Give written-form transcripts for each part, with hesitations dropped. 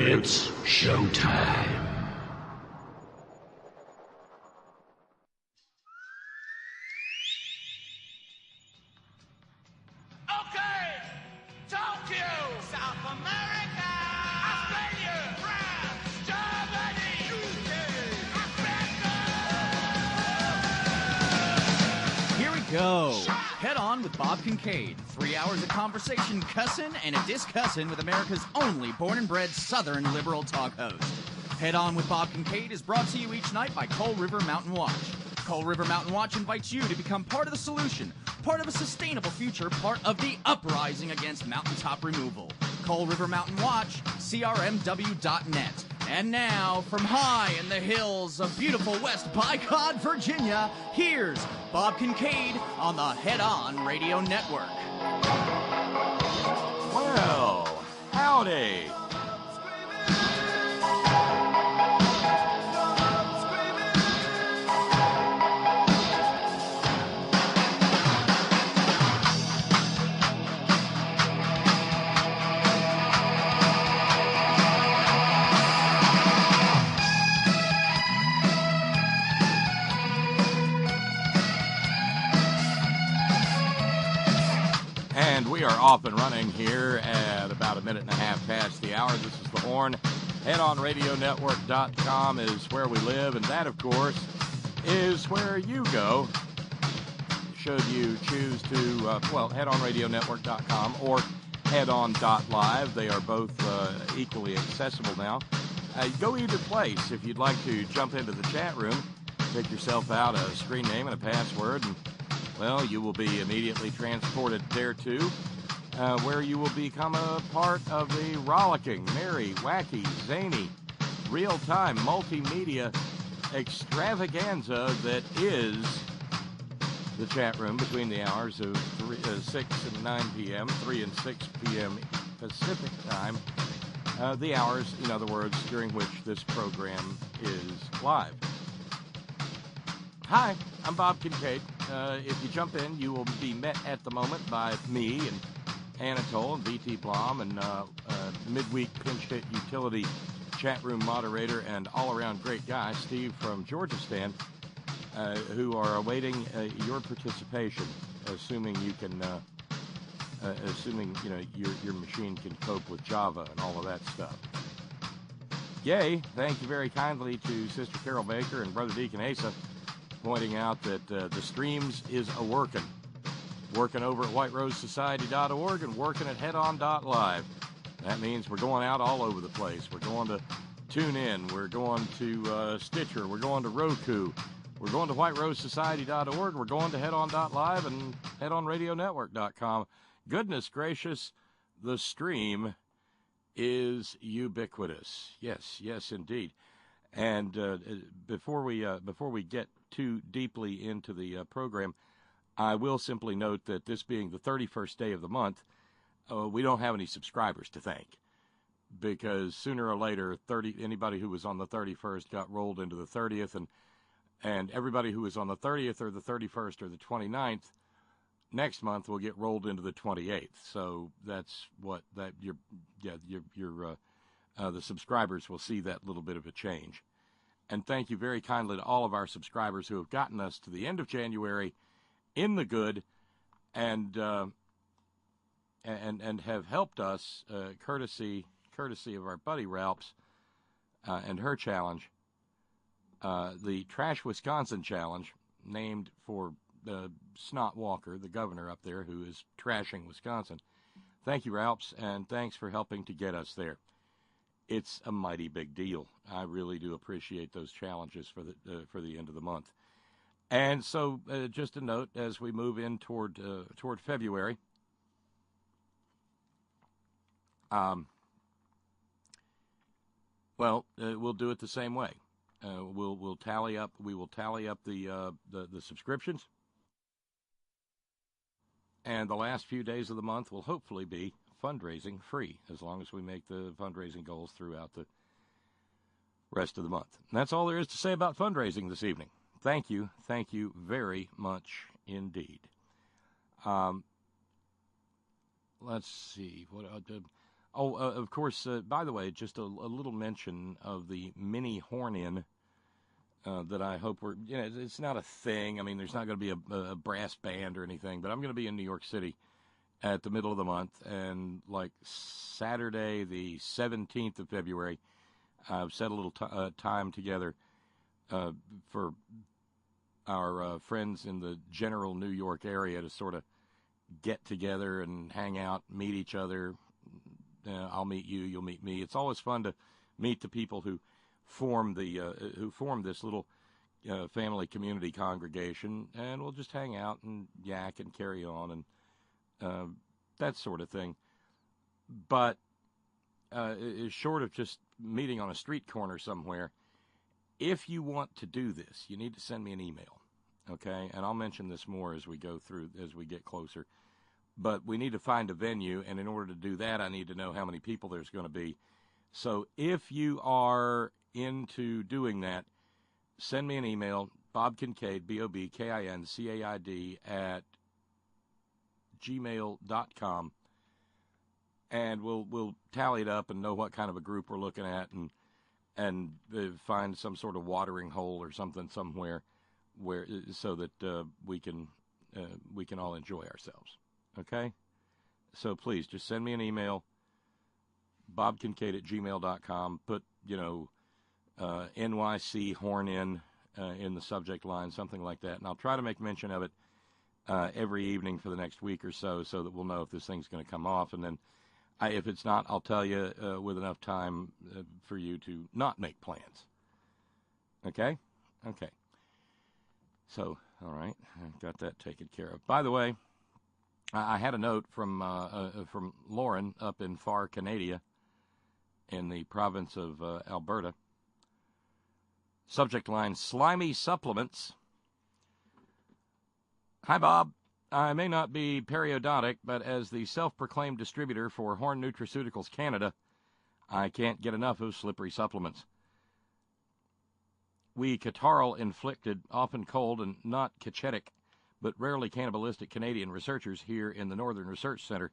It's showtime. Go. Head on with Bob Kincaid. 3 hours of conversation, cussin' and a discussin' with America's only born and bred Southern liberal talk host. Head on with Bob Kincaid is brought to you each night by Coal River Mountain Watch. Coal River Mountain Watch invites you to become part of the solution, part of a sustainable future, part of the uprising against mountaintop removal. Coal River Mountain Watch, crmw.net. And now, from high in the hills of beautiful West Bicod, Virginia, here's Bob Kincaid on the Head On Radio Network. Well, howdy. And we are off and running here at about a minute and a half past the hour. This is The Horn. HeadOnRadioNetwork.com is where we live, and that, of course, is where you go should you choose to, HeadOnRadioNetwork.com or HeadOn.live. They are both equally accessible now. Go either place. If you'd like to jump into the chat room, pick yourself out a screen name and a password, and well, you will be immediately transported there, too, where you will become a part of the rollicking, merry, wacky, zany, real-time multimedia extravaganza that is the chat room between the hours of 6 and 9 p.m., 3 and 6 p.m. Pacific time, the hours, in other words, during which this program is live. Hi, I'm Bob Kincaid. If you jump in, you will be met at the moment by me and Anatole and VT Blom and midweek pinch hit utility chat room moderator and all-around great guy, Steve from Georgistan, who are awaiting your participation, assuming you can, your machine can cope with Java and all of that stuff. Yay! Thank you very kindly to Sister Carol Baker and Brother Deacon Asa, pointing out that the streams is working over at whiterosesociety.org and working at headon.live. That means we're going out all over the place. We're going to TuneIn. We're going to Stitcher. We're going to Roku. We're going to whiterosesociety.org. We're going to headon.live and headonradionetwork.com. Goodness gracious, the stream is ubiquitous. Yes, indeed. And before we get too deeply into the program, I will simply note that this being the 31st day of the month, we don't have any subscribers to thank, because sooner or later, anybody who was on the 31st got rolled into the 30th, and everybody who was on the 30th or the 31st or the 29th next month will get rolled into the 28th. So that's what the subscribers will see that little bit of a change. And thank you very kindly to all of our subscribers who have gotten us to the end of January in the good, and have helped us, courtesy of our buddy Ralphs and her challenge, the Trash Wisconsin Challenge, named for Snot Walker, the governor up there who is trashing Wisconsin. Thank you, Ralphs, and thanks for helping to get us there. It's a mighty big deal. I really do appreciate those challenges for the end of the month. And so, just a note as we move in toward February. We'll do it the same way. We'll tally up. We will tally up the subscriptions, and the last few days of the month will hopefully be fundraising free, as long as we make the fundraising goals throughout the rest of the month. And that's all there is to say about fundraising this evening. Thank you very much indeed. Let's see what. Of course, by the way, just a little mention of the mini horn-in that I hope it's not a thing. I mean, there's not going to be a brass band or anything, but I'm going to be in New York City at the middle of the month, and like Saturday, the 17th of February, I've set a little time together for our friends in the general New York area to sort of get together and hang out, meet each other. I'll meet you, you'll meet me. It's always fun to meet the people who form this little family community congregation, and we'll just hang out and yak and carry on and that sort of thing. But short of just meeting on a street corner somewhere, if you want to do this, you need to send me an email, okay? And I'll mention this more as we go through, as we get closer. But we need to find a venue, and in order to do that, I need to know how many people there's going to be. So if you are into doing that, send me an email, Bob Kincaid, BobKincaid, at gmail.com, and we'll tally it up and know what kind of a group we're looking at, and find some sort of watering hole or something somewhere so that we can all enjoy ourselves. Okay? So please, just send me an email, bobkincaid at gmail.com. Put, NYC horn in the subject line, something like that. And I'll try to make mention of it every evening for the next week or so that we'll know if this thing's going to come off. And then if it's not, I'll tell you with enough time for you to not make plans. Okay? Okay. So, all right, I've got that taken care of. By the way, I had a note from Lauren up in far Canada in the province of Alberta. Subject line, slimy supplements. Hi, Bob. I may not be periodontic, but as the self-proclaimed distributor for Horn Nutraceuticals Canada, I can't get enough of slippery supplements. We catarrhal-inflicted, often cold and not cachetic, but rarely cannibalistic Canadian researchers here in the Northern Research Center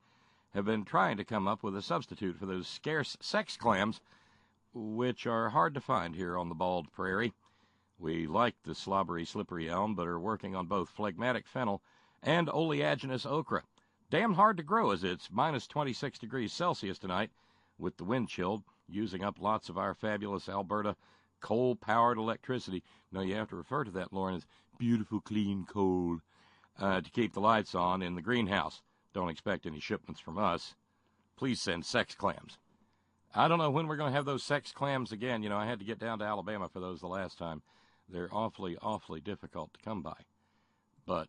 have been trying to come up with a substitute for those scarce sex clams, which are hard to find here on the bald prairie. We like the slobbery, slippery elm, but are working on both phlegmatic fennel and oleaginous okra. Damn hard to grow as it's minus 26 degrees Celsius tonight, with the wind chill, using up lots of our fabulous Alberta coal-powered electricity. No, you have to refer to that, Lauren, as beautiful, clean coal, to keep the lights on in the greenhouse. Don't expect any shipments from us. Please send sex clams. I don't know when we're going to have those sex clams again. I had to get down to Alabama for those the last time. They're awfully, awfully difficult to come by. But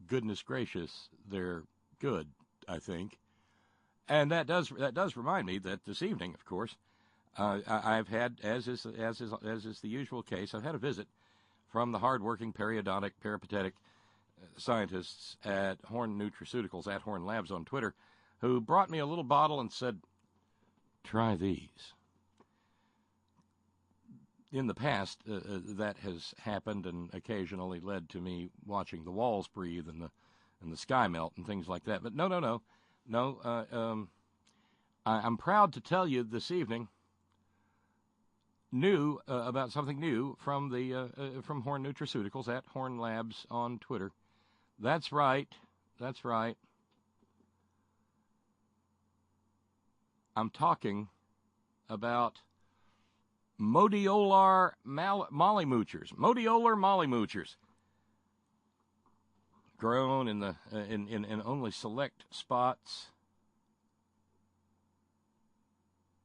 goodness gracious, they're good, I think. And that does remind me that this evening, of course, I've had, as is the usual case, I've had a visit from the hardworking periodontic, peripatetic scientists at Horn Nutraceuticals, at Horn Labs on Twitter, who brought me a little bottle and said, try these. In the past, that has happened and occasionally led to me watching the walls breathe and the sky melt and things like that. But no. I'm proud to tell you this evening about something new from from Horn Nutraceuticals at Horn Labs on Twitter. That's right. I'm talking about Modiolar Molly-Moochers. Modiolar Molly-Moochers. Grown in only select spots.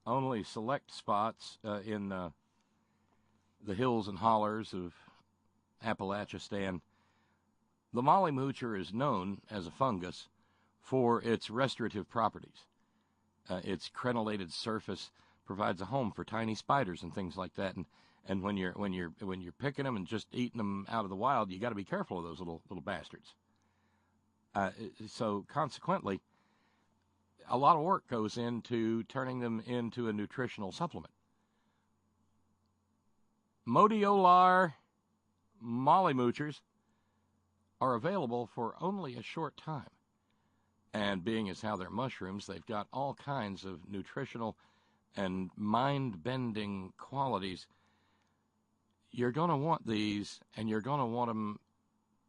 Only select spots in the hills and hollers of Appalachistan. The Molly-Moocher is known as a fungus for its restorative properties. Its crenellated surface provides a home for tiny spiders and things like that. And when you're picking them and just eating them out of the wild, you got to be careful of those little bastards. So consequently, a lot of work goes into turning them into a nutritional supplement. Modiolar Molly-Moochers are available for only a short time. And being as how they're mushrooms, they've got all kinds of nutritional and mind-bending qualities. You're going to want these, and you're going to want them.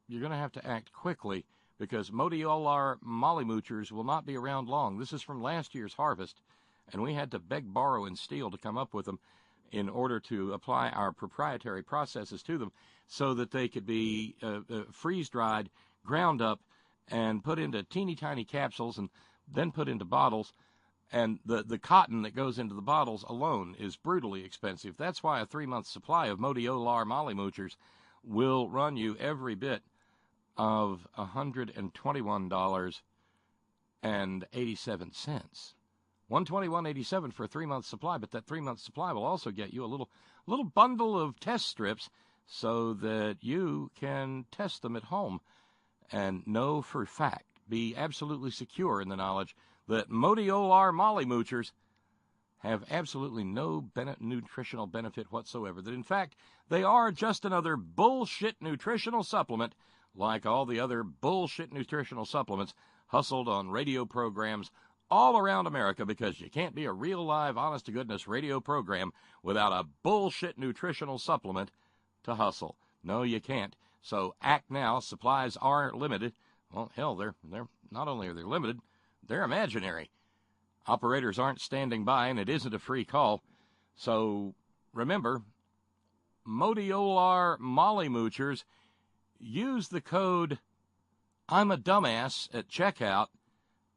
You're going to have to act quickly, because Motiolar Molly Moochers will not be around long. This is from last year's harvest, and we had to beg, borrow, and steal to come up with them in order to apply our proprietary processes to them so that they could be freeze-dried, ground up, and put into teeny tiny capsules and then put into bottles. And the cotton that goes into the bottles alone is brutally expensive. That's why a 3-month supply of Motiolar Molly Moochers will run you every bit of $121.87. $121.87 for a 3-month supply, but that 3-month supply will also get you a little bundle of test strips so that you can test them at home and know for fact, be absolutely secure in the knowledge that Motiolar Molly Moochers have absolutely no nutritional benefit whatsoever. That, in fact, they are just another bullshit nutritional supplement like all the other bullshit nutritional supplements hustled on radio programs all around America, because you can't be a real, live, honest-to-goodness radio program without a bullshit nutritional supplement to hustle. No, you can't. So act now. Supplies are limited. Well, hell, they're not only are they limited, they're imaginary. Operators aren't standing by, and it isn't a free call. So remember, Motiolar Molly Moochers, use the code I'm a dumbass at checkout,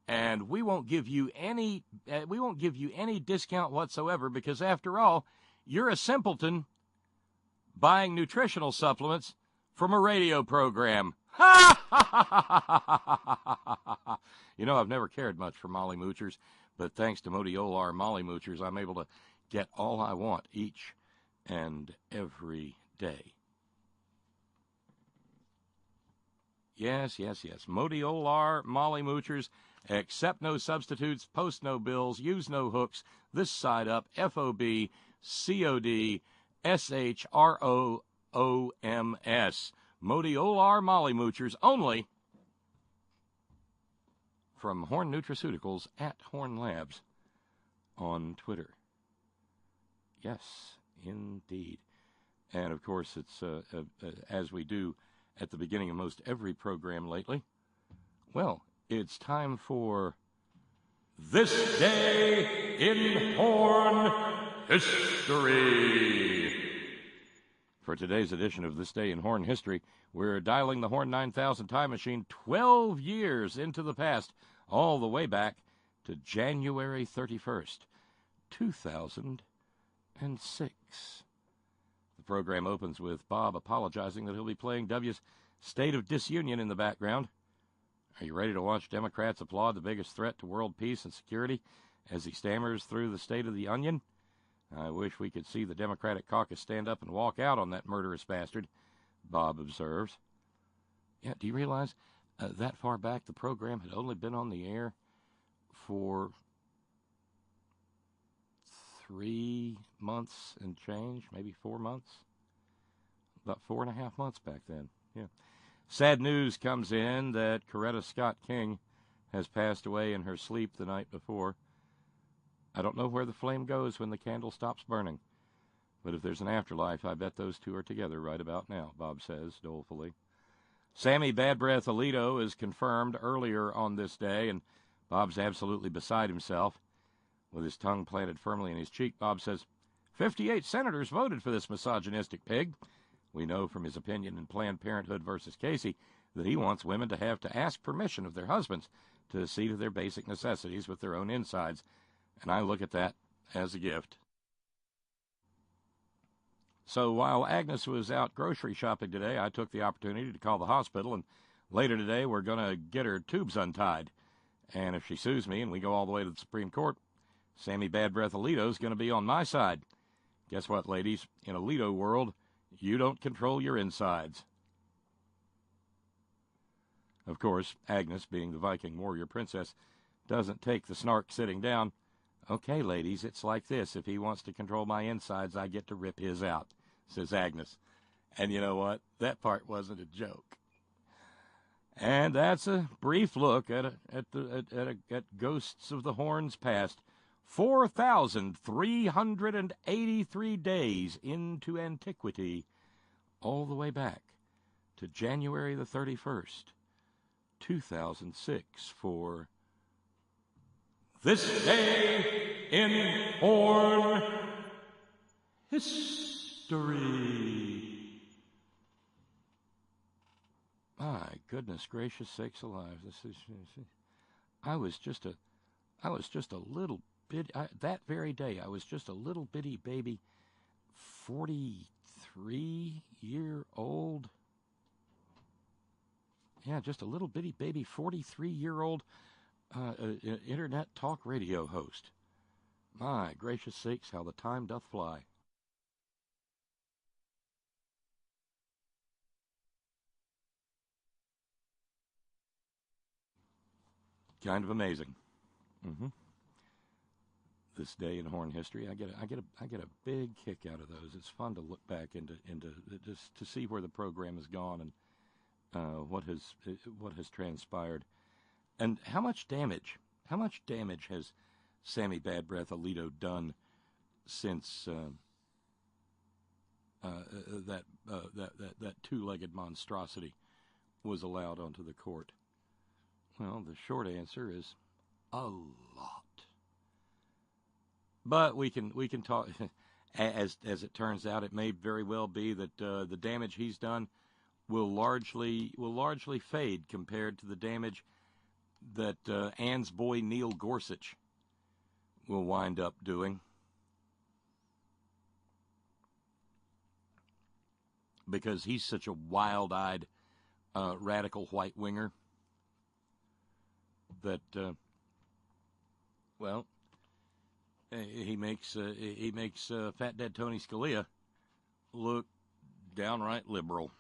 and we won't give you any discount whatsoever, because after all, you're a simpleton buying nutritional supplements from a radio program. You know, I've never cared much for Molly Moochers, but thanks to Motiolar Molly Moochers, I'm able to get all I want each and every day. Yes. Motiolar Molly Moochers. Accept no substitutes, post no bills, use no hooks. This side up, FOB, COD, SHROOMS. Motiolar Molly Moochers, only from Horn Nutraceuticals at Horn Labs on Twitter. Yes, indeed. And, of course, it's as we do at the beginning of most every program lately. Well, it's time for This Day in Horn History. For today's edition of This Day in Horn History, we're dialing the Horn 9000 time machine 12 years into the past, all the way back to January 31st, 2006. The program opens with Bob apologizing that he'll be playing W's State of Disunion in the background. Are you ready to watch Democrats applaud the biggest threat to world peace and security as he stammers through the State of the Onion? I wish we could see the Democratic caucus stand up and walk out on that murderous bastard, Bob observes. Yeah, do you realize that far back the program had only been on the air for 3 months and change, maybe 4 months? About 4.5 months back then, yeah. Sad news comes in that Coretta Scott King has passed away in her sleep the night before. I don't know where the flame goes when the candle stops burning, but if there's an afterlife, I bet those two are together right about now, Bob says dolefully. Sammy Bad Breath Alito is confirmed earlier on this day, and Bob's absolutely beside himself. With his tongue planted firmly in his cheek, Bob says, 58 senators voted for this misogynistic pig. We know from his opinion in Planned Parenthood versus Casey that he wants women to have to ask permission of their husbands to see to their basic necessities with their own insides, and I look at that as a gift. So while Agnes was out grocery shopping today, I took the opportunity to call the hospital, and later today we're going to get her tubes untied. And if she sues me and we go all the way to the Supreme Court, Sammy Bad Breath Alito's going to be on my side. Guess what, ladies? In Alito world, you don't control your insides. Of course, Agnes, being the Viking warrior princess, doesn't take the snark sitting down. Okay, ladies, it's like this. If he wants to control my insides, I get to rip his out, says Agnes. And you know what? That part wasn't a joke. And that's a brief look at Ghosts of the Horns Past. 4,383 days into antiquity, all the way back to January the 31st, 2006, for This Day in Horn History. My goodness gracious sakes alive! I was just a little bit. That very day, I was just a little bitty baby, 43-year-old. Yeah, just a little bitty baby, 43-year-old internet talk radio host. My gracious sakes, how the time doth fly. Kind of amazing. This day in Horn history, I get a big kick out of those. It's fun to look back into just to see where the program has gone and what has transpired, and how much damage has Sammy Bad Breath Alito done since that two-legged monstrosity was allowed onto the court. Well, the short answer is a lot. But we can talk. As it turns out, it may very well be that the damage he's done will largely fade compared to the damage that Ann's boy Neil Gorsuch will wind up doing, because he's such a wild-eyed radical white-winger that he makes Fat Dead Tony Scalia look downright liberal.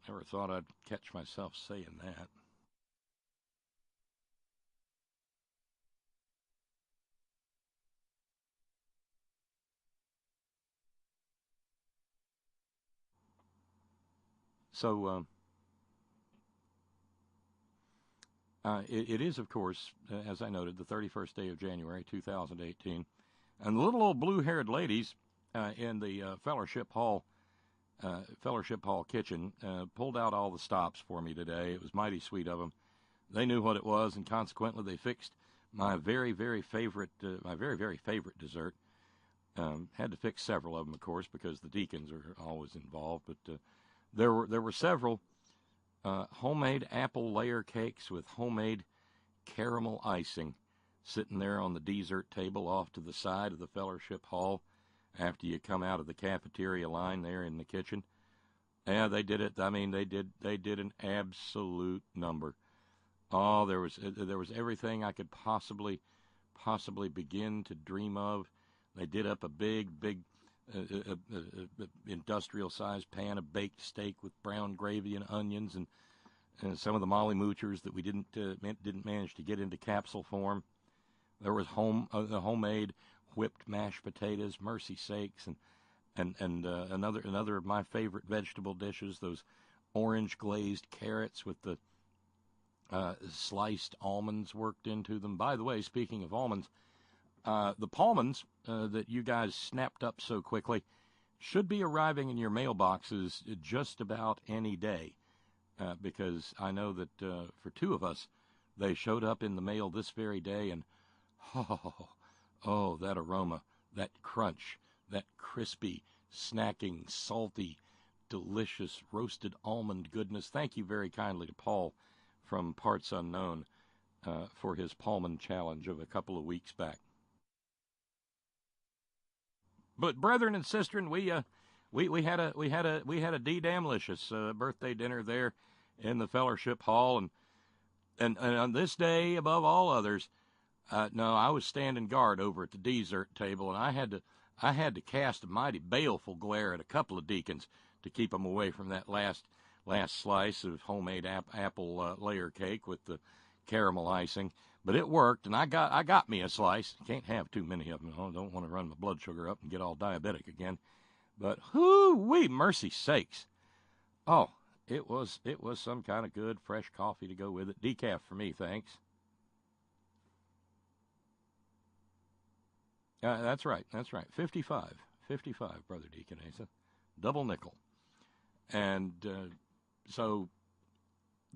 Never thought I'd catch myself saying that. So it is, of course, as I noted, the 31st day of January, 2018. And the little old blue-haired ladies in the Fellowship Hall kitchen pulled out all the stops for me today. It was mighty sweet of them. They knew what it was, and consequently they fixed my very, very favorite dessert. Had to fix several of them, of course, because the deacons are always involved. But there were several homemade apple layer cakes with homemade caramel icing sitting there on the dessert table off to the side of the Fellowship Hall after you come out of the cafeteria line there in the kitchen. Yeah, they did it. I mean, they did an absolute number. Oh, there was everything I could possibly begin to dream of. They did up a big industrial-sized pan of baked steak with brown gravy and onions, and some of the Molly Moochers that we didn't manage to get into capsule form. There was homemade whipped mashed potatoes, mercy sakes, and another of my favorite vegetable dishes, those orange glazed carrots with the sliced almonds worked into them. By the way, speaking of almonds, the Paulmans that you guys snapped up so quickly should be arriving in your mailboxes just about any day, because I know that for two of us, they showed up in the mail this very day, and oh, that aroma, that crunch, that crispy, snacking, salty, delicious roasted almond goodness. Thank you very kindly to Paul from Parts Unknown for his Paulman challenge of a couple of weeks back. But brethren and sistren, we had a D-damnlicious birthday dinner there in the Fellowship Hall, and on this day above all others, I was standing guard over at the dessert table, and I had to cast a mighty baleful glare at a couple of deacons to keep them away from that last slice of homemade apple layer cake with the caramel icing. But it worked, and I got me a slice. Can't have too many of them. I don't want to run my blood sugar up and get all diabetic again. But whoo-wee, mercy sakes. Oh, It was some kind of good, fresh coffee to go with it. Decaf for me, thanks. That's right. 55, Brother Deacon Asa. Double nickel. And so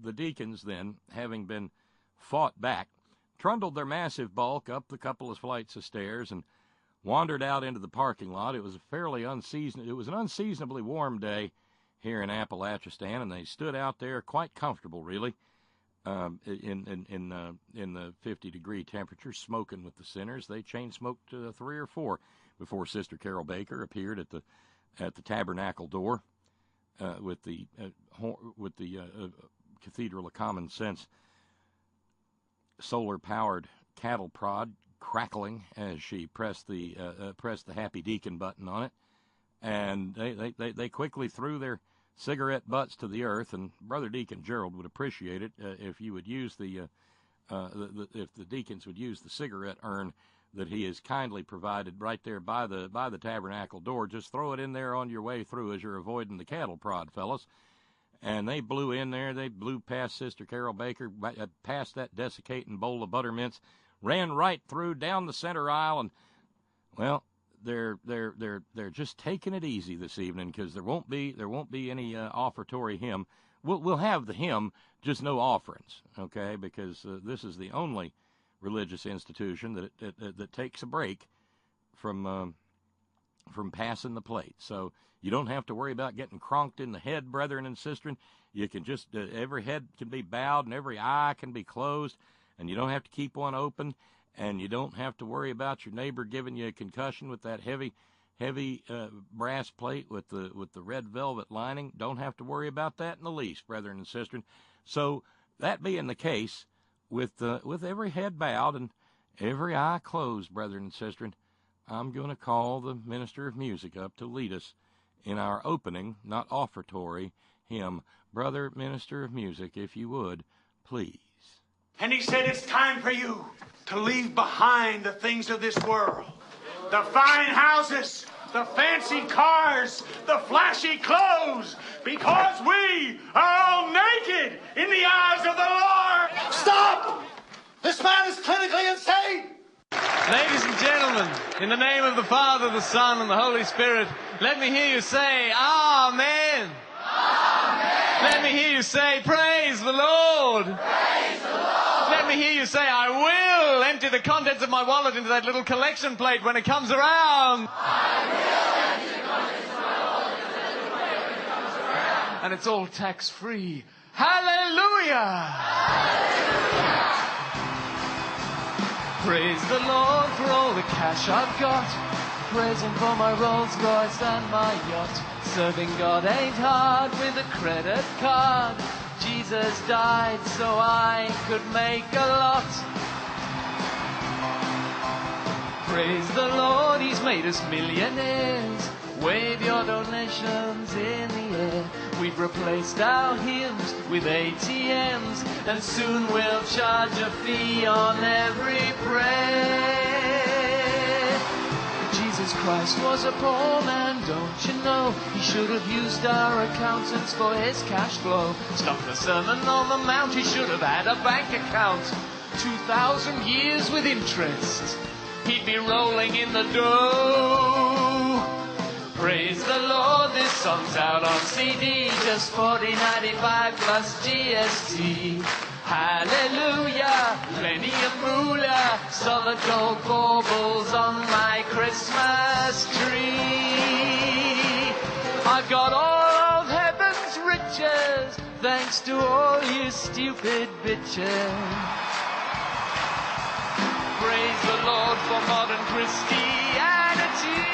the deacons then, having been fought back, trundled their massive bulk up the couple of flights of stairs and wandered out into the parking lot. It was an unseasonably warm day here in Appalachistan, and they stood out there quite comfortable, really, in the 50-degree temperature, smoking with the sinners. They chain smoked 3 or 4 before Sister Carol Baker appeared at the tabernacle door with the Cathedral of Common Sense solar-powered cattle prod crackling as she pressed the Happy Deacon button on it, and they quickly threw their cigarette butts to the earth. And Brother Deacon Gerald would appreciate it if you would use if the deacons would use the cigarette urn that he has kindly provided right there by the tabernacle door. Just throw it in there on your way through as you're avoiding the cattle prod, fellas. And they blew in there. They blew past Sister Carol Baker, past that desiccating bowl of buttermints, ran right through down the center aisle, and well, they're just taking it easy this evening, because there won't be any offertory hymn. We'll have the hymn, just no offerings, okay? Because this is the only religious institution that takes a break from passing the plate. So you don't have to worry about getting cronked in the head, brethren and sisters. You can just every head can be bowed and every eye can be closed, and you don't have to keep one open, and you don't have to worry about your neighbor giving you a concussion with that heavy brass plate with the red velvet lining. Don't have to worry about that in the least, brethren and sisters. So that being the case, with every head bowed and every eye closed, brethren and sisters, I'm going to call the minister of music up to lead us in our opening, not offertory, hymn. Brother minister of music, if you would, please. And he said, it's time for you to leave behind the things of this world. The fine houses, the fancy cars, the flashy clothes, because we are all naked in the eyes of the Lord. Stop! This man is clinically insane! Ladies and gentlemen, in the name of the Father, the Son, and the Holy Spirit, let me hear you say, Amen. Amen. Let me hear you say, praise the Lord. Praise the Lord. Let me hear you say, I will empty the contents of my wallet into that little collection plate when it comes around. I will empty the contents of my wallet into that little plate when it comes around. And it's all tax-free. Hallelujah. Hallelujah. Praise the Lord for all the cash I've got. Praise Him for my Rolls Royce and my yacht. Serving God ain't hard with a credit card. Jesus died so I could make a lot. Praise the Lord, He's made us millionaires. Wave your donations in the air. We've replaced our hymns with ATMs, and soon we'll charge a fee on every prayer. Jesus Christ was a poor man, don't you know? He should have used our accountants for his cash flow. Stop the Sermon on the Mount, he should have had a bank account. 2,000 years with interest, he'd be rolling in the dough. Praise the Lord, this song's out on CD, just $40.95 plus GST. Hallelujah, plenty of moolah, solid gold baubles on my Christmas tree. I've got all of heaven's riches, thanks to all you stupid bitches. Praise the Lord for modern Christianity.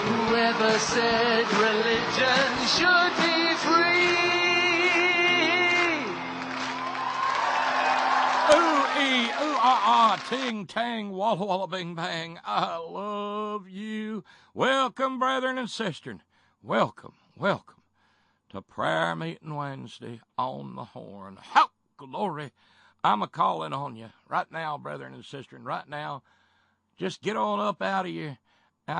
Whoever said religion should be free? Ooh-ee, ooh-ah-ah, ting-tang, walla-walla, bing-bang, I love you. Welcome, brethren and sisters. Welcome to Prayer Meeting Wednesday on the Horn. How glory. I'm a-calling on you right now, brethren and sisters, right now. Just get on up out of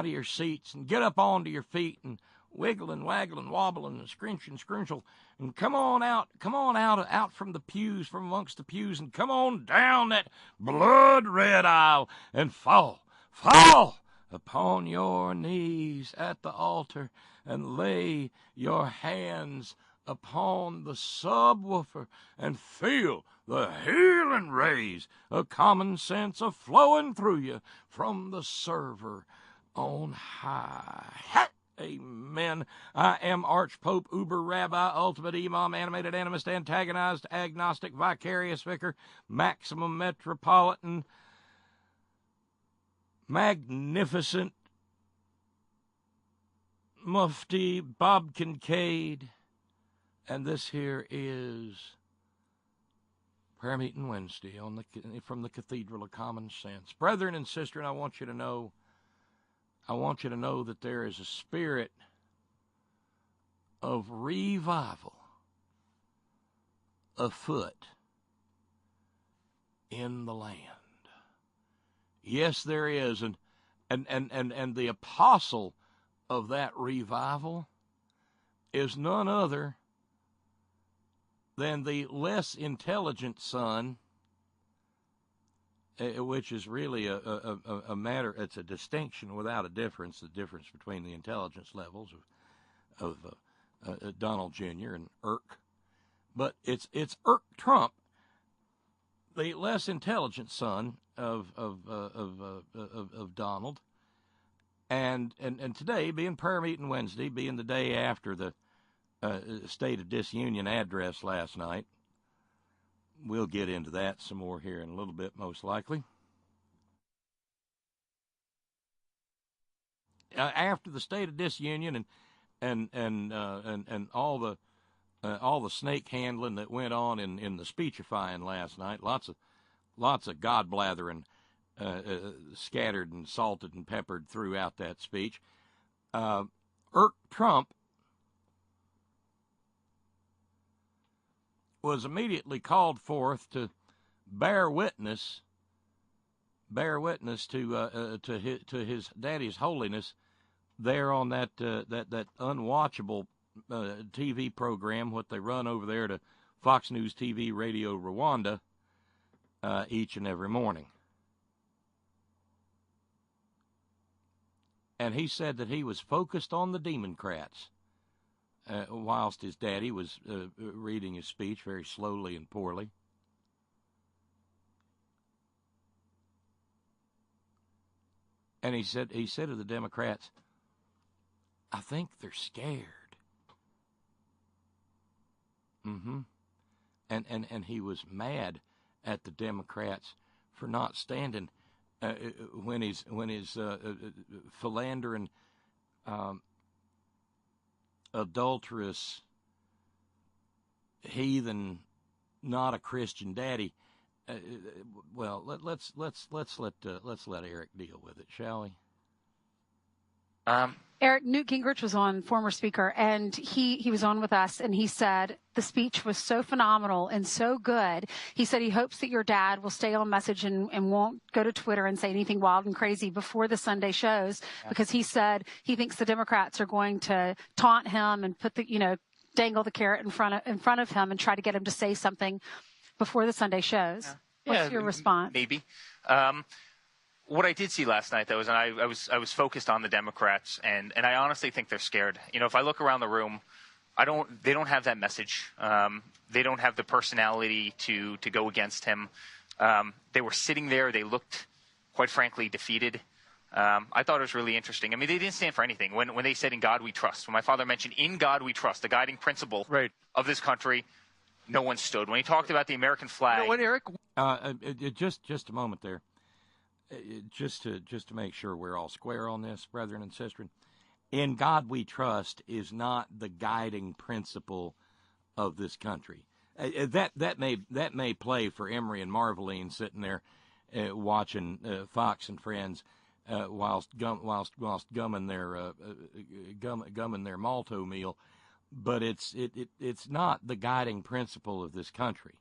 your seats and get up onto your feet and wiggling, waggling, wobbling, and scrunching, scrunchel, and come on out from the pews, from amongst the pews, and come on down that blood-red aisle and fall upon your knees at the altar and lay your hands upon the subwoofer and feel the healing rays of common sense a-flowing through you from the server on high. Amen. I am Archpope, Uber Rabbi, Ultimate Imam, Animated Animist, Antagonized, Agnostic, Vicarious Vicar, Maximum Metropolitan, Magnificent Mufti Bob Kincaid, and this here is Prayer Meeting Wednesday from the Cathedral of Common Sense. Brethren and sisters, I want you to know that there is a spirit of revival afoot in the land. Yes, there is, and the apostle of that revival is none other than the less intelligent son, which is really a matter, it's a distinction without a difference, the difference between the intelligence levels of Donald Jr. and Irk. But it's Irk Trump, the less intelligent son of Donald. And today, being Prayer Meeting Wednesday, being the day after the State of Disunion address last night, we'll get into that some more here in a little bit, most likely. After the State of Disunion and all the snake handling that went on in the speechifying last night, lots of God blathering scattered and salted and peppered throughout that speech. Irk Trump was immediately called forth to bear witness to his daddy's holiness there on that unwatchable TV program, what they run over there to Fox News TV Radio Rwanda each and every morning. And he said that he was focused on the Democrats, whilst his daddy was reading his speech very slowly and poorly. And he said to the Democrats, I think they're scared. And he was mad at the Democrats for not standing when he's philandering, adulterous, heathen, not a Christian daddy. Well, let's let Eric deal with it, shall we? Eric, Newt Gingrich was on, former speaker, and he was on with us, and he said the speech was so phenomenal and so good. He said he hopes that your dad will stay on message and won't go to Twitter and say anything wild and crazy before the Sunday shows, because he said he thinks the Democrats are going to taunt him and put dangle the carrot in front of him and try to get him to say something before the Sunday shows. What's your response? Maybe. What I did see last night, though, is I was focused on the Democrats, and I honestly think they're scared. If I look around the room, they don't have that message. They don't have the personality to go against him. They were sitting there. They looked, quite frankly, defeated. I thought it was really interesting. I mean, they didn't stand for anything. When they said, "In God we trust," when my father mentioned, "In God we trust," the guiding principle of this country, no one stood. When he talked about the American flag. You know what, Eric? Just a moment there. Just to make sure we're all square on this, brethren and sisters, in God we trust is not the guiding principle of this country. That may play for Emery and Marveline sitting there watching Fox and Friends whilst gumming their Malto meal, but it's not the guiding principle of this country.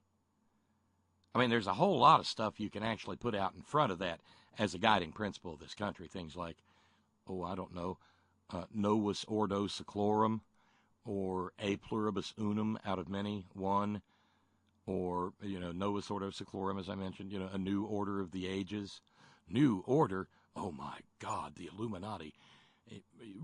I mean, there's a whole lot of stuff you can actually put out in front of that as a guiding principle of this country. Things like, Novus Ordo Seclorum, or A Pluribus Unum, out of many, one, or, Novus Ordo Seclorum, as I mentioned, a new order of the ages. New order? Oh, my God, the Illuminati.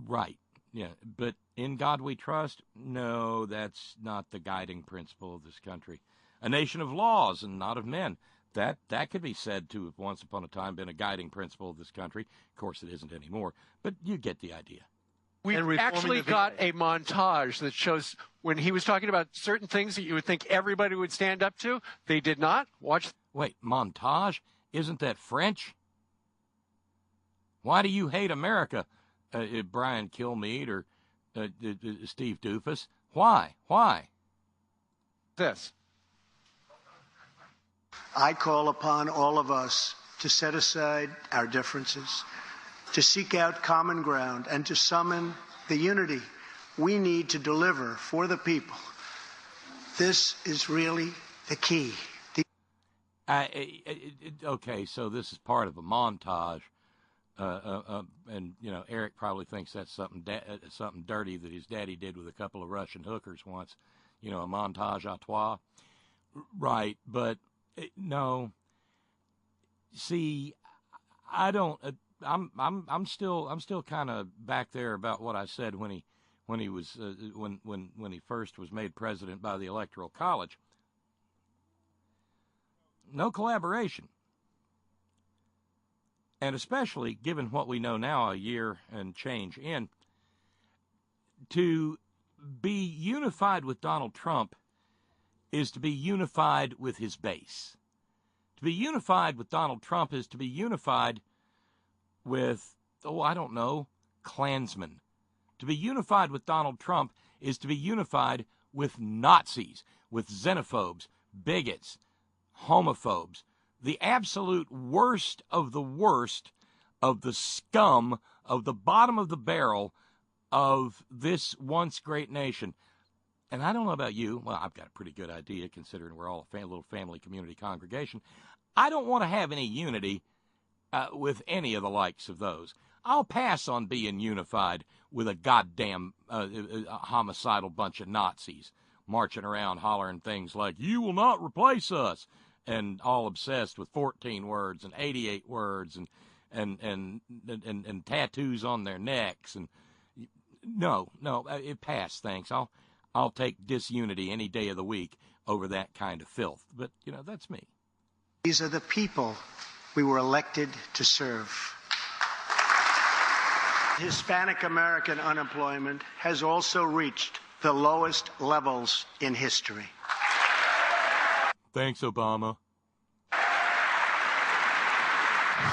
Right, yeah, but in God we trust? No, that's not the guiding principle of this country. A nation of laws and not of men. That could be said to have once upon a time been a guiding principle of this country. Of course, it isn't anymore, but you get the idea. We've actually got a montage that shows when he was talking about certain things that you would think everybody would stand up to. They did not. Watch. Wait, montage? Isn't that French? Why do you hate America, Brian Kilmeade or Steve Doofus? Why? This. I call upon all of us to set aside our differences, to seek out common ground, and to summon the unity we need to deliver for the people. This is really the key. Okay, so this is part of a montage, and Eric probably thinks that's something dirty that his daddy did with a couple of Russian hookers once. A montage à trois, right? But no. See, I don't. I'm still kind of back there about what I said when he first was made president by the Electoral College. No collaboration. And especially given what we know now, a year and change in, to be unified with Donald Trump is to be unified with his base. To be unified with Donald Trump is to be unified with, Klansmen. To be unified with Donald Trump is to be unified with Nazis, with xenophobes, bigots, homophobes, the absolute worst of the scum of the bottom of the barrel of this once great nation. And I don't know about you. Well, I've got a pretty good idea considering we're all a little family community congregation. I don't want to have any unity with any of the likes of those. I'll pass on being unified with a goddamn homicidal bunch of Nazis marching around hollering things like, "You will not replace us," and all obsessed with 14 words and 88 words and tattoos on their necks. And no, it passed, thanks. I'll take disunity any day of the week over that kind of filth. But, that's me. These are the people we were elected to serve. Hispanic American unemployment has also reached the lowest levels in history. Thanks, Obama.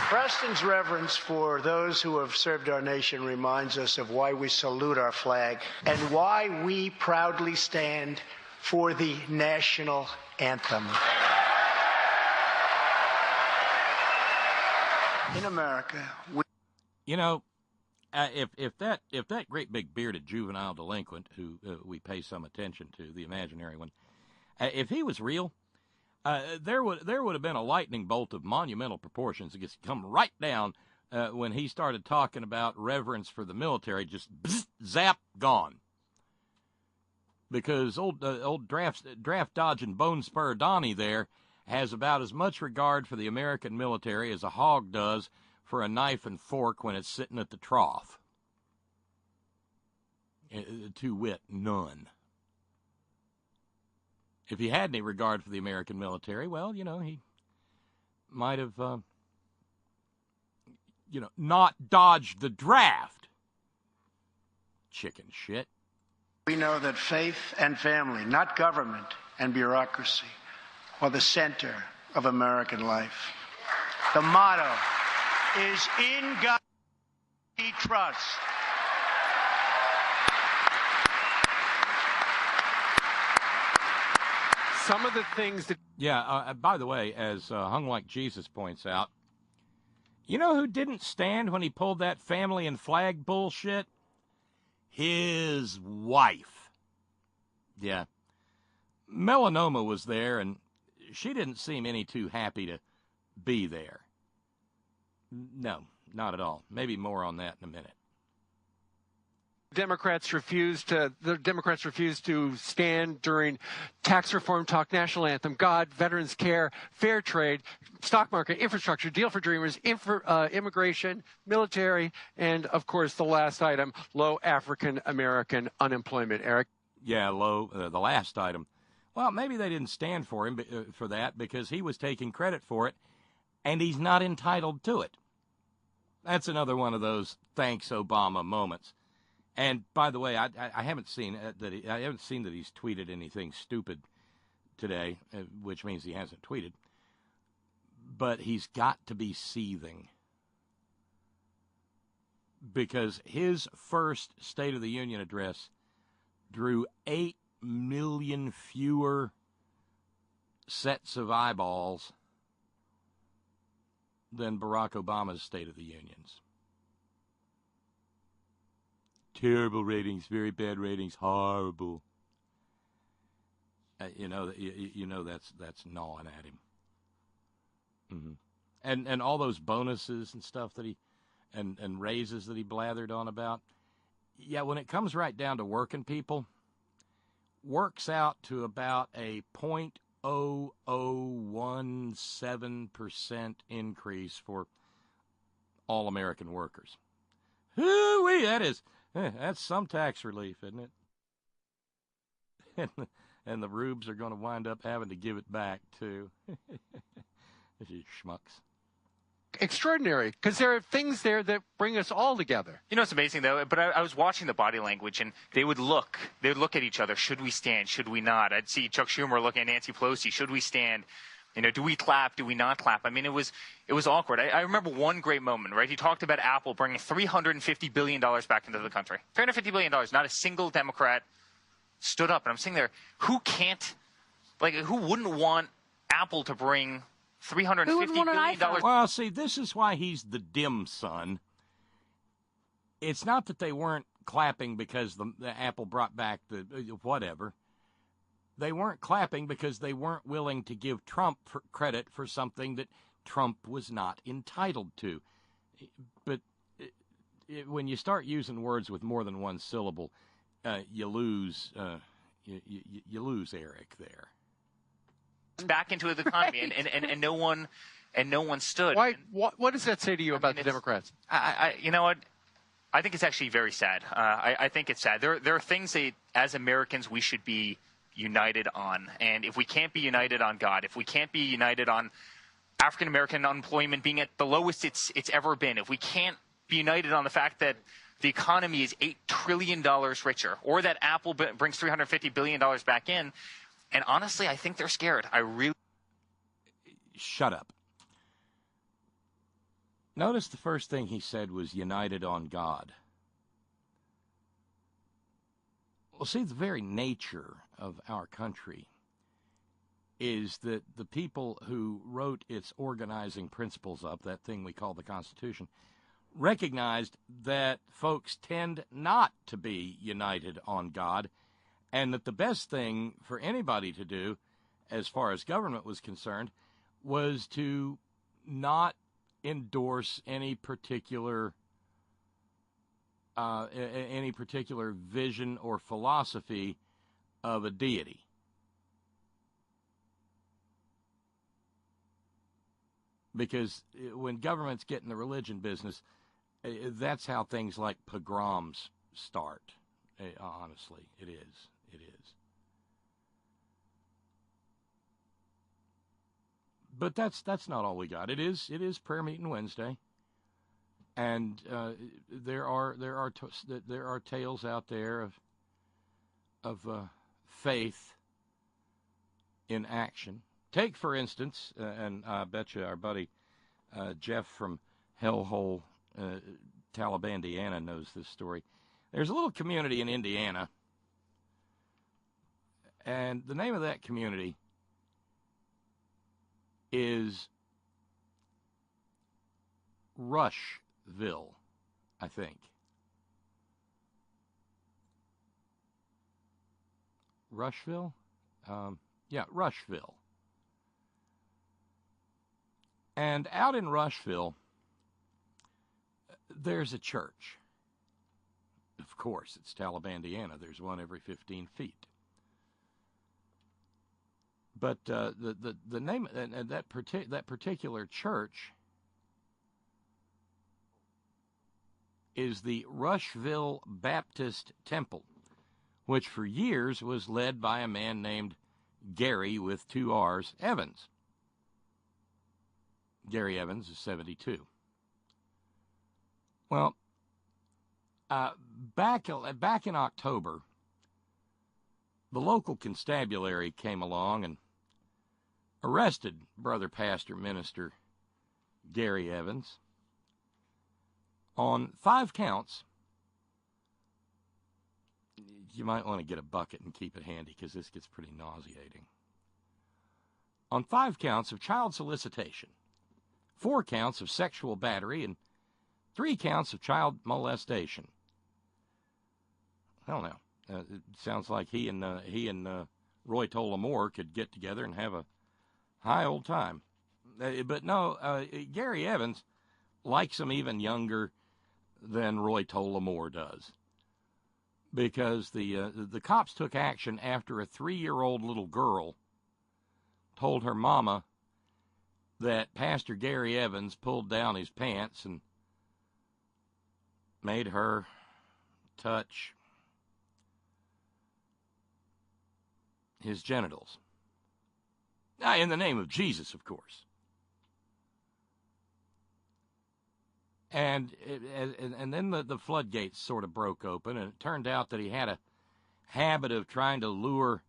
Preston's reverence for those who have served our nation reminds us of why we salute our flag and why we proudly stand for the national anthem. In America, if that great big bearded juvenile delinquent who we pay some attention to, the imaginary one, if he was real, there would have been a lightning bolt of monumental proportions that gets come right down when he started talking about reverence for the military. Just bzz, zap, gone. Because old draft dodging bone spur Donnie there has about as much regard for the American military as a hog does for a knife and fork when it's sitting at the trough. To wit, none. If he had any regard for the American military, well, he might have, not dodged the draft. Chicken shit. We know that faith and family, not government and bureaucracy, are the center of American life. The motto is "In God We Trust." Some of the things that... Yeah, by the way, as Hung Like Jesus points out, you know who didn't stand when he pulled that family and flag bullshit? His wife. Yeah. Melanoma was there, and she didn't seem any too happy to be there. No, not at all. Maybe more on that in a minute. The Democrats refused to stand during tax reform talk, national anthem, God, veterans care, fair trade, stock market, infrastructure, deal for dreamers, immigration, military, and, of course, the last item, low African-American unemployment. Eric? Yeah, low, the last item. Well, maybe they didn't stand for him for that because he was taking credit for it, and he's not entitled to it. That's another one of those thanks Obama moments. And by the way, I haven't seen that he's tweeted anything stupid today, which means he hasn't tweeted. But he's got to be seething because his first State of the Union address drew 8 million fewer sets of eyeballs than Barack Obama's State of the Unions. Terrible ratings, very bad ratings, horrible. You know that's gnawing at him. Mm-hmm. And all those bonuses and stuff that he and raises that he blathered on about. Yeah, when it comes right down to working people, works out to about a 0.0017% increase for all American workers. Hoo-wee, that's some tax relief, isn't it? And the rubes are going to wind up having to give it back, too. You schmucks. Extraordinary, because there are things there that bring us all together. You know, it's amazing, though, but I was watching the body language, and they would look at each other. Should we stand? Should we not? I'd see Chuck Schumer looking at Nancy Pelosi. Should we stand? You know, do we clap? Do we not clap? I mean, it was awkward. I remember one great moment, right? He talked about Apple bringing $350 billion back into the country. $350 billion. Not a single Democrat stood up. And I'm sitting there, who wouldn't want Apple to bring $350 billion? Well, see, this is why he's the dim son. It's not that they weren't clapping because the Apple brought back the whatever. They weren't clapping because they weren't willing to give Trump credit for something that Trump was not entitled to. But when you start using words with more than one syllable, you lose Eric there. Back into the economy, right. and no one stood. Why? What does that say to you about the Democrats? You know what? I think it's actually very sad. I think it's sad. There are things that, as Americans, we should be united on. And if we can't be united on God, if we can't be united on African-American unemployment being at the lowest it's ever been, if we can't be united on the fact that the economy is $8 trillion richer, or that Apple brings $350 billion back in, and honestly, I think they're scared. Shut up. Notice the first thing he said was united on God. Well, see, the very nature of our country is that the people who wrote its organizing principles up, that thing we call the Constitution, recognized that folks tend not to be united on God, and that the best thing for anybody to do, as far as government was concerned, was to not endorse any particular vision or philosophy of a deity. Because when governments get in the religion business, that's how things like pogroms start. Honestly, it is. It is. But that's not all we got. It is prayer meeting Wednesday, and there are tales out there of faith in action. Take, for instance, and I bet you our buddy Jeff from Hellhole, Taliban, Indiana, knows this story. There's a little community in Indiana, and the name of that community is Rushville, I think. Rushville? Yeah, Rushville. And out in Rushville, there's a church. Of course, it's Talibandiana. There's one every 15 feet. But the name and that particular church is the Rushville Baptist Temple, which for years was led by a man named Gary with 2 R's Evans. Gary Evans is 72. Well, back in October, the local constabulary came along and arrested Brother Pastor Minister Gary Evans on 5 counts. You might want to get a bucket and keep it handy because this gets pretty nauseating. On 5 counts of child solicitation, 4 counts of sexual battery, and 3 counts of child molestation. I don't know. It sounds like he and Roy Tolamore could get together and have a high old time. But no, Gary Evans likes him even younger than Roy Tolamore does, because the cops took action after a 3-year-old little girl told her mama that Pastor Gary Evans pulled down his pants and made her touch his genitals. In the name of Jesus, of course. And then the floodgates sort of broke open, and it turned out that he had a habit of trying to lure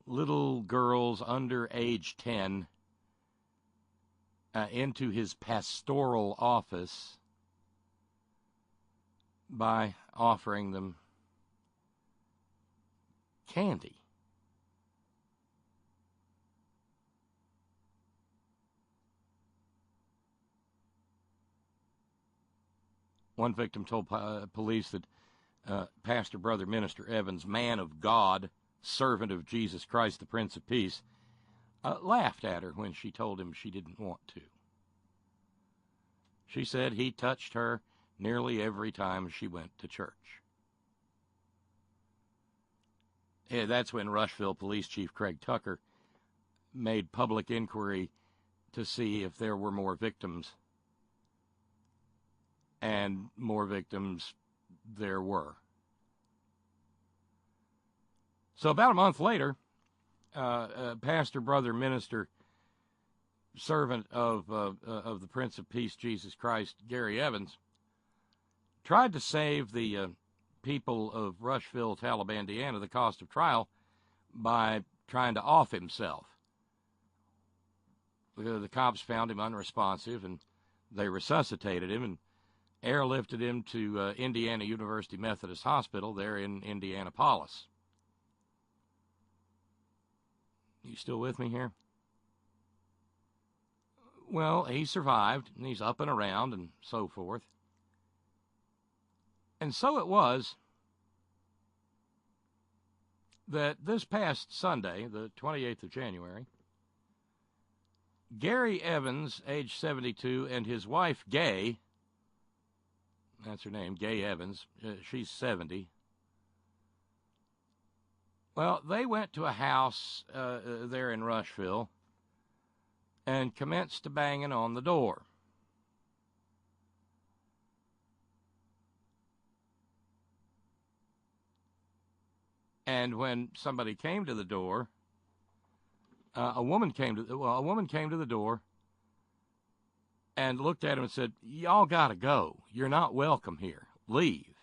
little girls under age 10 into his pastoral office by offering them candy. One victim told police that Pastor Brother Minister Evans, man of God, servant of Jesus Christ, the Prince of Peace, laughed at her when she told him she didn't want to. She said he touched her nearly every time she went to church. Yeah, that's when Rushville Police Chief Craig Tucker made public inquiry to see if there were more victims. And more victims there were. So about a month later, Pastor, Brother, Minister, servant of the Prince of Peace, Jesus Christ, Gary Evans, tried to save the people of Rushville, Talibandiana, the cost of trial by trying to off himself. The cops found him unresponsive, and they resuscitated him and airlifted him to Indiana University Methodist Hospital there in Indianapolis. You still with me here? Well, he survived, and he's up and around and so forth. And so it was that this past Sunday, the 28th of January, Gary Evans, age 72, and his wife, Gay, that's her name, Gay Evans, she's 70. Well, they went to a house there in Rushville and commenced banging on the door. And when somebody came to the door, a woman came to the door and looked at him and said, "Y'all gotta go. You're not welcome here. Leave."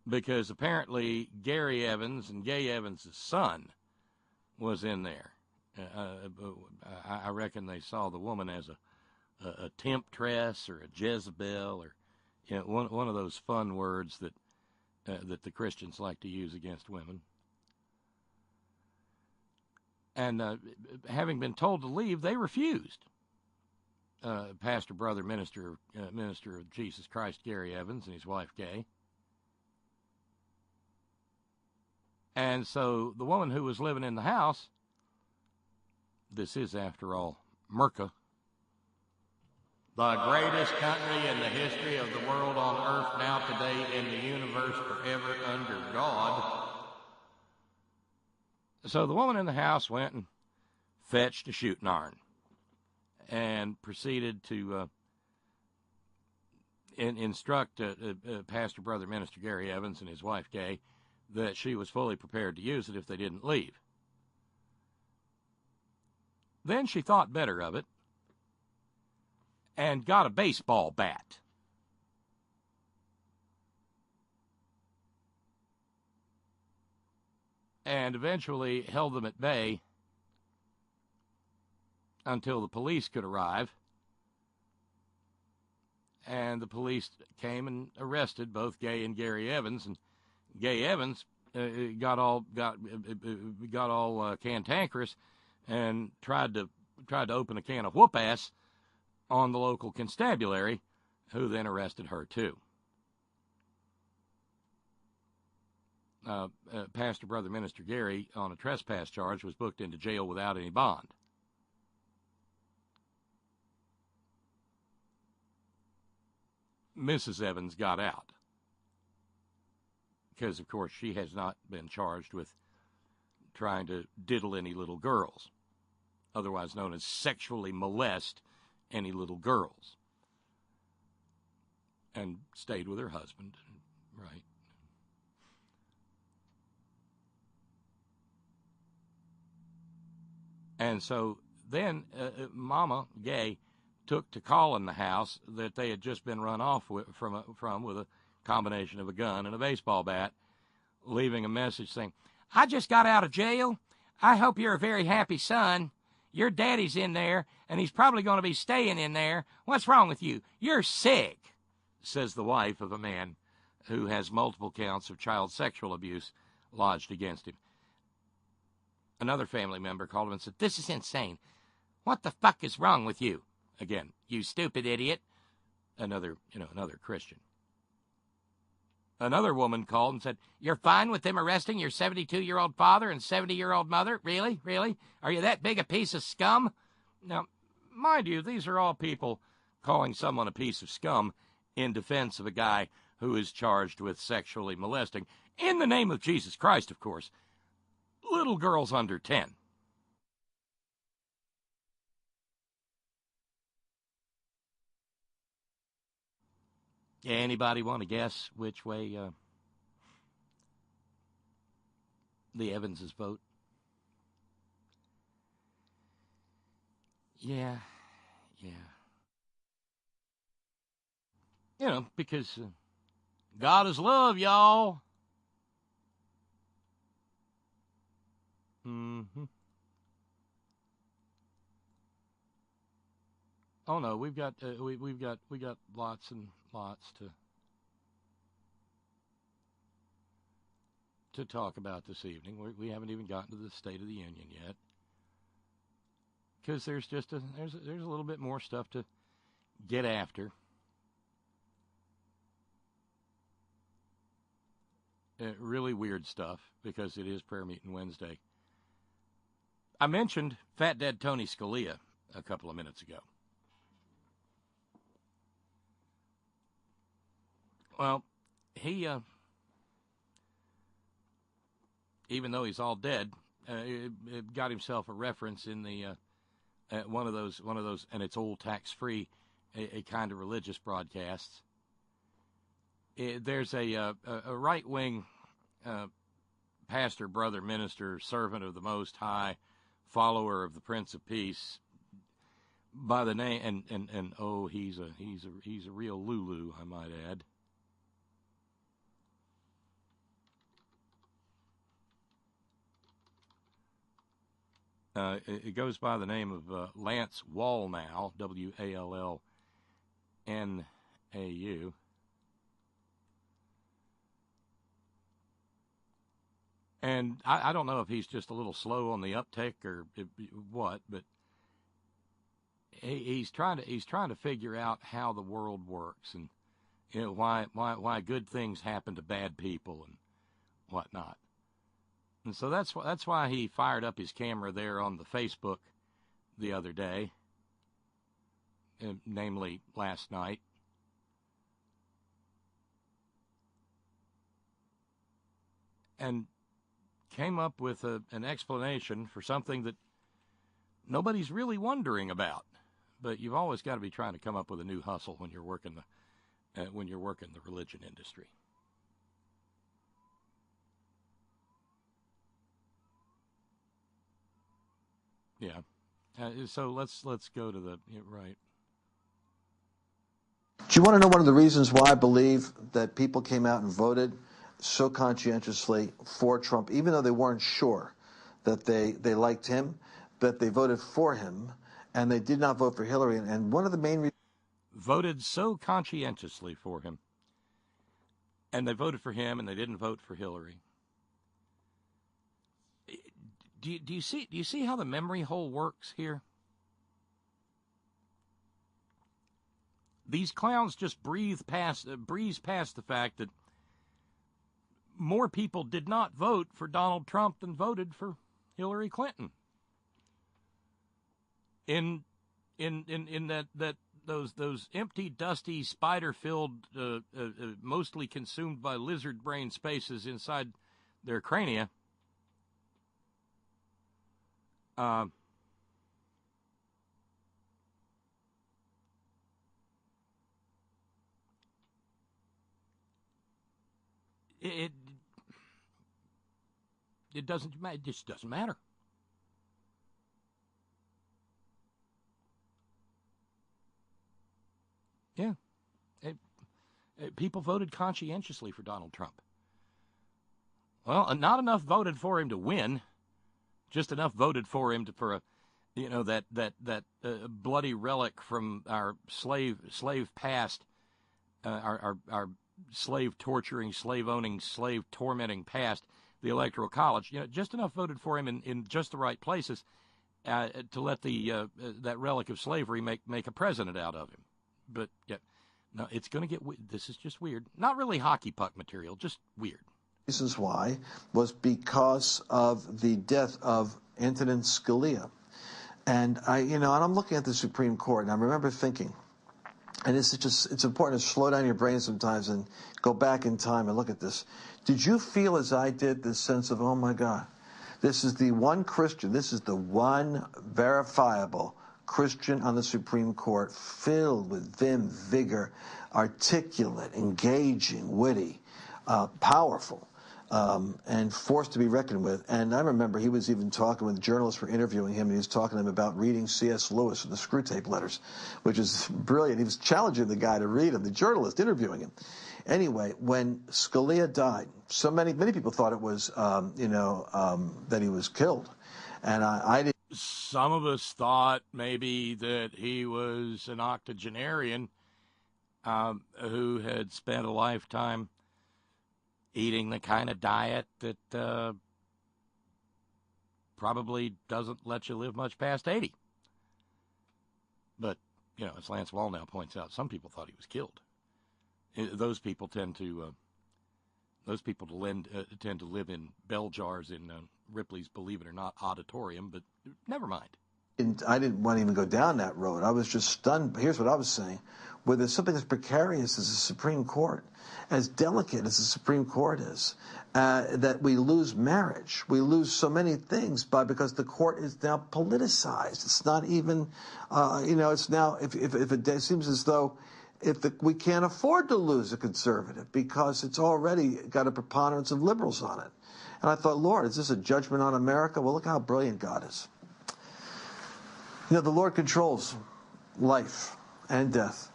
Because apparently Gary Evans and Gay Evans' son was in there. I reckon they saw the woman as a temptress or a Jezebel, or one of those fun words that the Christians like to use against women. And having been told to leave, they refused. Pastor, Brother, Minister of Jesus Christ, Gary Evans, and his wife, Gay. And so the woman who was living in the house, this is, after all, Merca, The greatest country in the history of the world on earth now today, in the universe forever under God. So the woman in the house went and fetched a shooting iron and proceeded to instruct Pastor Brother Minister Gary Evans and his wife Gay that she was fully prepared to use it if they didn't leave. Then she thought better of it and got a baseball bat. And eventually held them at bay until the police could arrive. And the police came and arrested both Gay and Gary Evans. And Gay Evans got all cantankerous and tried to open a can of whoop ass on the local constabulary, who then arrested her too. Pastor Brother Minister Gary, on a trespass charge, was booked into jail without any bond. Mrs. Evans got out because, of course, she has not been charged with trying to diddle any little girls, otherwise known as sexually molest any little girls, and stayed with her husband, right? And so then Mama Gay took to calling the house that they had just been run off from with a combination of a gun and a baseball bat, leaving a message saying, "I just got out of jail. I hope you're a very happy son. Your daddy's in there, and he's probably going to be staying in there. What's wrong with you? You're sick," says the wife of a man who has multiple counts of child sexual abuse lodged against him. Another family member called him and said, "This is insane. What the fuck is wrong with you?" Again, "You stupid idiot." Another Christian. Another woman called and said, "You're fine with them arresting your 72-year-old father and 70-year-old mother? Really? Really? Are you that big a piece of scum?" Now, mind you, these are all people calling someone a piece of scum in defense of a guy who is charged with sexually molesting, in the name of Jesus Christ, of course, little girls under 10. Anybody want to guess which way the Evanses vote? Yeah. Because God is love, y'all. Mm-hmm. Oh no, we got lots and lots to talk about this evening. We haven't even gotten to the State of the Union yet, because there's a little bit more stuff to get after. Really weird stuff, because it is Prayer Meeting Wednesday. I mentioned Fat Dad Tony Scalia a couple of minutes ago. Well, he, even though he's all dead, got himself a reference in the one of those, and it's all tax-free, a kind of religious broadcasts. There's a right-wing pastor, brother, minister, servant of the Most High, follower of the Prince of Peace, by the name, and oh, he's a real Lulu, I might add. It goes by the name of Lance Wallnau, Wallnau. And I don't know if he's just a little slow on the uptick or what, but he's trying to figure out how the world works, and why good things happen to bad people and whatnot. And so that's why he fired up his camera there on the Facebook the other day, namely last night. And came up with an explanation for something that nobody's really wondering about. But you've always got to be trying to come up with a new hustle when you're working the religion industry. Yeah. So let's go to the right. Do you want to know one of the reasons why I believe that people came out and voted so conscientiously for Trump, even though they weren't sure that they liked him, but they voted for him, and they did not vote for Hillary? And one of the main reasons voted so conscientiously for him, and they voted for him, and they didn't vote for Hillary. Do you see how the memory hole works here? These clowns just breeze past the fact that more people did not vote for Donald Trump than voted for Hillary Clinton. In that those empty, dusty, spider-filled, mostly consumed by lizard brain spaces inside their crania. It just doesn't matter. Yeah. People voted conscientiously for Donald Trump. Well, not enough voted for him to win. Just enough voted for him that bloody relic from our slave past, our slave torturing, slave owning, slave tormenting past, the Electoral College. Just enough voted for him in just the right places to let that relic of slavery make a president out of him. But yeah, no, it's going to get. This is just weird. Not really hockey puck material, just weird. Reasons why was because of the death of Antonin Scalia. And I'm looking at the Supreme Court, and I remember thinking, and it's important to slow down your brain sometimes and go back in time and look at this. Did you feel, as I did, this sense of, oh my God, this is the one Christian, this is the one verifiable Christian on the Supreme Court, filled with vim, vigor, articulate, engaging, witty, powerful, and forced to be reckoned with. And I remember he was even talking with journalists were interviewing him, and he was talking to them about reading C.S. Lewis and the Screwtape Letters, which is brilliant. He was challenging the guy to read him, the journalist interviewing him. Anyway, when Scalia died, many people thought it was, that he was killed. And I didn't. Some of us thought maybe that he was an octogenarian who had spent a lifetime eating the kind of diet that probably doesn't let you live much past 80. But, as Lance Wallnau points out, some people thought he was killed. Those people tend to live in bell jars in Ripley's Believe It or Not auditorium, but never mind. I didn't want to even go down that road. I was just stunned. Here's what I was saying. Where there's something as precarious as the Supreme Court, as delicate as the Supreme Court is, that we lose marriage. We lose so many things because the court is now politicized. It's not even, it's now, if it seems as though we can't afford to lose a conservative because it's already got a preponderance of liberals on it. And I thought, Lord, is this a judgment on America? Well, look how brilliant God is. The Lord controls life and death.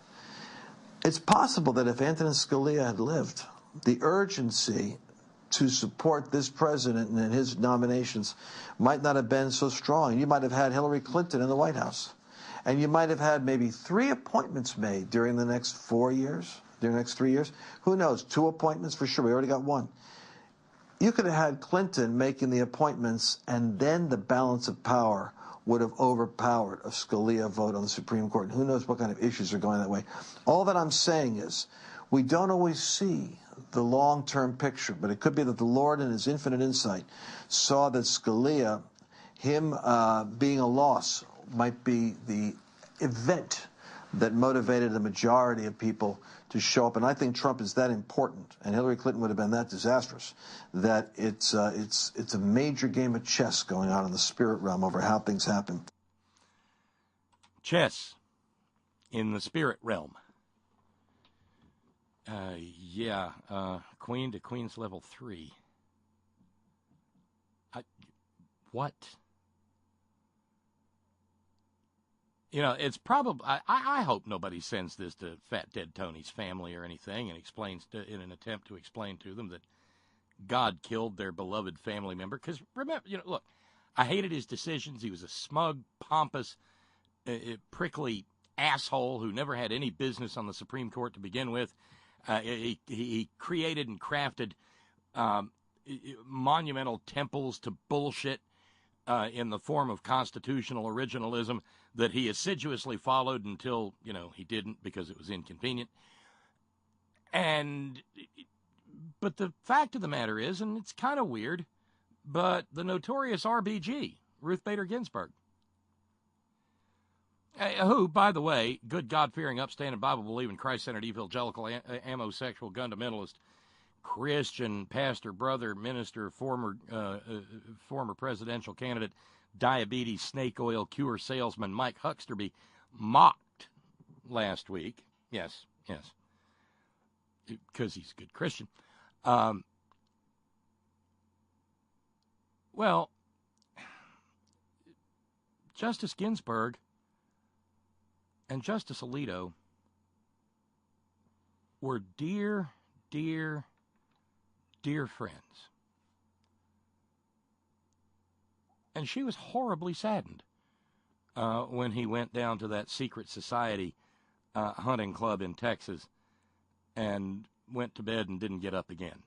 It's possible that if Antonin Scalia had lived, the urgency to support this president and his nominations might not have been so strong. You might have had Hillary Clinton in the White House. And you might have had maybe 3 appointments made during the next 4 years, during the next 3 years. Who knows? 2 appointments for sure. We already got 1. You could have had Clinton making the appointments, and then the balance of power would have overpowered a Scalia vote on the Supreme Court. And who knows what kind of issues are going that way. All that I'm saying is we don't always see the long-term picture, but it could be that the Lord in his infinite insight saw that Scalia, him being a loss, might be the event that motivated the majority of people to show up. And I think Trump is that important, and Hillary Clinton would have been that disastrous, that it's a major game of chess going on in the spirit realm over how things happen. Chess in the spirit realm. Queen to Queen's level 3. What? It's probably, I hope nobody sends this to Fat Dead Tony's family or anything and explains in an attempt to explain to them that God killed their beloved family member. Because remember, look, I hated his decisions. He was a smug, pompous, prickly asshole who never had any business on the Supreme Court to begin with. He created and crafted monumental temples to bullshit in the form of constitutional originalism that he assiduously followed until, he didn't because it was inconvenient. But the fact of the matter is, and it's kind of weird, but the notorious RBG, Ruth Bader Ginsburg, who, by the way, good God-fearing, upstanding, Bible-believing, Christ-centered, evangelical, amosexual, fundamentalist, Christian, pastor, brother, minister, former presidential candidate, diabetes, snake oil cure salesman Mike Hucksterby mocked last week. Yes, because he's a good Christian. Well, Justice Ginsburg and Justice Alito were dear, dear, dear friends. And she was horribly saddened when he went down to that secret society hunting club in Texas and went to bed and didn't get up again.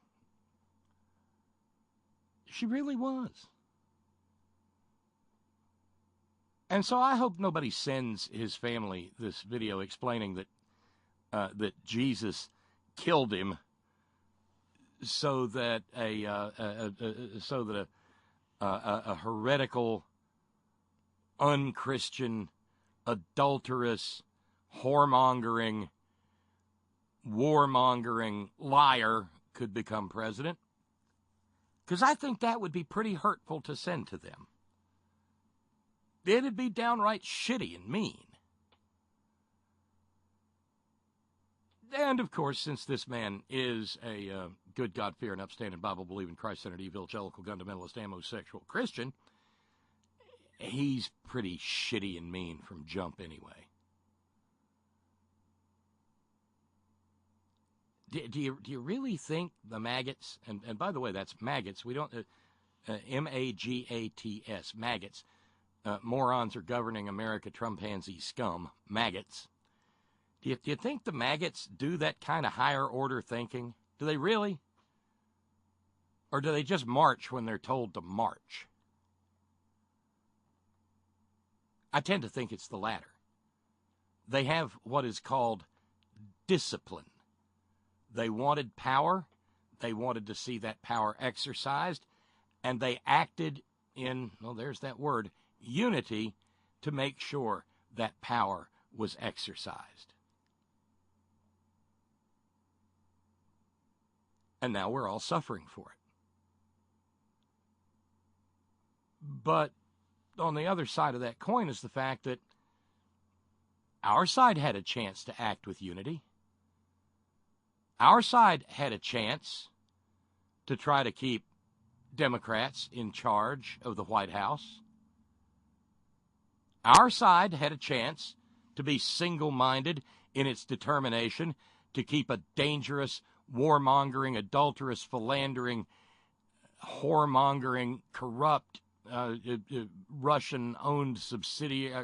She really was. And so I hope nobody sends his family this video explaining that Jesus killed him so that a heretical, unchristian, adulterous, whoremongering, warmongering liar could become president. Because I think that would be pretty hurtful to send to them. It'd be downright shitty and mean. And, of course, since this man is a good, God-fearing, upstanding, Bible-believing, Christ-centered, evangelical, fundamentalist, amosexual Christian, he's pretty shitty and mean from jump anyway. Do you really think the maggots, and by the way, that's maggots, we don't, M-A-G-A-T-S, maggots, morons are governing America, Trumpanzee scum, maggots. Do you think the maggots do that kind of higher order thinking? Do they really? Or do they just march when they're told to march? I tend to think it's the latter. They have what is called discipline. They wanted power. They wanted to see that power exercised. And they acted in, well, there's that word, unity, to make sure that power was exercised. And now we're all suffering for it. But on the other side of that coin is the fact that our side had a chance to act with unity. Our side had a chance to try to keep Democrats in charge of the White House. Our side had a chance to be single-minded in its determination to keep a dangerous, warmongering, adulterous, philandering, whoremongering, corrupt, Russian-owned subsidiary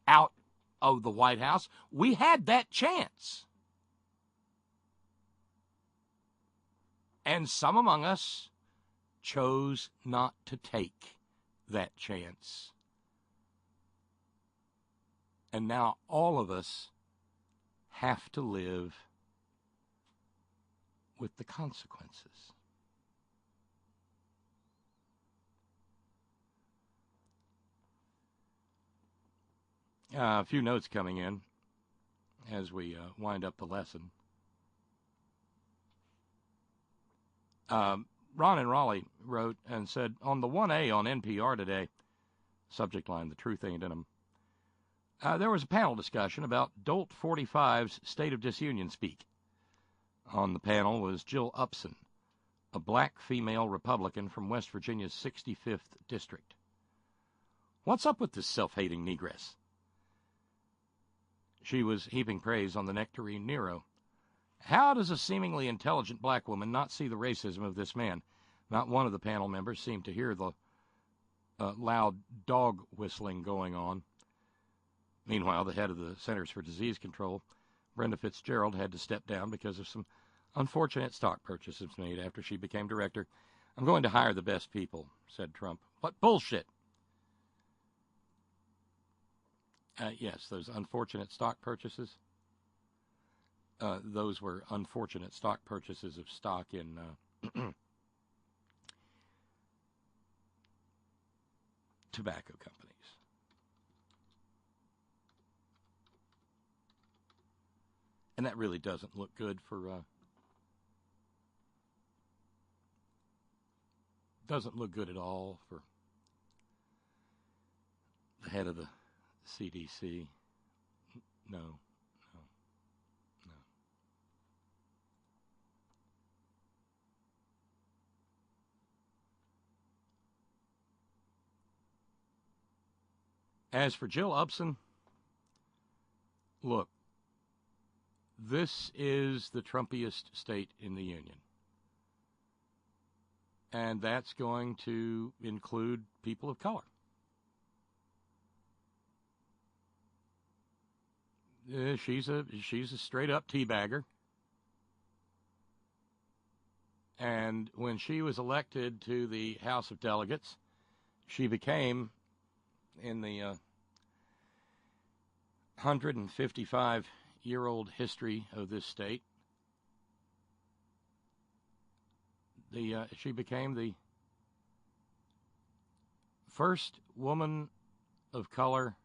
out of the White House. We had that chance. And some among us chose not to take that chance. And now all of us have to live with the consequences. A few notes coming in as we wind up the lesson. Ron in Raleigh wrote and said, on the 1A on NPR today, subject line, the truth ain't in them, there was a panel discussion about Dolt 45's State of Disunion speak. On the panel was Jill Upson, a black female Republican from West Virginia's 65th District. What's up with this self-hating negress? She was heaping praise on the nectarine Nero. How does a seemingly intelligent black woman not see the racism of this man? Not one of the panel members seemed to hear the loud dog whistling going on. Meanwhile, the head of the Centers for Disease Control, Brenda Fitzgerald, had to step down because of some unfortunate stock purchases made after she became director. I'm going to hire the best people, said Trump. What bullshit! Yes, those unfortunate stock purchases. Those were unfortunate stock purchases of stock in tobacco companies. And that really doesn't look good for, doesn't look good at all for the head of the CDC. No. As for Jill Upson, look, this is the Trumpiest state in the union. And that's going to include people of color. She's a straight-up teabagger. And when she was elected to the House of Delegates, she became, in the 155-year-old history of this state, she became the first woman of color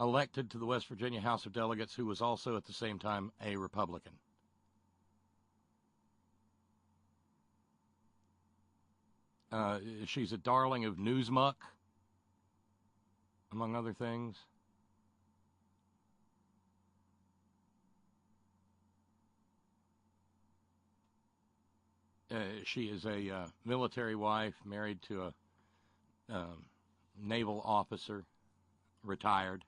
elected to the West Virginia House of Delegates who was also at the same time a Republican. She's a darling of Newsmuck, among other things. She is a military wife, married to a naval officer, retired.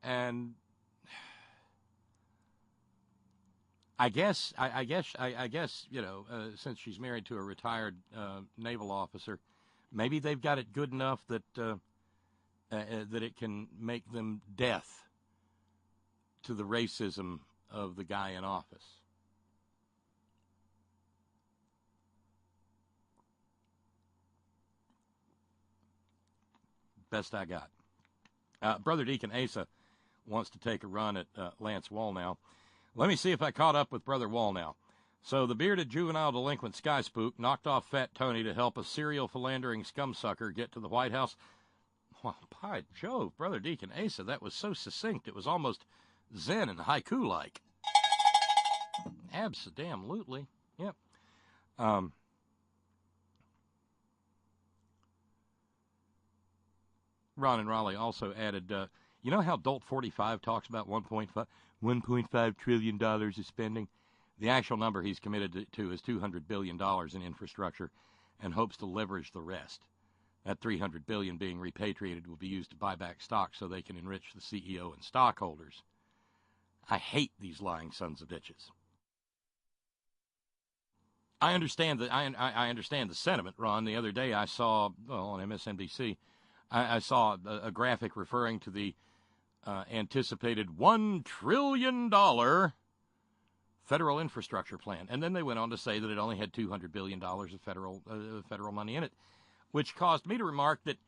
And I guess, you know, since she's married to a retired naval officer, maybe they've got it good enough that that it can make them deaf to the racism of the guy in office. Best I got. Brother Deacon Asa wants to take a run at Lance Wallnow. Let me see if I caught up with Brother Wallnow. So the bearded juvenile delinquent Sky Spook knocked off Fat Tony to help a serial philandering scumsucker get to the White House. Well, by Jove, Brother Deacon Asa, that was so succinct it was almost Zen and haiku-like. Abso-damn-lutely. Yep. Ron and Raleigh also added, you know how Dolt 45 talks about $1.5 trillion of spending? The actual number he's committed to is $200 billion in infrastructure and hopes to leverage the rest. That $300 billion being repatriated will be used to buy back stock so they can enrich the CEO and stockholders. I hate these lying sons of bitches. I understand I understand the sentiment, Ron. The other day I saw, on MSNBC, I saw a graphic referring to the anticipated $1 trillion federal infrastructure plan. And then they went on to say that it only had $200 billion of federal money in it, which caused me to remark that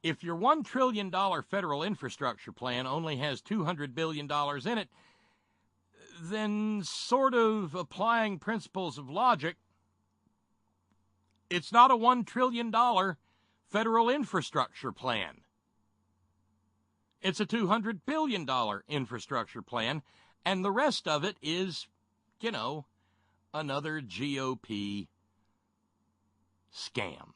if your $1 trillion federal infrastructure plan only has $200 billion in it, then sort of applying principles of logic, it's not a $1 trillion federal infrastructure plan. It's a $200 billion infrastructure plan, and the rest of it is, another GOP scam.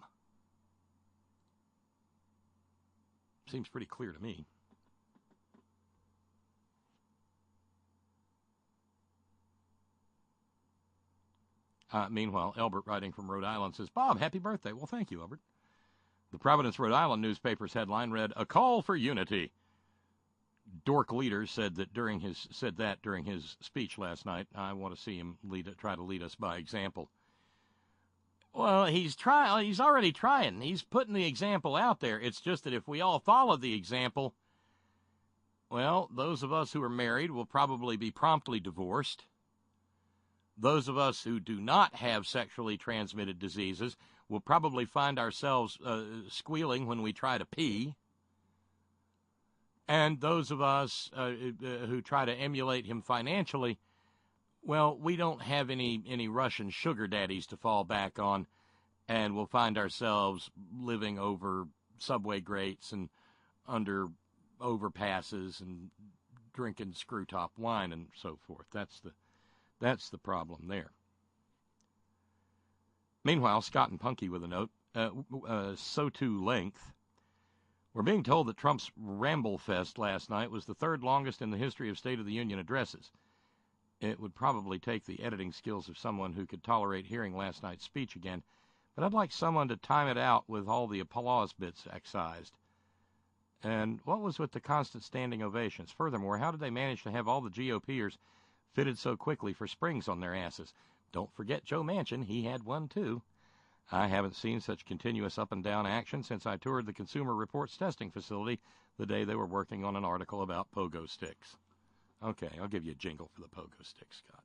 Seems pretty clear to me. Meanwhile, Elbert, writing from Rhode Island, says, Bob, happy birthday. Well, thank you, Elbert. The Providence, Rhode Island newspaper's headline read, A Call for Unity. Dork Leader said that during his speech last night. I want to see him try to lead us by example. Well, he's already trying. He's putting the example out there. It's just that if we all follow the example, well, those of us who are married will probably be promptly divorced. Those of us who do not have sexually transmitted diseases will probably find ourselves squealing when we try to pee. And those of us who try to emulate him financially, well, we don't have any Russian sugar daddies to fall back on, and we'll find ourselves living over subway grates and under overpasses and drinking screw-top wine and so forth. That's the problem there. Meanwhile, Scott and Punky with a note, so too length. We're being told that Trump's Ramble Fest last night was the third longest in the history of State of the Union addresses. It would probably take the editing skills of someone who could tolerate hearing last night's speech again, but I'd like someone to time it out with all the applause bits excised. And what was with the constant standing ovations? Furthermore, how did they manage to have all the GOPers fitted so quickly for springs on their asses? Don't forget Joe Manchin, he had one too. I haven't seen such continuous up-and-down action since I toured the Consumer Reports testing facility the day they were working on an article about pogo sticks. Okay, I'll give you a jingle for the pogo stick, Scott.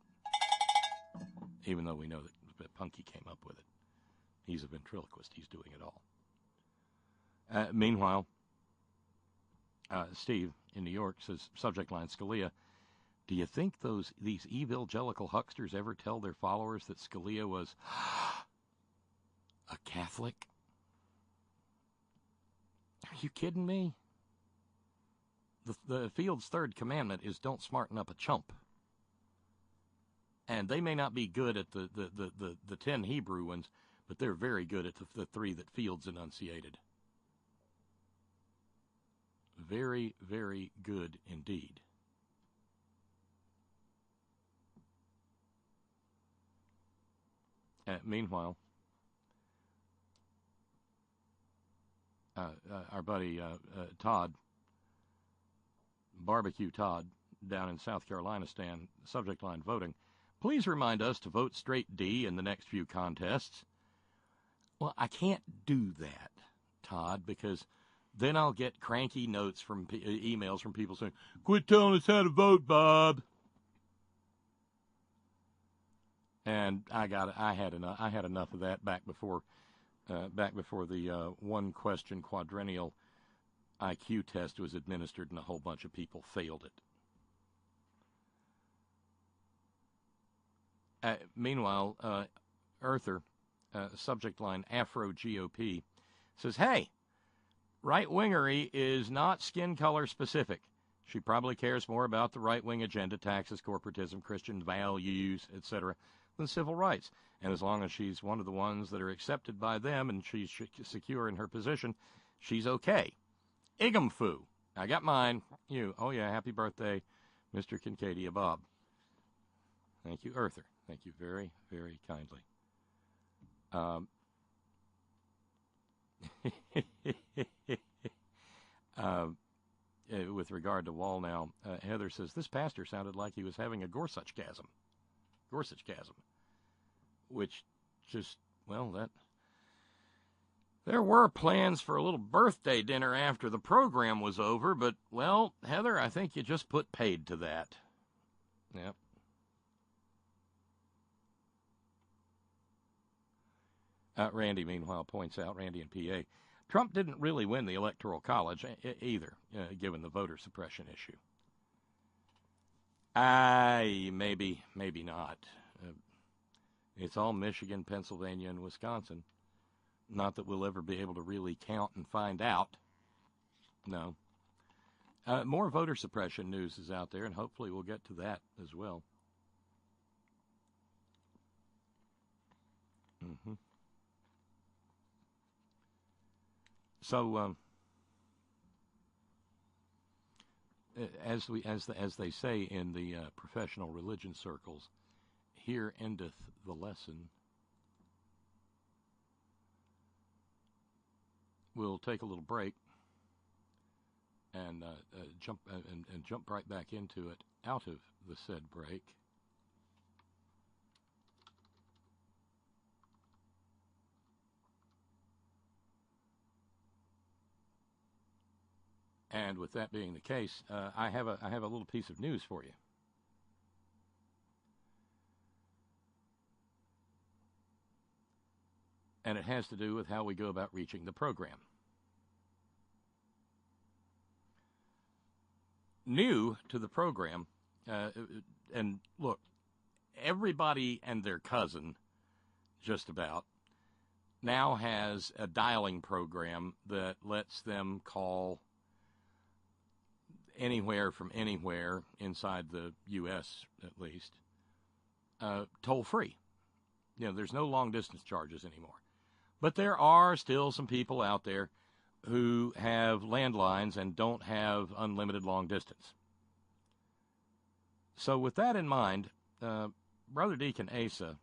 Even though we know that Punky came up with it. He's a ventriloquist. He's doing it all. Meanwhile, Steve in New York says, subject line Scalia, do you think these evangelical hucksters ever tell their followers that Scalia was a Catholic? Are you kidding me? The Field's third commandment is don't smarten up a chump. And they may not be good at the 10 Hebrew ones, but they're very good at the 3 that Fields enunciated. Very, very good indeed. Meanwhile, our buddy Todd, Barbecue Todd, down in South Carolina, subject line voting, please remind us to vote straight D in the next few contests. Well, I can't do that, Todd, because then I'll get cranky notes from emails from people saying, quit telling us how to vote, Bob. And I had enough of that back before the one question quadrennial IQ test was administered and a whole bunch of people failed it. Meanwhile, Earther, subject line Afro GOP, says, hey, right-wingery is not skin color specific. She probably cares more about the right-wing agenda, taxes, corporatism, Christian values, etc., than civil rights. And as long as she's one of the ones that are accepted by them and she's secure in her position, she's okay. Igamfu. I got mine. You. Oh, yeah, happy birthday, Mr. Kincadia Bob. Thank you, Earther. Thank you very, very kindly. With regard to Wall now, Heather says, this pastor sounded like he was having a Gorsuch-gasm. Which just, well, there were plans for a little birthday dinner after the program was over, but, well, Heather, I think you just put paid to that. Yep. Randy, meanwhile, points out, Randy in PA, Trump didn't really win the Electoral College either, given the voter suppression issue. Maybe not. It's all Michigan, Pennsylvania, and Wisconsin. Not that we'll ever be able to really count and find out. No. More voter suppression news is out there, and hopefully we'll get to that as well. So, as they say in the professional religion circles, here endeth the lesson. We'll take a little break and jump right back into it out of the said break. And with that being the case, I have a little piece of news for you. And it has to do with how we go about reaching the program. New to the program, and look, everybody and their cousin, just about, now has a dialing program that lets them call anywhere from anywhere, inside the U.S. at least, toll-free. You know, there's no long-distance charges anymore. But there are still some people out there who have landlines and don't have unlimited long distance. So with that in mind, Brother Deacon Asa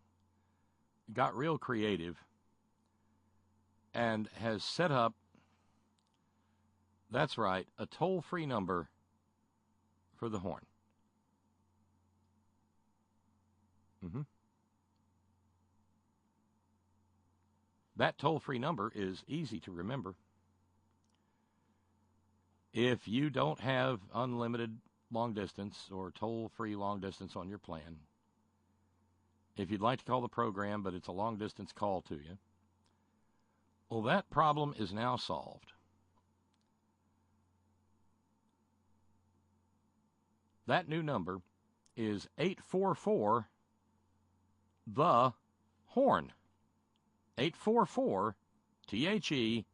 got real creative and has set up, that's right, a toll-free number for the Horn. That toll-free number is easy to remember. If you don't have unlimited long distance or toll-free long distance on your plan, if you'd like to call the program but it's a long distance call to you, well, that problem is now solved. That new number is 844 the Horn. 844 THEHORN.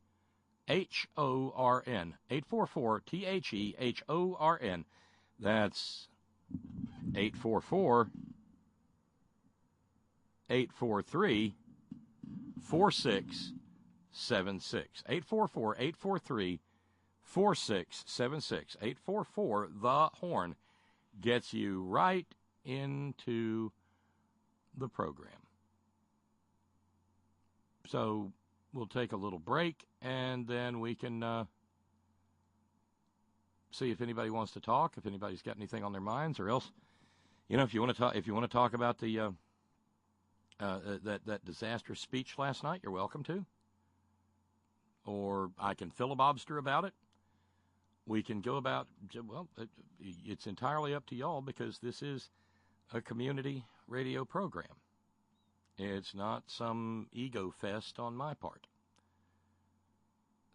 844 THEHORN. That's 844 843 4676. 844 843 4676. 844 the Horn gets you right into the program. So we'll take a little break, and then we can see if anybody wants to talk, if anybody's got anything on their minds, or else, you know, if you want to talk about the that disastrous speech last night, you're welcome to. Or I can filibuster about it. We can go about, well, it's entirely up to y'all, because this is a community radio program. It's not some ego fest on my part.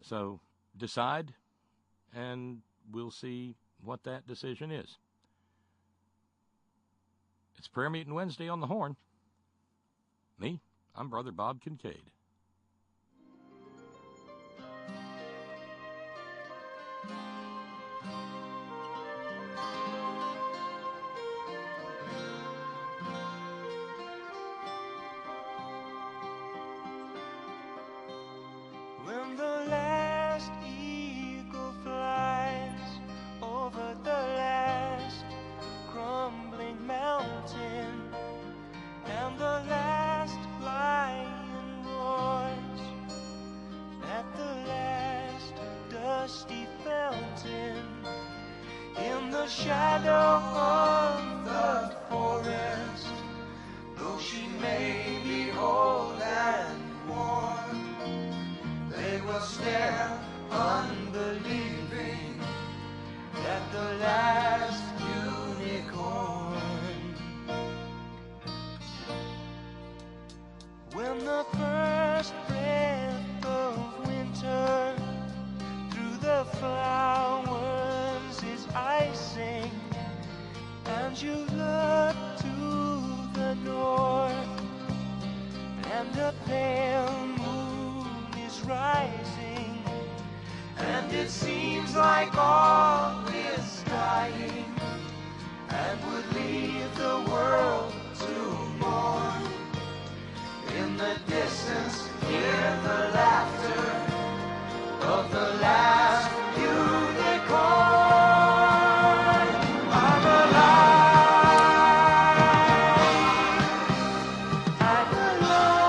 So decide, and we'll see what that decision is. It's Prayer Meeting Wednesday on the Horn. Me, I'm Brother Bob Kincaid. When the last eagle flies over the last crumbling mountain, and the last lion roars at the last dusty fountain, in the shadow of the forest, though she may be old and worn, they will stare unbelieving at the last unicorn. When the first breath of winter through the flowers is icing, and you look to the north, and the pale moon the distance, hear the laughter of the last unicorn. I'm alive. I'm alive.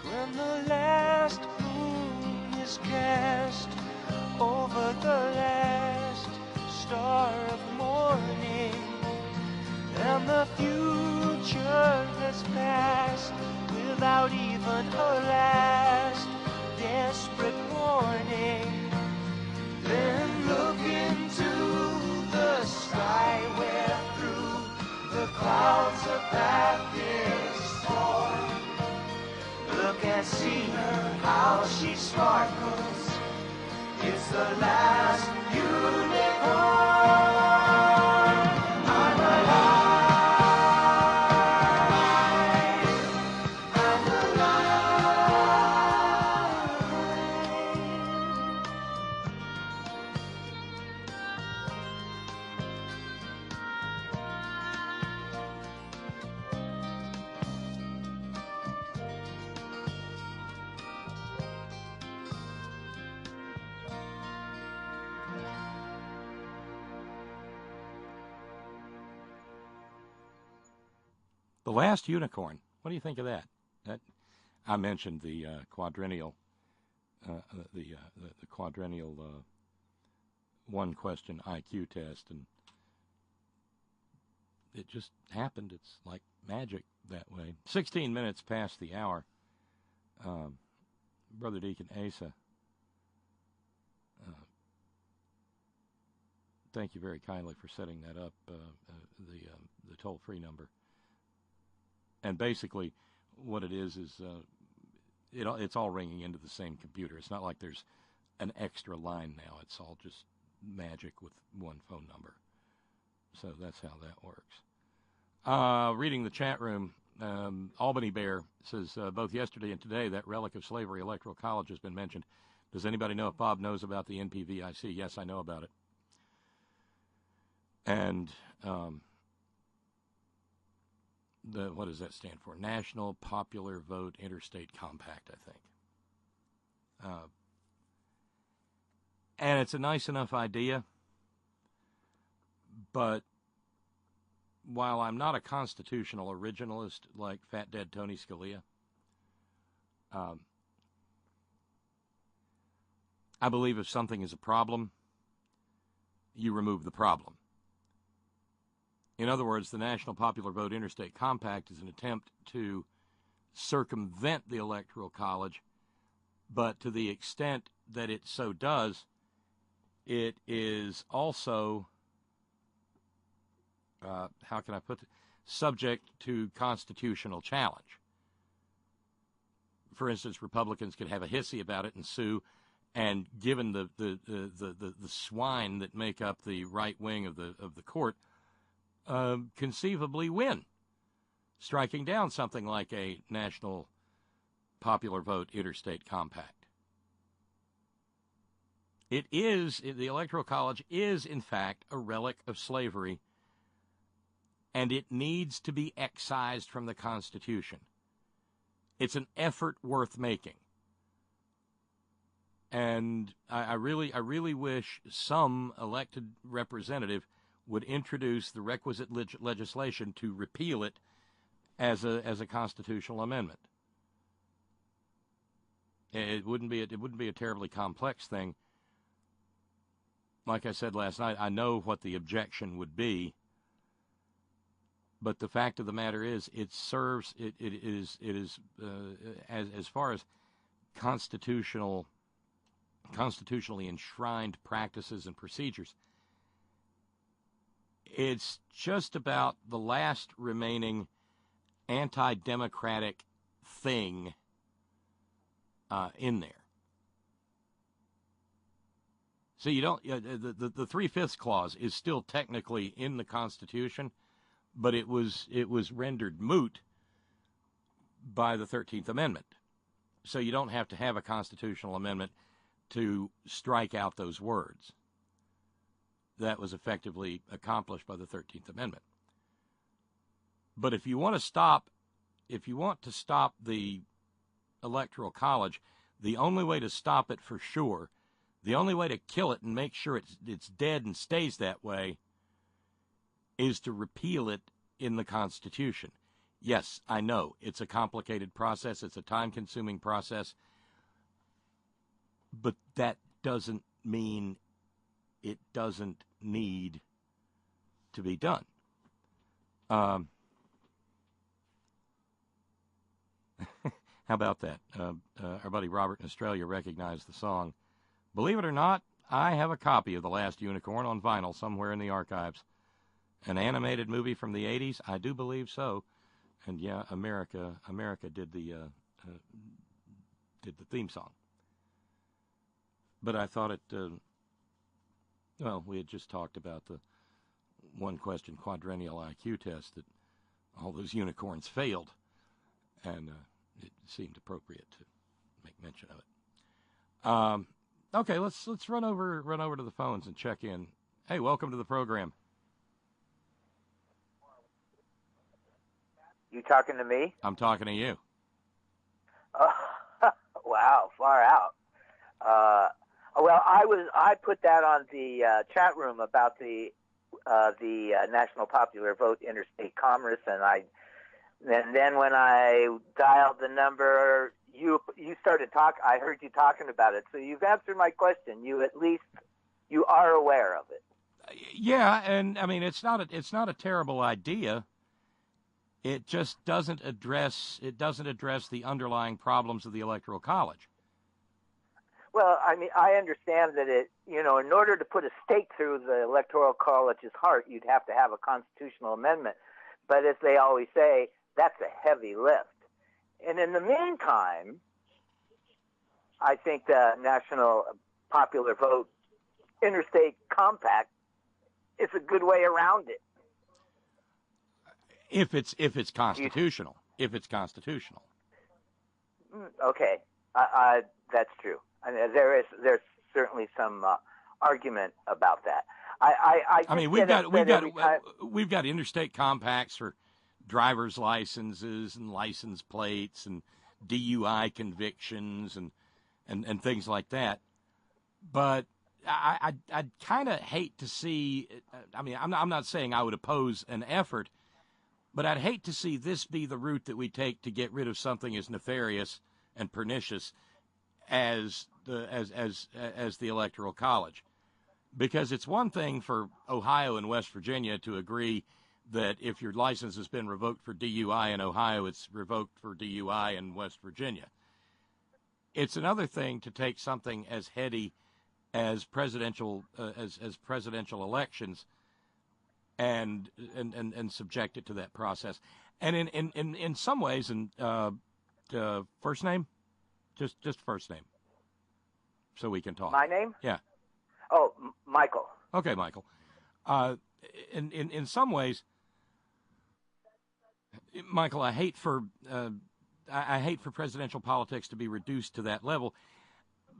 When the last moon is cast over the last star of morning, and the future has passed without even a last desperate warning, then look into the sky where through the clouds a path is torn. Look and see her, how she sparkles. It's the last unicorn. I'm alive. I'm The Last Unicorn. What do you think of that? I mentioned the quadrennial, the quadrennial one-question IQ test, and it just happened. It's like magic that way. 16 minutes past the hour. Brother Deacon Asa, thank you very kindly for setting that up, the toll-free number. And basically, what it is it's all ringing into the same computer. It's not like there's an extra line now. It's all just magic with one phone number. So that's how that works. Reading the chat room, Albany Bear says, both yesterday and today, that relic of slavery, Electoral College, has been mentioned. Does anybody know if Bob knows about the NPVIC? Yes, I know about it. And what does that stand for? National Popular Vote Interstate Compact, I think. And it's a nice enough idea, but while I'm not a constitutional originalist like Fat Dead Tony Scalia, I believe if something is a problem, you remove the problem. In other words, the National Popular Vote Interstate Compact is an attempt to circumvent the Electoral College, but to the extent that it so does, it is also, how can I put it, subject to constitutional challenge. For instance, Republicans could have a hissy about it and sue, and given the swine that make up the right wing of the court, conceivably win, striking down something like a National Popular Vote Interstate Compact. The Electoral College is, in fact, a relic of slavery, and it needs to be excised from the Constitution. It's an effort worth making. And I really wish some elected representative would introduce the requisite legislation to repeal it as a constitutional amendment. It wouldn't be a terribly complex thing. Like I said last night, I know what the objection would be, but the fact of the matter is, it is as far as constitutionally enshrined practices and procedures, it's just about the last remaining anti-democratic thing in there. So you don't. The 3/5 clause is still technically in the Constitution, but it was rendered moot by the 13th Amendment. So you don't have to have a constitutional amendment to strike out those words. That was effectively accomplished by the 13th Amendment. But if you want to stop the Electoral College, the only way to stop it for sure, the only way to kill it and make sure it's dead and stays that way, is to repeal it in the Constitution. Yes, I know, it's a complicated process, it's a time-consuming process, but that doesn't mean it doesn't need to be done. How about that? Our buddy Robert in Australia recognized the song. Believe it or not, I have a copy of The Last Unicorn on vinyl somewhere in the archives. An animated movie from the 80s? I do believe so. And yeah, America did the theme song. But I thought it, we had just talked about the one-question quadrennial IQ test that all those unicorns failed, and it seemed appropriate to make mention of it. Okay, let's run over to the phones and check in. Hey, welcome to the program. You talking to me? I'm talking to you. Oh, wow, far out. Well, I put that on the chat room about the National Popular Vote Interstate Commerce, and then when I dialed the number, you started talking. I heard you talking about it, so you've answered my question. You are aware of it. Yeah, and I mean it's not a terrible idea. It just doesn't address the underlying problems of the Electoral College. Well, I mean, I understand that in order to put a stake through the Electoral College's heart, you'd have to have a constitutional amendment. But as they always say, that's a heavy lift. And in the meantime, I think the National Popular Vote Interstate Compact is a good way around it. If it's constitutional. If it's constitutional. Okay, that's true. I mean, there's certainly some argument about that. We've got interstate compacts for driver's licenses and license plates and DUI convictions and things like that. But I'd kind of hate to see. I mean, I'm not saying I would oppose an effort, but I'd hate to see this be the route that we take to get rid of something as nefarious and pernicious as the Electoral College. Because it's one thing for Ohio and West Virginia to agree that if your license has been revoked for DUI in Ohio, it's revoked for DUI in West Virginia. It's another thing to take something as heady as presidential elections and subject it to that process. And in some ways, first name, just first name, so we can talk. My name? Yeah. Oh, Michael. Okay, Michael. In some ways, Michael, I hate for presidential politics to be reduced to that level.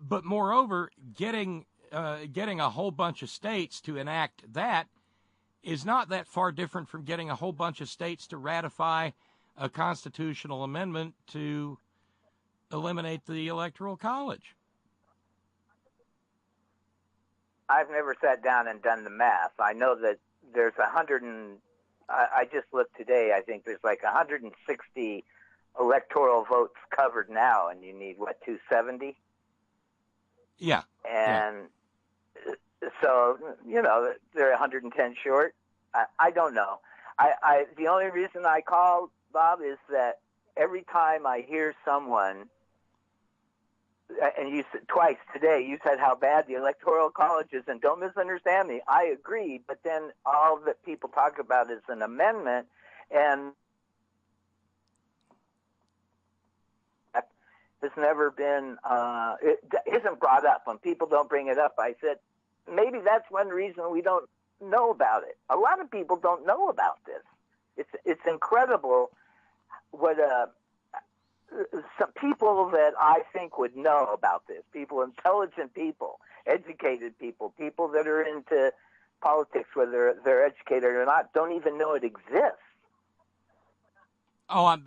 But moreover, getting a whole bunch of states to enact that is not that far different from getting a whole bunch of states to ratify a constitutional amendment to eliminate the Electoral College. I've never sat down and done the math. I know that there's I just looked today, I think there's like 160 electoral votes covered now, and you need, 270? Yeah. And so, they're 110 short. I don't know. The only reason I called, Bob, is that every time I hear someone, and you said twice today, you said how bad the Electoral College is, and don't misunderstand me. I agree, but then all that people talk about is an amendment, and has never been, it isn't brought up. When people don't bring it up, I said, maybe that's one reason we don't know about it. A lot of people don't know about this. It's incredible what some people that I think would know about this, people, intelligent people, educated people, people that are into politics, whether they're educated or not, don't even know it exists. Oh, and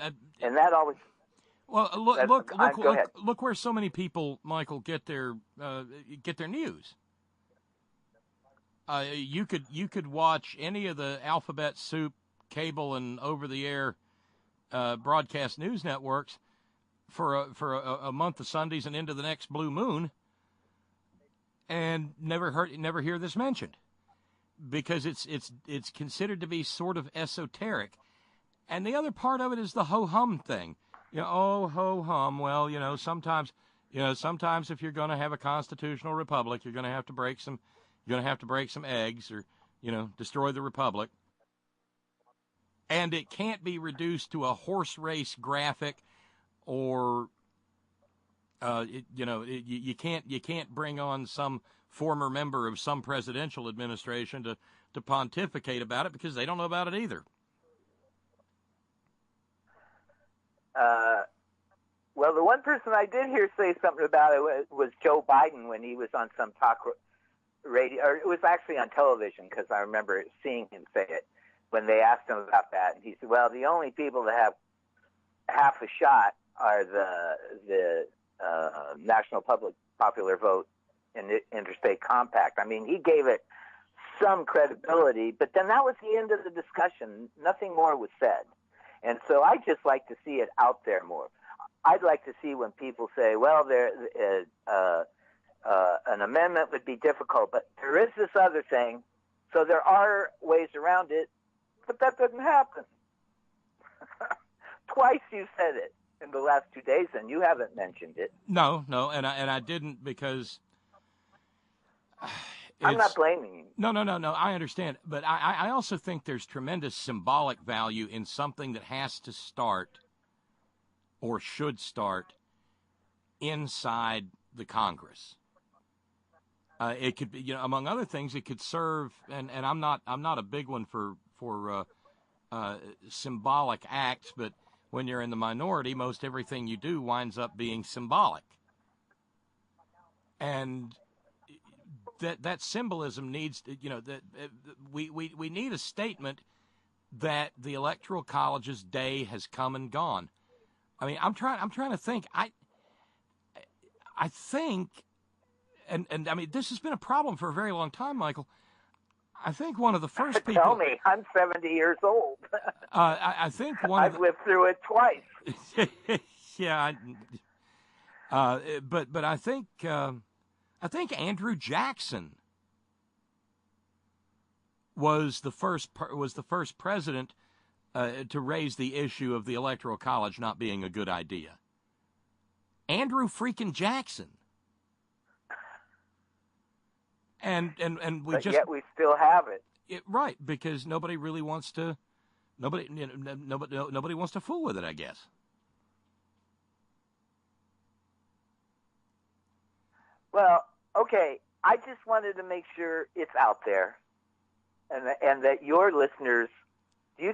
that always. Well, look where so many people, Michael, get their news. You could watch any of the alphabet soup, cable, and over-the-air broadcast news networks for a month of Sundays and into the next blue moon, and never hear this mentioned, because it's considered to be sort of esoteric. And the other part of it is the ho-hum thing. Ho-hum. Well, sometimes if you're going to have a constitutional republic, you're going to have to break some eggs, or, destroy the republic. And it can't be reduced to a horse race graphic, or, you can't bring on some former member of some presidential administration to pontificate about it, because they don't know about it either. Well, the one person I did hear say something about it was Joe Biden when he was on some talk radio, or it was actually on television, because I remember seeing him say it when they asked him about that. And he said, well, the only people that have half a shot are the National Popular Vote and the Interstate Compact. I mean, he gave it some credibility, but then that was the end of the discussion. Nothing more was said. And so I just like to see it out there more. I'd like to see when people say, well, an amendment would be difficult, but there is this other thing, so there are ways around it, but that doesn't happen. Twice you said it in the last 2 days, and you haven't mentioned it. No, and I didn't, because I'm not blaming you. No, I understand. But I also think there's tremendous symbolic value in something that has to start, or should start, inside the Congress. It could be, among other things, it could serve, and I'm not a big one for symbolic acts, but when you're in the minority, most everything you do winds up being symbolic. And that symbolism needs to, that we need a statement that the Electoral College's day has come and gone. I mean, I'm trying to think. I think, and I mean, this has been a problem for a very long time, Michael. I think one of the first people. Tell me, I'm 70 years old. I think I've lived through it twice. Yeah, but I think Andrew Jackson was the first president to raise the issue of the Electoral College not being a good idea. Andrew freaking Jackson. And we but just yet we still have it. Right, because nobody really wants to. Nobody wants to fool with it, I guess. Well, okay. I just wanted to make sure it's out there, and that your listeners.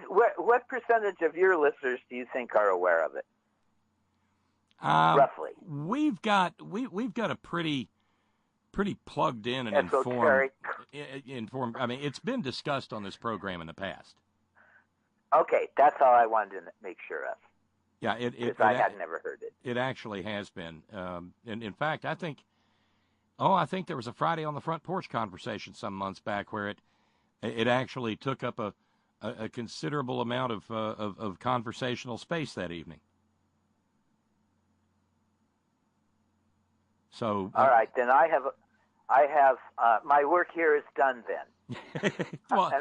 What percentage of your listeners do you think are aware of it? Roughly. We've got a pretty plugged in and informed. I mean, it's been discussed on this program in the past. Okay, that's all I wanted to make sure of. Yeah, I had never heard it. It actually has been, and in fact, I think there was a Friday on the Front Porch conversation some months back where it actually took up a considerable amount of conversational space that evening. So all right, then I have my work here is done then. Well,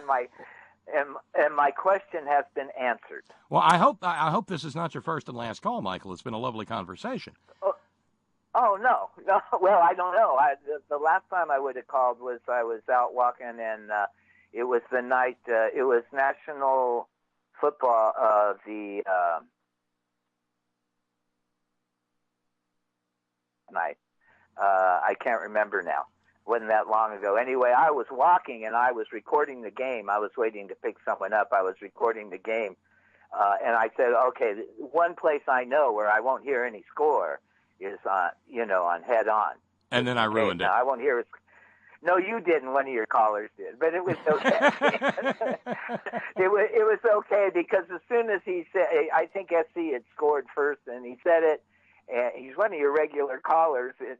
and my question has been answered. Well, I hope this is not your first and last call, Michael. It's been a lovely conversation. Oh no. Well, I don't know. The last time I would have called was I was out walking, and it was the night. It was National Football. Night. I can't remember now. Wasn't that long ago. Anyway, I was walking and I was recording the game. I was waiting to pick someone up. I was recording the game And I said, okay, one place I know where I won't hear any score is on, on Head On. And then I ruined it. Now, I won't hear it. No, you didn't. One of your callers did, but it was okay. it was okay because as soon as he said, I think SC had scored first, and he said it, and he's one of your regular callers. And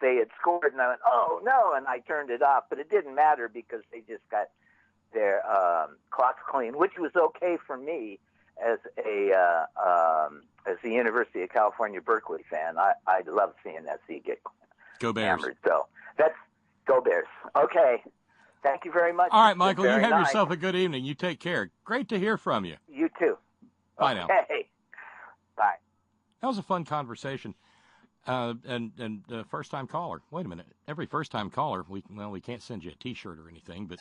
they had scored, and I went, oh no, and I turned it off. But it didn't matter because they just got their clocks clean, which was okay for me as the University of California Berkeley fan. I love seeing SC get Go Bears. hammered. So that's. Go Bears. Okay. Thank you very much. All right, Michael, you have nice. yourself a good evening. You take care. Great to hear from you. You too. Bye now. Hey. Bye. That was a fun conversation. And first-time caller. Wait a minute. Every first-time caller, we can't send you a T-shirt or anything, but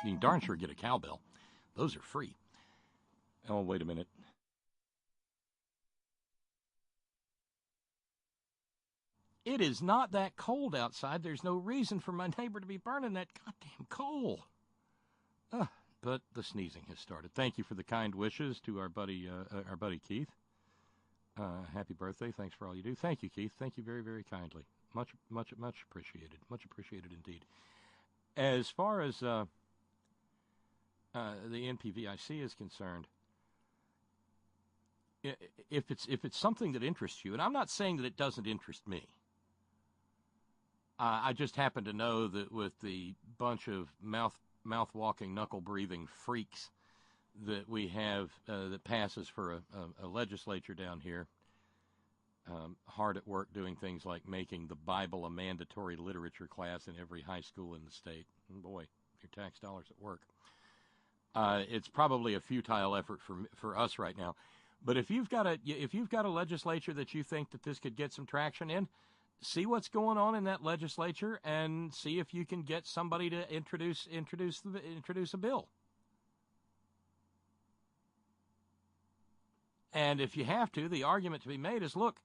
you can darn sure get a cowbell. Those are free. Oh, wait a minute. It is not that cold outside. There's no reason for my neighbor to be burning that goddamn coal. But the sneezing has started. Thank you for the kind wishes to our buddy Keith. Happy birthday. Thanks for all you do. Thank you, Keith. Thank you very, very kindly. Much appreciated. Much appreciated indeed. As far as the NPVIC is concerned, if it's something that interests you, and I'm not saying that it doesn't interest me. I just happen to know that with the bunch of mouth-walking, knuckle-breathing freaks that we have that passes for a legislature down here, hard at work doing things like making the Bible a mandatory literature class in every high school in the state. And boy, your tax dollars at work. It's probably a futile effort for us right now. But if you've got a legislature that you think that this could get some traction in, see what's going on in that legislature and see if you can get somebody to introduce a bill. And if you have to, the argument to be made is, look,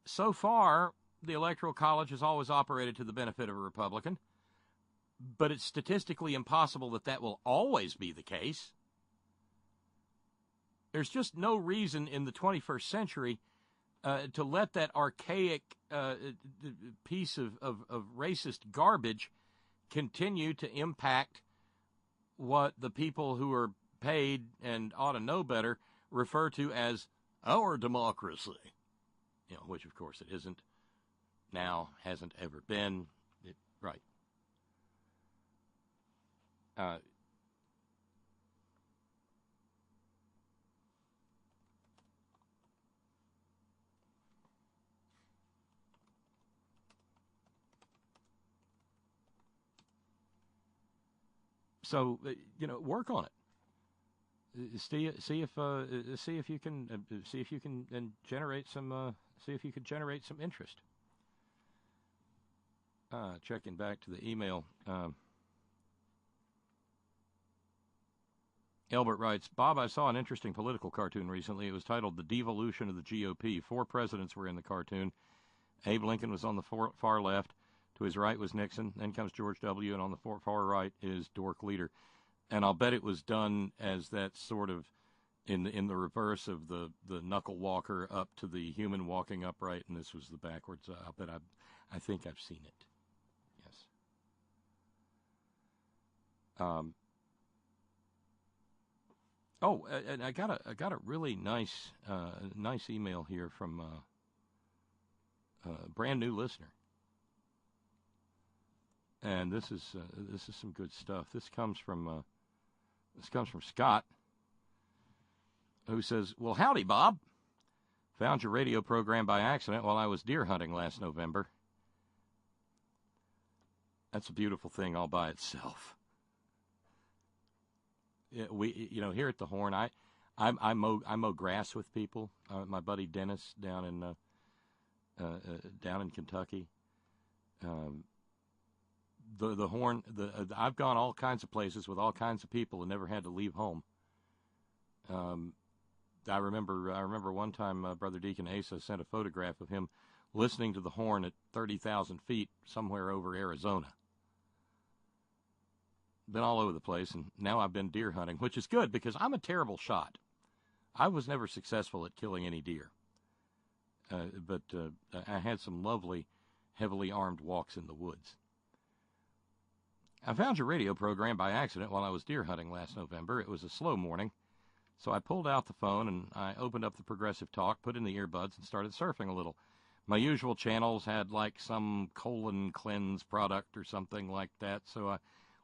so far the Electoral College has always operated to the benefit of a Republican, but it's statistically impossible that will always be the case. There's just no reason in the 21st century to let that archaic piece of racist garbage continue to impact what the people who are paid and ought to know better refer to as our democracy. Which of course it isn't now, hasn't ever been. Right. So work on it. See if you can generate some interest. Checking back to the email. Elbert writes, Bob, I saw an interesting political cartoon recently. It was titled The Devolution of the GOP. 4 presidents were in the cartoon. Abe Lincoln was on the far left. To his right was Nixon. Then comes George W., and on the far right is Dork Leader. And I'll bet it was done as that sort of in the reverse of the knuckle walker up to the human walking upright, and this was the backwards. I'll bet I think I've seen it. Yes. And I got a really nice email here from a brand new listener. And this is some good stuff. This comes from Scott, who says, "Well, howdy, Bob. Found your radio program by accident while I was deer hunting last November." That's a beautiful thing all by itself. We here at the Horn, I mow grass with people. My buddy Dennis down in Kentucky. The Horn, I've gone all kinds of places with all kinds of people and never had to leave home. I remember one time Brother Deacon Asa sent a photograph of him listening to the Horn at 30,000 feet somewhere over Arizona. been all over the place, and now I've been deer hunting, which is good because I'm a terrible shot. I was never successful at killing any deer. But I had some lovely, heavily armed walks in the woods. I found your radio program by accident while I was deer hunting last November. It was a slow morning, so I pulled out the phone and I opened up the Progressive Talk, put in the earbuds, and started surfing a little. My usual channels had like some colon cleanse product or something like that, so I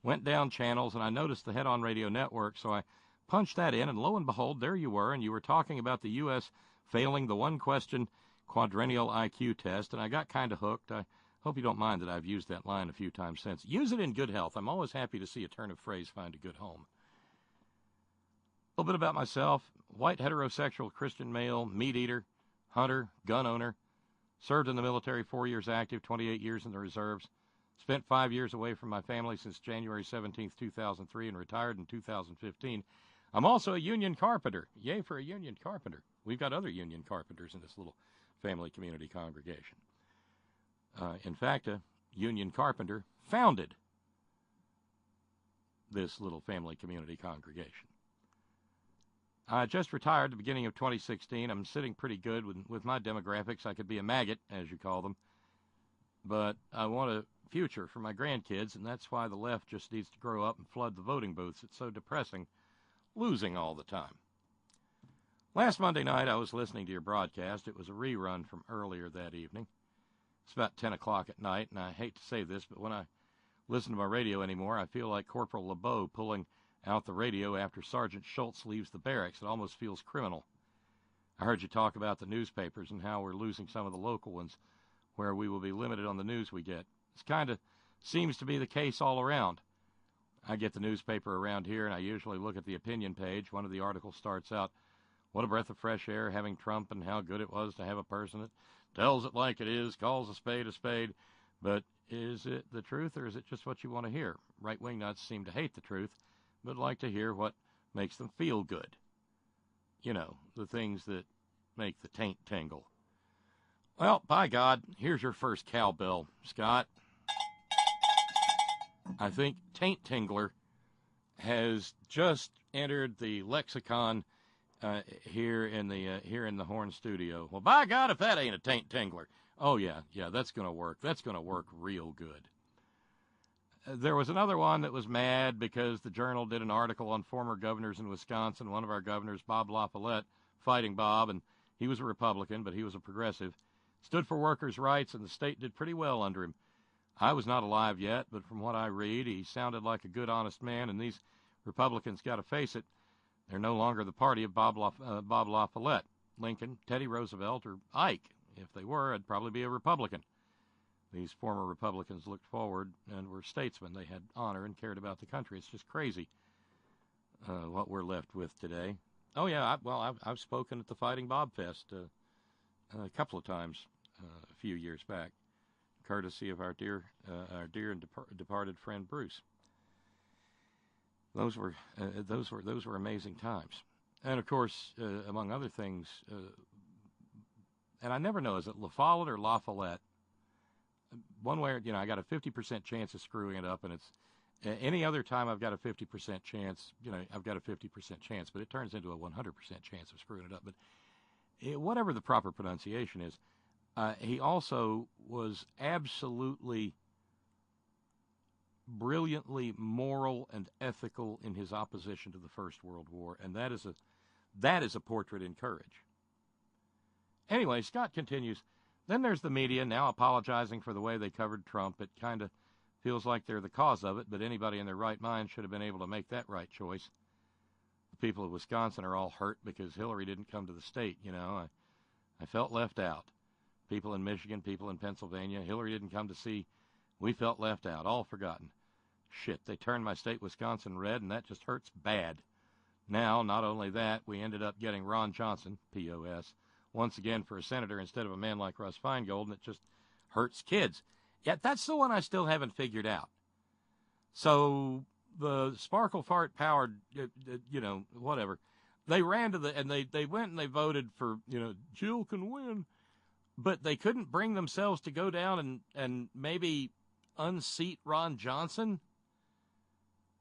went down channels and I noticed the Head On Radio Network, so I punched that in, and lo and behold, there you were, and you were talking about the U.S. failing the one-question quadrennial IQ test, and I got kind of hooked. I hope you don't mind that I've used that line a few times since. Use it in good health. I'm always happy to see a turn of phrase find a good home. A little bit about myself. White heterosexual Christian male, meat eater, hunter, gun owner. Served in the military, 4 years active, 28 years in the reserves. Spent 5 years away from my family since January 17, 2003, and retired in 2015. I'm also a union carpenter. Yay for a union carpenter. We've got other union carpenters in this little family community congregation. In fact, a union carpenter founded this little family community congregation. I just retired at the beginning of 2016. I'm sitting pretty good with my demographics. I could be a maggot, as you call them. But I want a future for my grandkids, and that's why the left just needs to grow up and flood the voting booths. It's so depressing, losing all the time. Last Monday night, I was listening to your broadcast. It was a rerun from earlier that evening. It's about 10 o'clock at night, and I hate to say this, but when I listen to my radio anymore, I feel like Corporal LeBeau pulling out the radio after Sergeant Schultz leaves the barracks. It almost feels criminal. I heard you talk about the newspapers and how we're losing some of the local ones, where we will be limited on the news we get. It kind of seems to be the case all around. I get the newspaper around here, and I usually look at the opinion page. One of the articles starts out, "What a breath of fresh air having Trump, and how good it was to have a person that tells it like it is, calls a spade a spade." But is it the truth, or is it just what you want to hear? Right-wing nuts seem to hate the truth, but like to hear what makes them feel good. You know, the things that make the taint tingle. Well, by God, here's your first cowbell, Scott. I think taint tingler has just entered the lexicon here in the Horn Studio. Well, by God, if that ain't a taint tingler. Oh, yeah, that's going to work. That's going to work real good. There was another one that was mad because the Journal did an article on former governors in Wisconsin. One of our governors, Bob LaFollette, Fighting Bob, and he was a Republican, but he was a progressive, stood for workers' rights, and the state did pretty well under him. I was not alive yet, but from what I read, he sounded like a good, honest man, and these Republicans got to face it. They're no longer the party of Bob LaFollette, Lincoln, Teddy Roosevelt, or Ike. If they were, I'd probably be a Republican. These former Republicans looked forward and were statesmen. They had honor and cared about the country. It's just crazy what we're left with today. Oh, yeah, I've spoken at the Fighting Bob Fest a couple of times a few years back, courtesy of our dear and departed friend Bruce. Those were amazing times. And, of course, among other things, and I never know, is it LaFollette or LaFollette? One way, I got a 50% chance of screwing it up, and it's any other time I've got a 50% chance, I've got a 50% chance, but it turns into a 100% chance of screwing it up. But whatever the proper pronunciation is, he also was absolutely brilliantly moral and ethical in his opposition to the First World War, and that is a portrait in courage. Anyway, Scott continues, then there's the media now apologizing for the way they covered Trump. It kind of feels like they're the cause of it, but anybody in their right mind should have been able to make that right choice. The people of Wisconsin are all hurt because Hillary didn't come to the state, I felt left out. People in Michigan, people in Pennsylvania, Hillary didn't come to see. We felt left out, all forgotten. Shit, they turned my state, Wisconsin, red, and that just hurts bad. Now, not only that, we ended up getting Ron Johnson, P.O.S., once again for a senator instead of a man like Russ Feingold, and it just hurts kids. Yet that's the one I still haven't figured out. So the sparkle fart powered, whatever, they ran to and they went and they voted for, Jill can win, but they couldn't bring themselves to go down and maybe unseat Ron Johnson.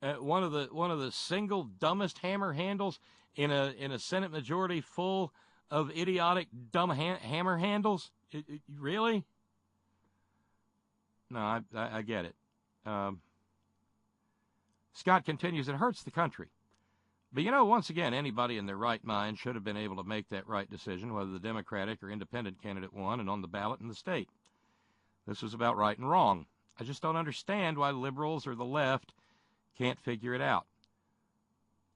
one of the single dumbest hammer handles in a Senate majority full of idiotic dumb hammer handles. Really? No, I get it. Scott continues, it hurts the country. But, once again, anybody in their right mind should have been able to make that right decision, whether the Democratic or independent candidate won and on the ballot in the state. This was about right and wrong. I just don't understand why liberals or the left can't figure it out.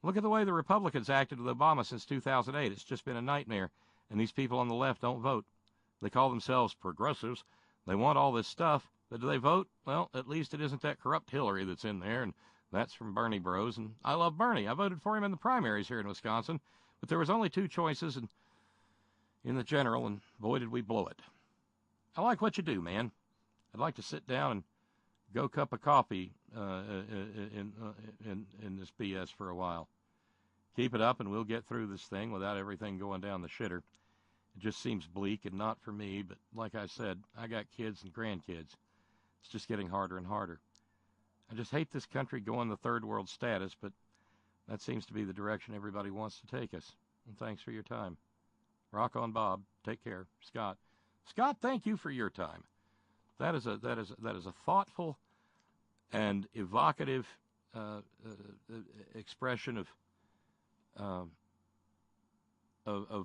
Look at the way the Republicans acted with Obama since 2008. It's just been a nightmare, and these people on the left don't vote. They call themselves progressives. They want all this stuff, but do they vote? Well, at least it isn't that corrupt Hillary that's in there, and that's from Bernie Bros, and I love Bernie. I voted for him in the primaries here in Wisconsin, but there was only two choices in the general, and boy, did we blow it. I like what you do, man. I'd like to sit down and go cup of coffee in this BS for a while. Keep it up, and we'll get through this thing without everything going down the shitter. It just seems bleak, and not for me, but like I said, I got kids and grandkids. It's just getting harder and harder. I just hate this country going the third world status, but that seems to be the direction everybody wants to take us. And thanks for your time. Rock on, Bob. Take care. Scott. Scott, thank you for your time. That is a thoughtful and evocative expression of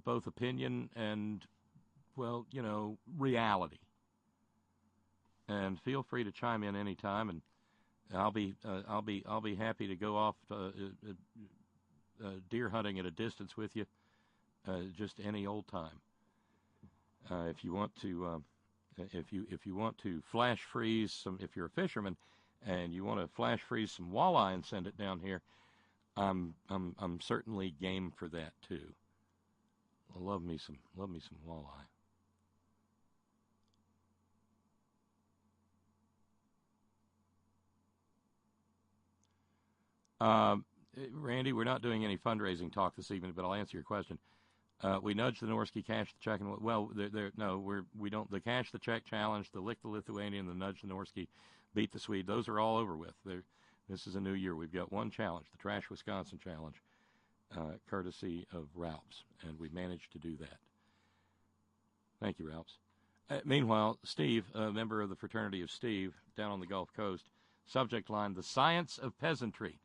both opinion and, well, reality. And feel free to chime in anytime, and I'll be happy to go off deer hunting at a distance with you, just any old time. If you want to, if you want to flash freeze some, if you're a fisherman and you want to flash freeze some walleye and send it down here, I'm certainly game for that too. I love me some walleye. Randy, we're not doing any fundraising talk this evening, but I'll answer your question. We nudged the Norski cash the check, and we don't. The cash the check challenge, the lick the Lithuanian, the nudge the Norski, beat the Swede. Those are all over with. This is a new year. We've got one challenge, the Trash Wisconsin challenge, courtesy of Ralphs, and we managed to do that. Thank you, Ralphs. Meanwhile, Steve, a member of the fraternity of Steve, down on the Gulf Coast, subject line: the science of peasantry.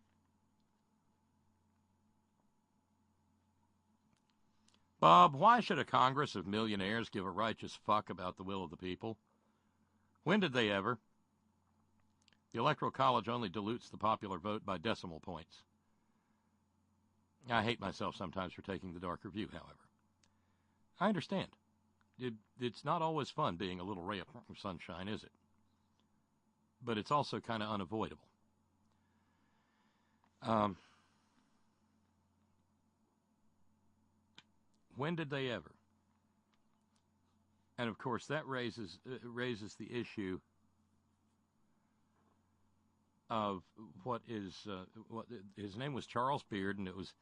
Bob, why should a Congress of millionaires give a righteous fuck about the will of the people? When did they ever? The Electoral College only dilutes the popular vote by decimal points. I hate myself sometimes for taking the darker view, however. I understand. It's not always fun being a little ray of sunshine, is it? But it's also kind of unavoidable. When did they ever? And of course, that raises the issue of what his name was Charles Beard, and it was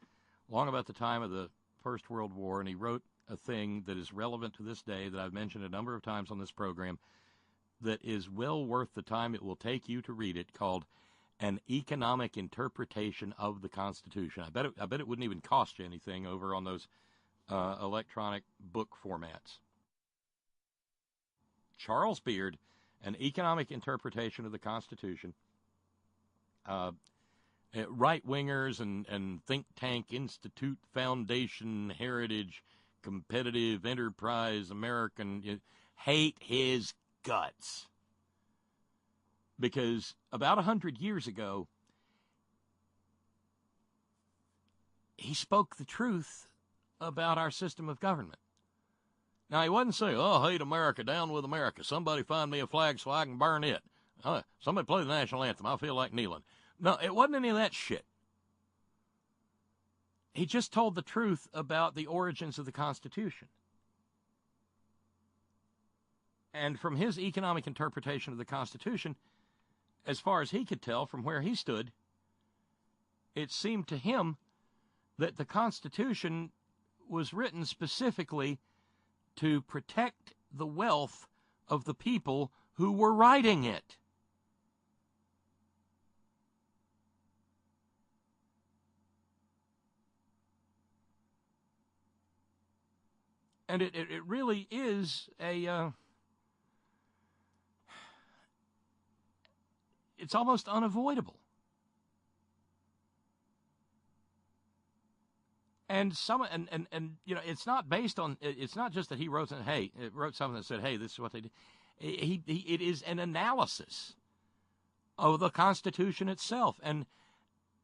long about the time of the First World War, and he wrote a thing that is relevant to this day that I've mentioned a number of times on this program that is well worth the time it will take you to read it, called An Economic Interpretation of the Constitution. I bet it wouldn't even cost you anything over on those electronic book formats. Charles Beard, An Economic Interpretation of the Constitution. Right-wingers and think tank institute, foundation, heritage, competitive enterprise, American, hate his guts. Because about 100 years ago, he spoke the truth about our system of government. Now, he wasn't saying, oh, hate America, down with America. Somebody find me a flag so I can burn it. Somebody play the national anthem. I feel like kneeling. No, it wasn't any of that shit. He just told the truth about the origins of the Constitution. And from his economic interpretation of the Constitution, as far as he could tell from where he stood, it seemed to him that the Constitution was written specifically to protect the wealth of the people who were writing it. And it really is it's almost unavoidable. And it's not based on, it's not just that he wrote something that said, hey, this is what they did. It is an analysis of the Constitution itself. And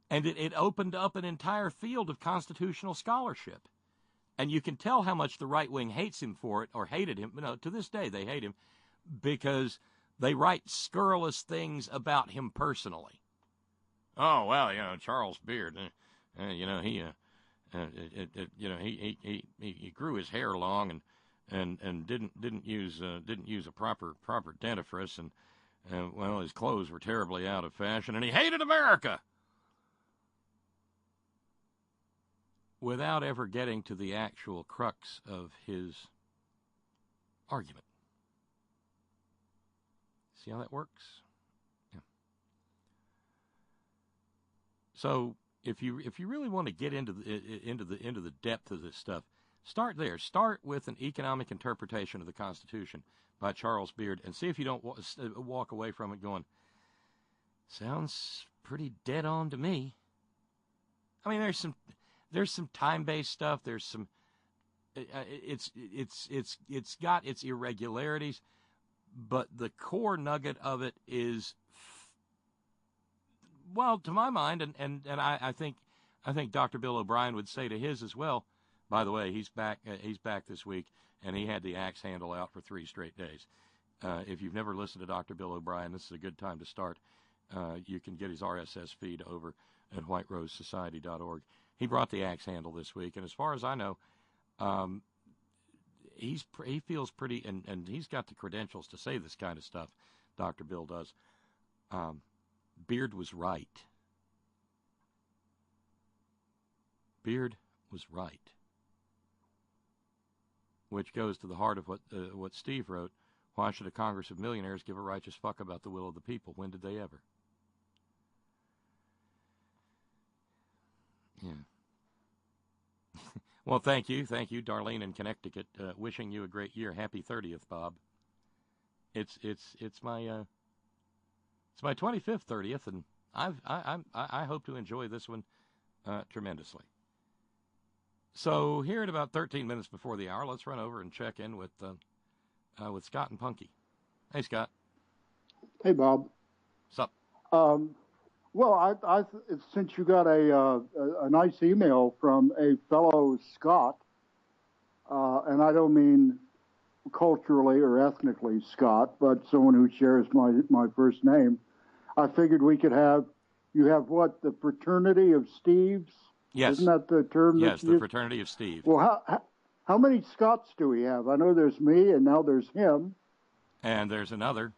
it opened up an entire field of constitutional scholarship. And you can tell how much the right wing hates him for it, or hated him. No, to this day, they hate him because they write scurrilous things about him personally. Oh, well, Charles Beard, he grew his hair long and didn't use a proper dentifrice, and his clothes were terribly out of fashion, and he hated America, without ever getting to the actual crux of his argument. See how that works? Yeah. So if you really want to get into the depth of this stuff, start there. Start with an economic interpretation of the Constitution by Charles Beard, and see if you don't walk away from it going, sounds pretty dead on to me. I mean, there's some time-based stuff. There's some it's got its irregularities, but the core nugget of it is, well, to my mind, and I think Dr. Bill O'Brien would say to his as well. By the way, he's back this week, and he had the axe handle out for 3 straight days. If you've never listened to Dr. Bill O'Brien, this is a good time to start. You can get his RSS feed over at whiterosesociety.org. He brought the axe handle this week, and as far as I know, he feels pretty, and he's got the credentials to say this kind of stuff. Dr. Bill does. Beard was right. Beard was right. Which goes to the heart of what Steve wrote. Why should a Congress of millionaires give a righteous fuck about the will of the people? When did they ever? Yeah. Well, thank you, Darlene in Connecticut. Wishing you a great year. Happy 30th, Bob. It's my 25th 30th, and I hope to enjoy this one tremendously. So here at about 13 minutes before the hour, let's run over and check in with Scott and Punky. Hey, Scott. Hey, Bob. What's up? Well, since you got a nice email from a fellow Scot, and I don't mean culturally or ethnically Scot, but someone who shares my first name, I figured we could have, you have what, the Fraternity of Steves? Yes. Isn't that the term? Yes, the Fraternity of Steve. Well, how many Scots do we have? I know there's me, and now there's him. And there's another.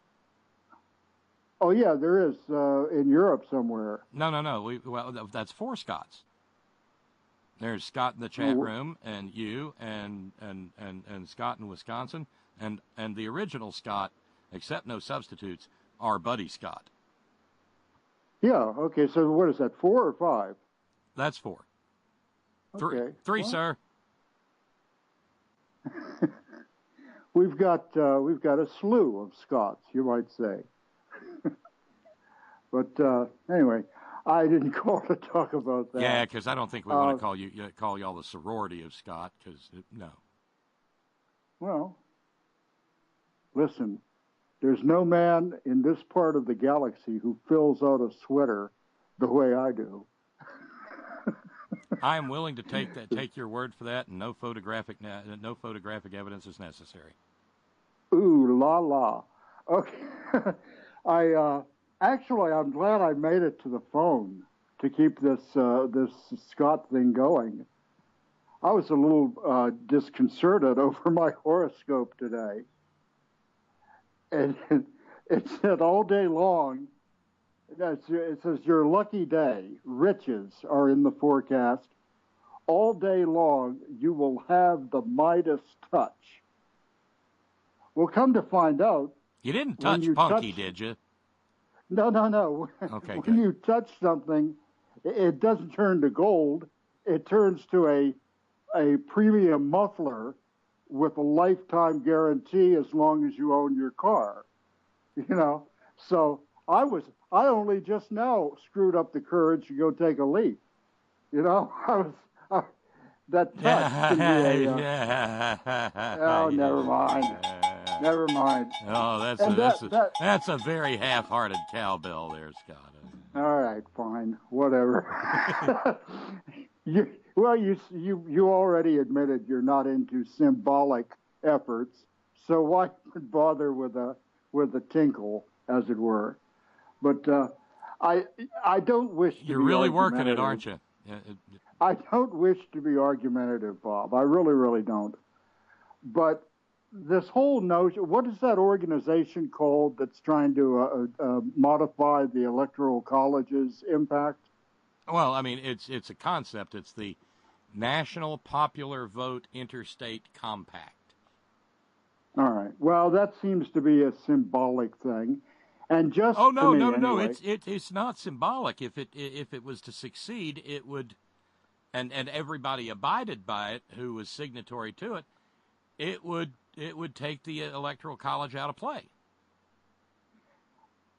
Oh, yeah, there is in Europe somewhere. No. Well, that's 4 Scots. There's Scott in the chat room, and you, and Scott in Wisconsin, and the original Scott, except no substitutes, are Buddy Scott. Yeah, okay, so what is that, 4 or 5? That's 4. Okay. 3, sir. We've got a slew of Scots, you might say. But anyway, I didn't call to talk about that. Yeah, because I don't think we want to call y'all the sorority of Scott. Because no. Well, listen, there's no man in this part of the galaxy who fills out a sweater the way I do. I am willing to take your word for that, and no photographic evidence is necessary. Ooh la la. Okay, I'm glad I made it to the phone to keep this Scott thing going. I was a little disconcerted over my horoscope today, and it said all day long. It says your lucky day, riches are in the forecast. All day long, you will have the Midas touch. Well, come to find out, you didn't touch Punky, did you? No. Okay. When you touch something, it doesn't turn to gold. It turns to a premium muffler with a lifetime guarantee as long as you own your car. So I only just now screwed up the courage to go take a leak. That touch can be oh, never mind. Never mind. Oh, that's a very half-hearted cowbell there, Scott. All right, fine, whatever. You already admitted you're not into symbolic efforts, so why bother with a tinkle, as it were? But I don't wish to. You're be really working it, argumentative. aren't you? I don't wish to be argumentative, Bob. I really, really don't. But this whole notion, what is that organization called that's trying to modify the Electoral College's impact? Well, I mean, it's a concept. It's the National Popular Vote Interstate Compact. All right. Well, that seems to be a symbolic thing. And just no. Anyway, It's not symbolic. If it was to succeed, it would, and everybody abided by it who was signatory to it, it would take the Electoral College out of play.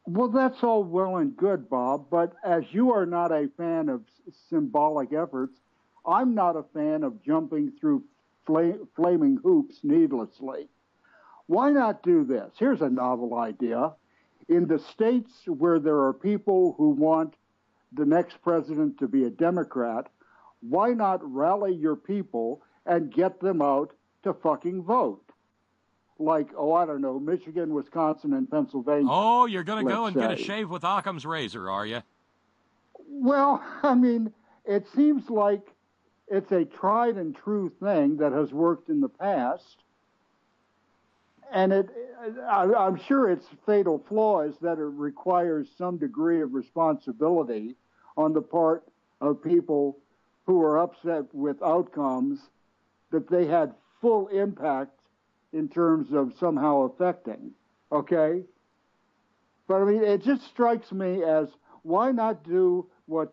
Well, that's all well and good, Bob, but as you are not a fan of symbolic efforts, I'm not a fan of jumping through flaming hoops needlessly. Why not do this? Here's a novel idea. In the states where there are people who want the next president to be a Democrat, why not rally your people and get them out to fucking vote? Like, I don't know, Michigan, Wisconsin, and Pennsylvania. Oh, you're going to go and say. get a shave with Occam's razor, are you? Well, I mean, it seems like it's a tried and true thing that has worked in the past. And I'm sure its fatal flaw is that it requires some degree of responsibility on the part of people who are upset with outcomes that they had full impact in terms of somehow affecting, okay? But I mean, it just strikes me as, why not do what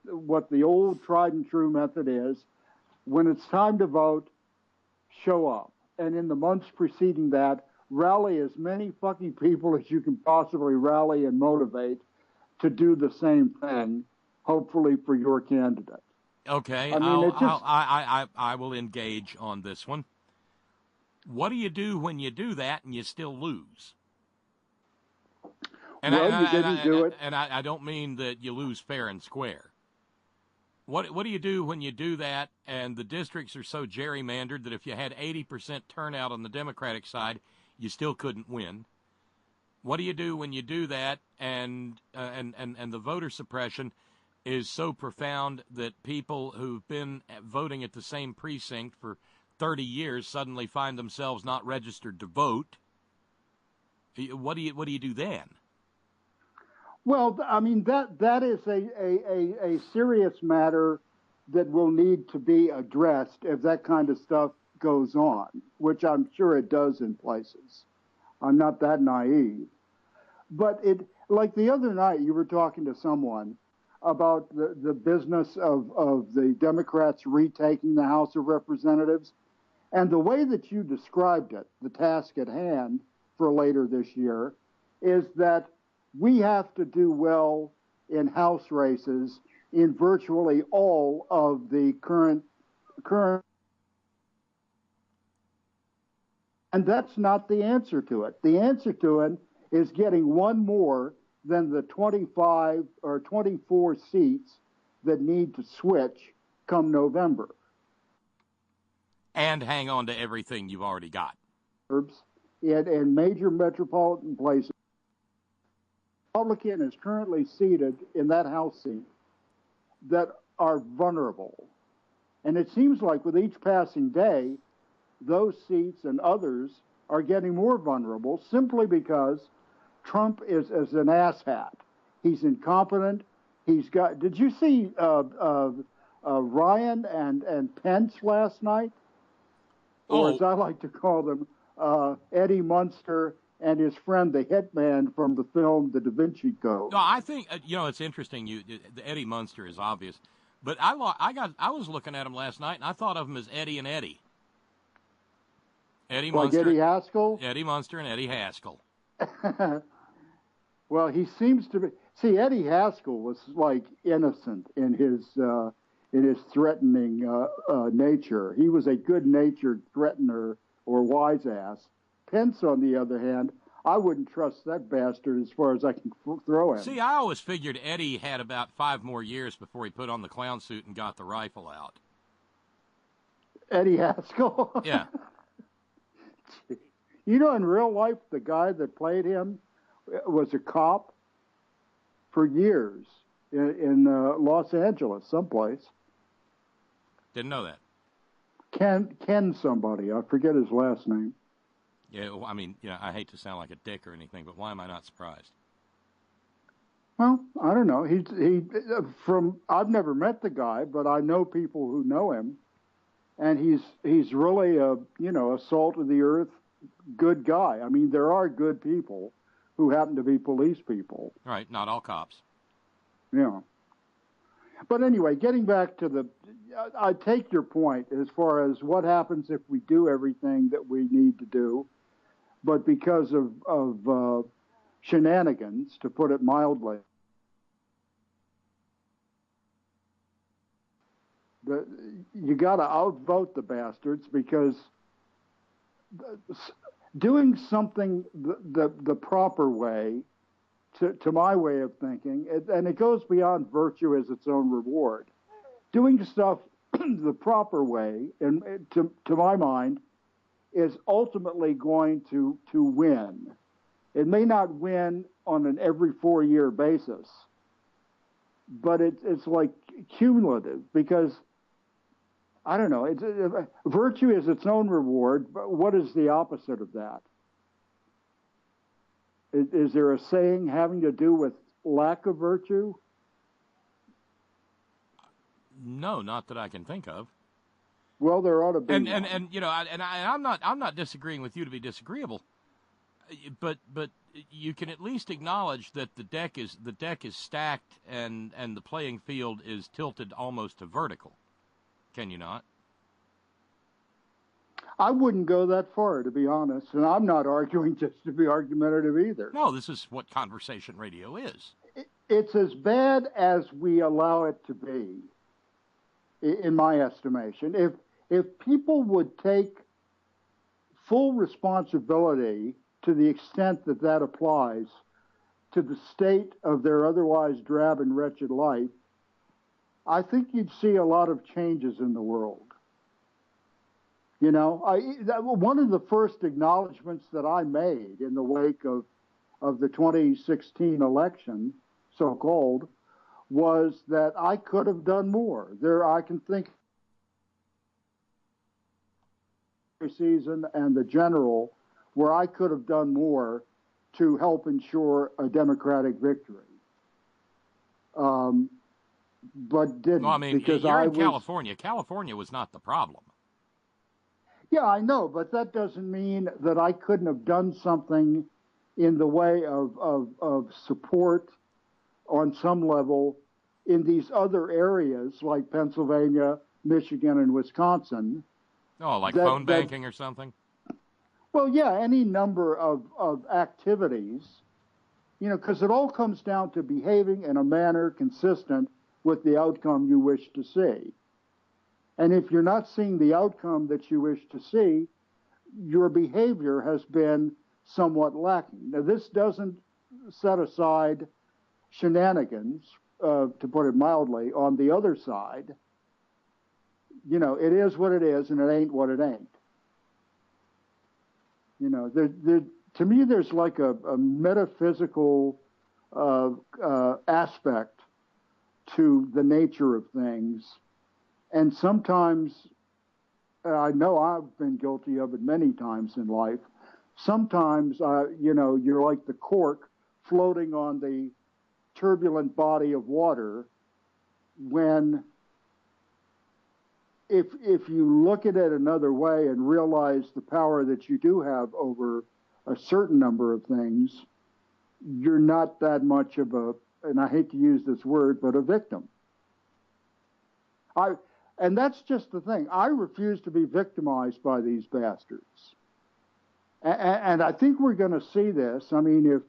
the old tried and true method is? When it's time to vote, show up. And in the months preceding that, rally as many fucking people as you can possibly rally and motivate to do the same thing, hopefully for your candidate. Okay, I mean, I will engage on this one. What do you do when you do that and you still lose? And you didn't do it. And I don't mean that you lose fair and square. What do you do when you do that and the districts are so gerrymandered that if you had 80% turnout on the Democratic side, you still couldn't win? What do you do when you do that and the voter suppression is so profound that people who've been voting at the same precinct for 30 years suddenly find themselves not registered to vote? What do you do then? Well, I mean, that is a serious matter that will need to be addressed if that kind of stuff goes on, which I'm sure it does in places. I'm not that naive. But like the other night, you were talking to someone about the business of the Democrats retaking the House of Representatives. And the way that you described it, the task at hand for later this year, is that we have to do well in House races in virtually all of the current. And that's not the answer to it. The answer to it is getting one more than the 25 or 24 seats that need to switch come November. And hang on to everything you've already got. In major metropolitan places, Republican is currently seated in that House seat that are vulnerable. And it seems like with each passing day, those seats and others are getting more vulnerable simply because Trump is an asshat. He's incompetent. He's got. Did you see Ryan and Pence last night? Or as I like to call them, Eddie Munster and his friend, the hitman from the film The Da Vinci Code. No, I think it's interesting. The Eddie Munster is obvious, but I was looking at him last night and I thought of him as Eddie and Eddie. Eddie like Munster, Eddie Haskell? Eddie Munster and Eddie Haskell. Well, he seems to be. See, Eddie Haskell was like innocent in his threatening nature. He was a good-natured threatener or wise ass. Pence, on the other hand, I wouldn't trust that bastard as far as I can throw him. See, I always figured Eddie had about 5 more years before he put on the clown suit and got the rifle out. Eddie Haskell? Yeah. You know, in real life, the guy that played him was a cop for years in Los Angeles, someplace. Didn't know that. Ken somebody. I forget his last name. Yeah, well, I mean, I hate to sound like a dick or anything, but why am I not surprised? Well, I don't know. I've never met the guy, but I know people who know him, and he's really a salt of the earth, good guy. I mean, there are good people who happen to be police people. Right, not all cops. Yeah. But anyway, getting back to I take your point as far as what happens if we do everything that we need to do, but because of shenanigans, to put it mildly, you got to outvote the bastards, because doing something the proper way, to my way of thinking, and it goes beyond virtue as its own reward. Doing stuff the proper way, and to my mind, is ultimately going to win. It may not win on an every 4-year basis, but it's like cumulative, because I don't know. Virtue is its own reward, but what is the opposite of that? Is there a saying having to do with lack of virtue? No, not that I can think of. Well, there ought to be. And I'm not disagreeing with you to be disagreeable, but you can at least acknowledge that the deck is stacked and the playing field is tilted almost to vertical. Can you not? I wouldn't go that far, to be honest, and I'm not arguing just to be argumentative either. No, this is what conversation radio is. It's as bad as we allow it to be, in my estimation. If people would take full responsibility to the extent that applies to the state of their otherwise drab and wretched life, I think you'd see a lot of changes in the world. One of the first acknowledgments that I made in the wake of the 2016 election, so-called, was that I could have done more. I can think season and the general where I could have done more to help ensure a Democratic victory. But didn't. Well, I mean, because you're in California. California was not the problem. Yeah, I know, but that doesn't mean that I couldn't have done something in the way of support on some level in these other areas like Pennsylvania, Michigan, and Wisconsin. Oh, like phone banking or something? Well, yeah, any number of activities, because it all comes down to behaving in a manner consistent with the outcome you wish to see. And if you're not seeing the outcome that you wish to see, your behavior has been somewhat lacking. Now, this doesn't set aside shenanigans, to put it mildly, on the other side. It is what it is, and it ain't what it ain't. To me, there's like a metaphysical aspect to the nature of things. And sometimes, I know I've been guilty of it many times in life, sometimes, you're like the cork floating on the turbulent body of water when, if you look at it another way and realize the power that you do have over a certain number of things, you're not that much of and I hate to use this word, but a victim. And that's just the thing. I refuse to be victimized by these bastards. And I think we're going to see this. I mean,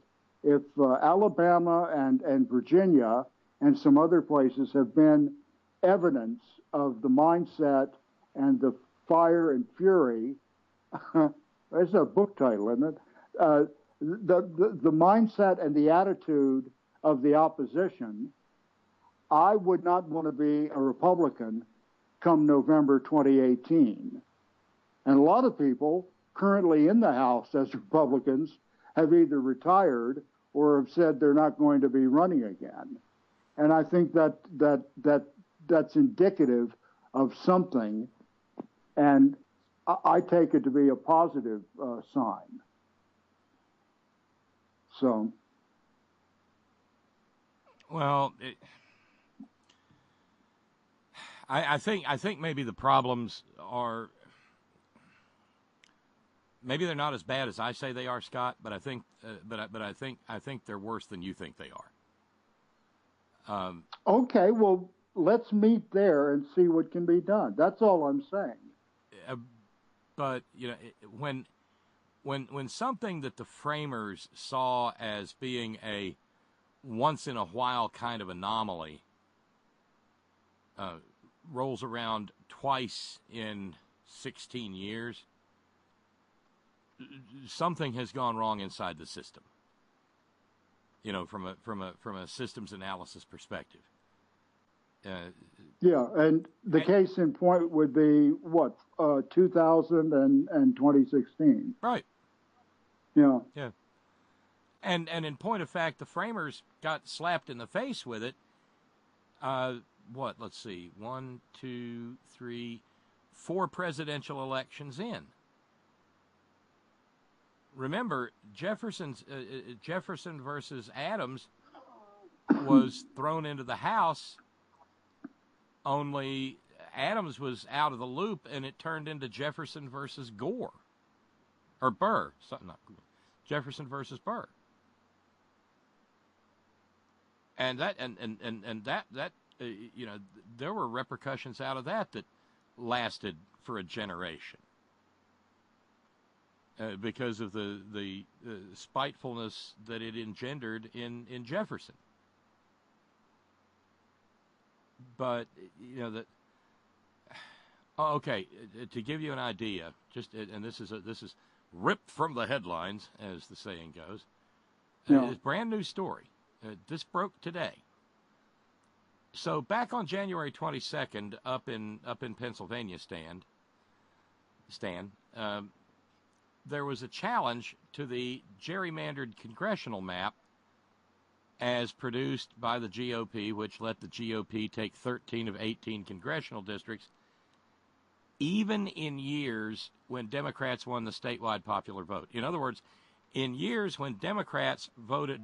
if Alabama and Virginia and some other places have been evidence of the mindset and the fire and fury, that's a book title, isn't it? The mindset and the attitude of the opposition, I would not want to be a Republican come November 2018. And a lot of people currently in the House as Republicans have either retired or have said they're not going to be running again. And I think that's indicative of something, and I take it to be a positive sign. So, well, I think maybe the problems are, maybe they're not as bad as I say they are, Scott. But I think, I think they're worse than you think they are. Okay, well, let's meet there and see what can be done. That's all I'm saying. But you know, when something that the framers saw as being a once in a while kind of anomaly rolls around twice in 16 years, something has gone wrong inside the system. You know, from a systems analysis perspective. Yeah, and the case in point would be what, 2000 and 2016. Right. Yeah. Yeah. And in point of fact, the framers got slapped in the face with it. Let's see, 1, 2, 3, 4 presidential elections in. Remember, Jefferson versus Adams was thrown into the House, only Adams was out of the loop, and it turned into Jefferson versus Gore. Or Burr. Jefferson versus Burr. And that you know, there were repercussions out of that lasted for a generation. Because of the spitefulness that it engendered in Jefferson. But, you know, okay, to give you an idea, and this is ripped from the headlines, as the saying goes. Yeah. It's a brand new story. This broke today. So back on January 22nd, up in Pennsylvania, Stan, there was a challenge to the gerrymandered congressional map as produced by the GOP, which let the GOP take 13 of 18 congressional districts, even in years when Democrats won the statewide popular vote. In other words, in years when Democrats voted,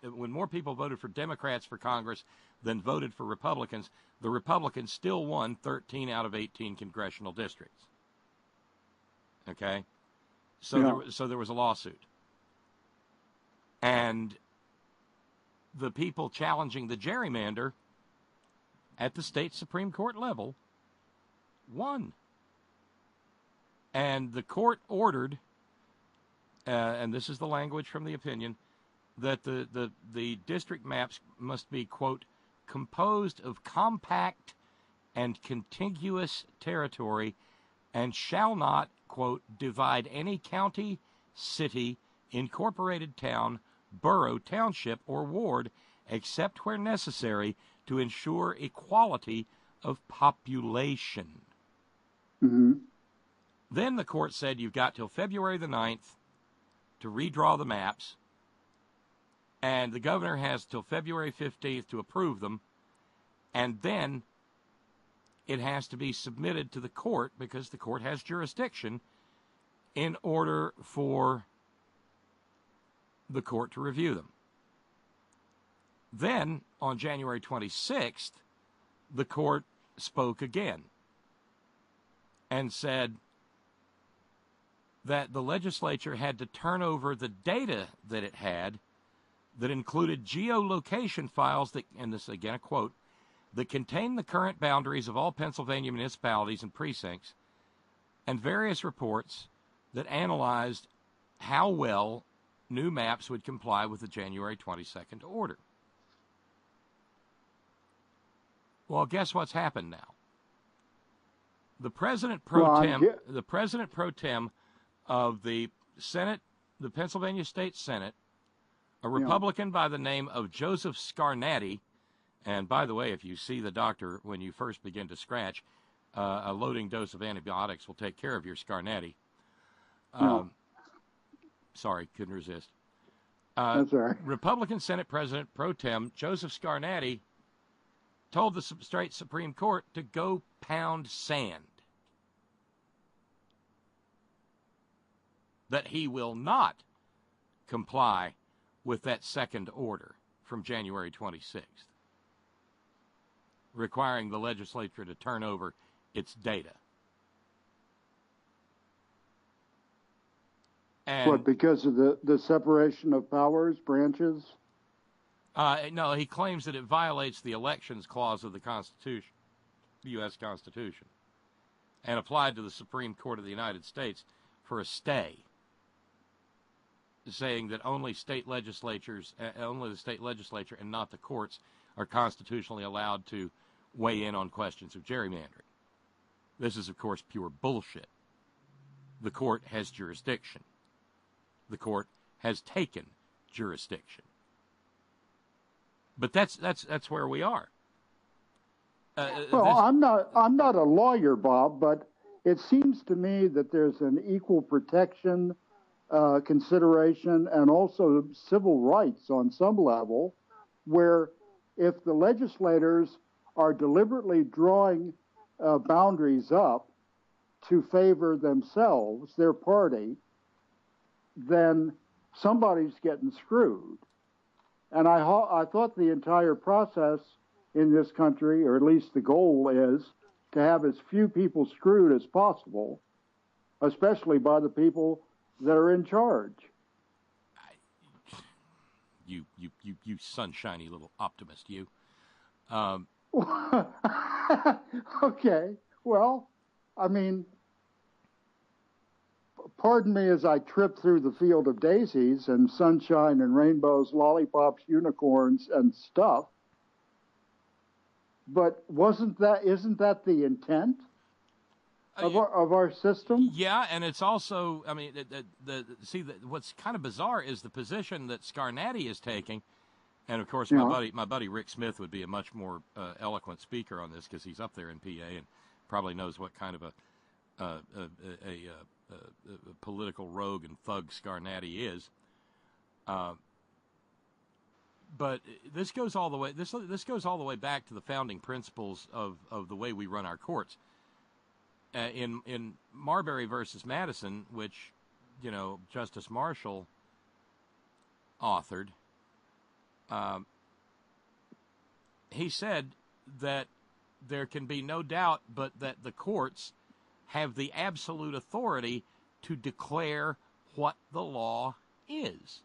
when more people voted for Democrats for Congress than voted for Republicans, the Republicans still won 13 out of 18 congressional districts. Okay? So there was a lawsuit. And the people challenging the gerrymander at the state Supreme Court level won. And the court ordered, and this is the language from the opinion, that the district maps must be, quote, composed of compact and contiguous territory and shall not, quote, divide any county, city, incorporated town, borough, township, or ward, except where necessary to ensure equality of population. Mm-hmm. Then the court said you've got till February the 9th to redraw the maps, and the governor has till February 15th to approve them, and then it has to be submitted to the court, because the court has jurisdiction, in order for the court to review them. Then, on January 26th, the court spoke again and said that the legislature had to turn over the data that it had that included geolocation files that, and this again a quote, that contain the current boundaries of all Pennsylvania municipalities and precincts, and various reports that analyzed how well new maps would comply with the January 22nd order. Well, guess what's happened now? The president pro tem of the Senate, the Pennsylvania State Senate, a Republican by the name of Joseph Scarnati, and by the way, if you see the doctor when you first begin to scratch, a loading dose of antibiotics will take care of your Scarnati. Sorry, couldn't resist. That's all right. Republican Senate President pro tem Joseph Scarnati told the state Supreme Court to go pound sand. That he will not comply with that second order from January 26th, requiring the legislature to turn over its data. And, what, because of the separation of powers, branches? No, he claims that it violates the Elections Clause of the Constitution, the U.S. Constitution, and applied to the Supreme Court of the United States for a stay, saying that only the state legislature and not the courts are constitutionally allowed to weigh in on questions of gerrymandering. This is, of course, pure bullshit. The court has jurisdiction. The court has taken jurisdiction. But that's where we are. I'm not a lawyer, Bob, but it seems to me that there's an equal protection consideration and also civil rights on some level, where if the legislators are deliberately drawing boundaries up to favor themselves, their party, then somebody's getting screwed. And I thought the entire process in this country, or at least the goal, is to have as few people screwed as possible, especially by the people that are in charge. You sunshiny little optimist, you. Okay, well, I mean, pardon me as I trip through the field of daisies and sunshine and rainbows, lollipops, unicorns, and stuff. But isn't that the intent of our system? Yeah, and it's also, I mean, what's kind of bizarre is the position that Scarnati is taking, and of course my buddy Rick Smith would be a much more eloquent speaker on this because he's up there in PA and probably knows what kind of a political rogue and thug Scarnati is. But this goes all the way. This goes all the way back to the founding principles of the way we run our courts. In Marbury versus Madison, which Justice Marshall authored, he said that there can be no doubt but that the courts have the absolute authority to declare what the law is.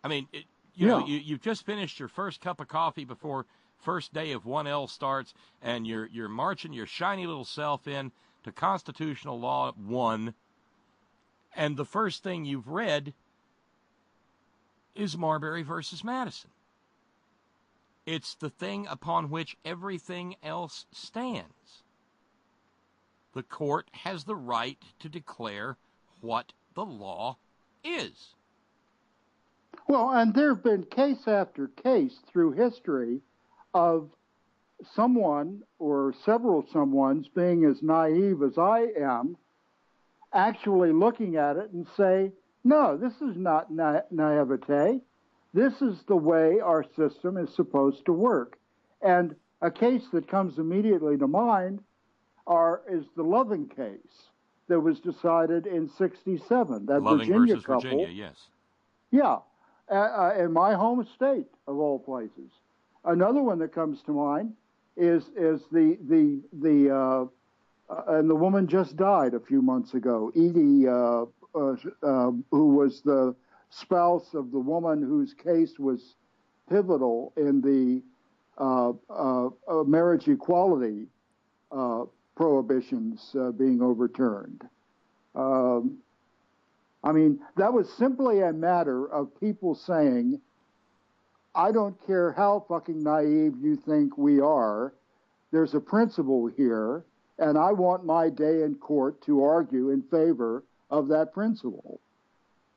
I mean, you've just finished your first cup of coffee before first day of 1L starts, and you're marching your shiny little self in to Constitutional Law 1, and the first thing you've read is Marbury versus Madison. It's the thing upon which everything else stands. The court has the right to declare what the law is. Well, and there have been case after case through history of someone or several someones being as naive as I am, actually looking at it and say, no, this is not naivete. This is the way our system is supposed to work. And a case that comes immediately to mind is the Loving case that was decided in '67. That Loving Virginia versus couple, Virginia, yes. Yeah, in my home state of all places. Another one that comes to mind is and the woman just died a few months ago, Edie, who was the spouse of the woman whose case was pivotal in the marriage equality prohibitions being overturned. I mean, that was simply a matter of people saying, I don't care how fucking naive you think we are, there's a principle here, and I want my day in court to argue in favor of that principle.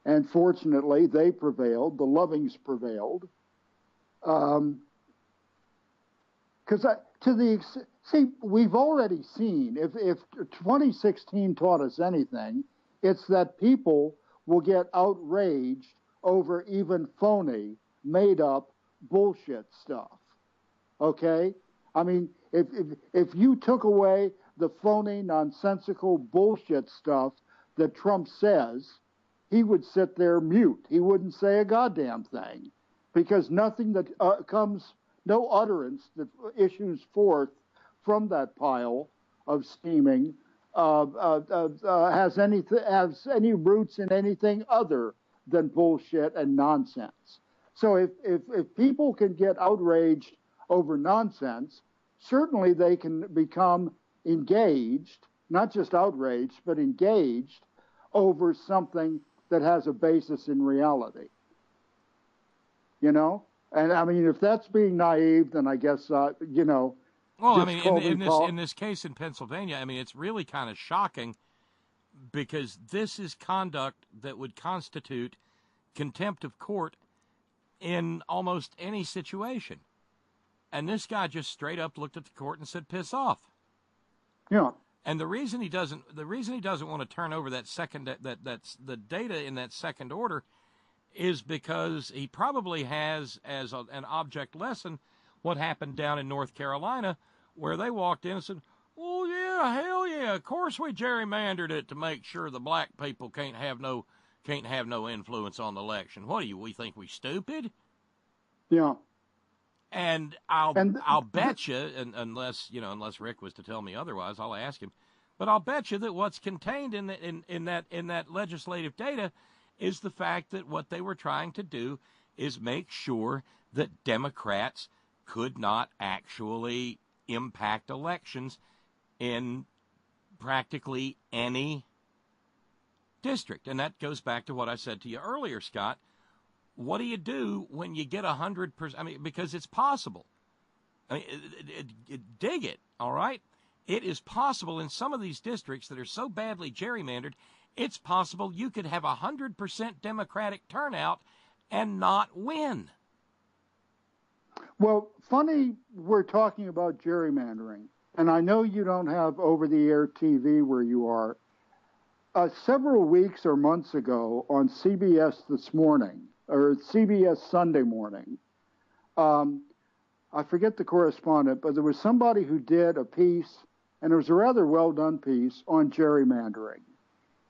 And fortunately, they prevailed, the Lovings prevailed. See, we've already seen, if 2016 taught us anything, it's that people will get outraged over even phony, made-up bullshit stuff. Okay? I mean, if you took away the phony, nonsensical bullshit stuff that Trump says, he would sit there mute. He wouldn't say a goddamn thing, because nothing that no utterance that issues forth from that pile of steaming has any roots in anything other than bullshit and nonsense. So if people can get outraged over nonsense, certainly they can become engaged, not just outraged, but engaged over something that has a basis in reality. You know? And I mean, if that's being naive, then I guess, you know. Well, I mean, in this case in Pennsylvania, I mean, it's really kind of shocking, because this is conduct that would constitute contempt of court in almost any situation. And this guy just straight up looked at the court and said, piss off. Yeah. And the reason he doesn't want to turn over that's the data in that second order is because he probably has as an object lesson what happened down in North Carolina, where they walked in and said, oh yeah, hell yeah, of course we gerrymandered it to make sure the black people can't have no influence on the election. What do we think, we stupid? Yeah. And I'll bet you, unless Rick was to tell me otherwise, I'll ask him. But I'll bet you that what's contained in that legislative data is the fact that what they were trying to do is make sure that Democrats could not actually impact elections in practically any district. And that goes back to what I said to you earlier, Scott. What do you do when you get 100%? I mean, because it's possible. I mean, dig it, all right? It is possible in some of these districts that are so badly gerrymandered, it's possible you could have 100% Democratic turnout and not win. Well, funny we're talking about gerrymandering, and I know you don't have over-the-air TV where you are. Several weeks or months ago on CBS This Morning, or CBS Sunday Morning, I forget the correspondent, but there was somebody who did a piece, and it was a rather well-done piece on gerrymandering.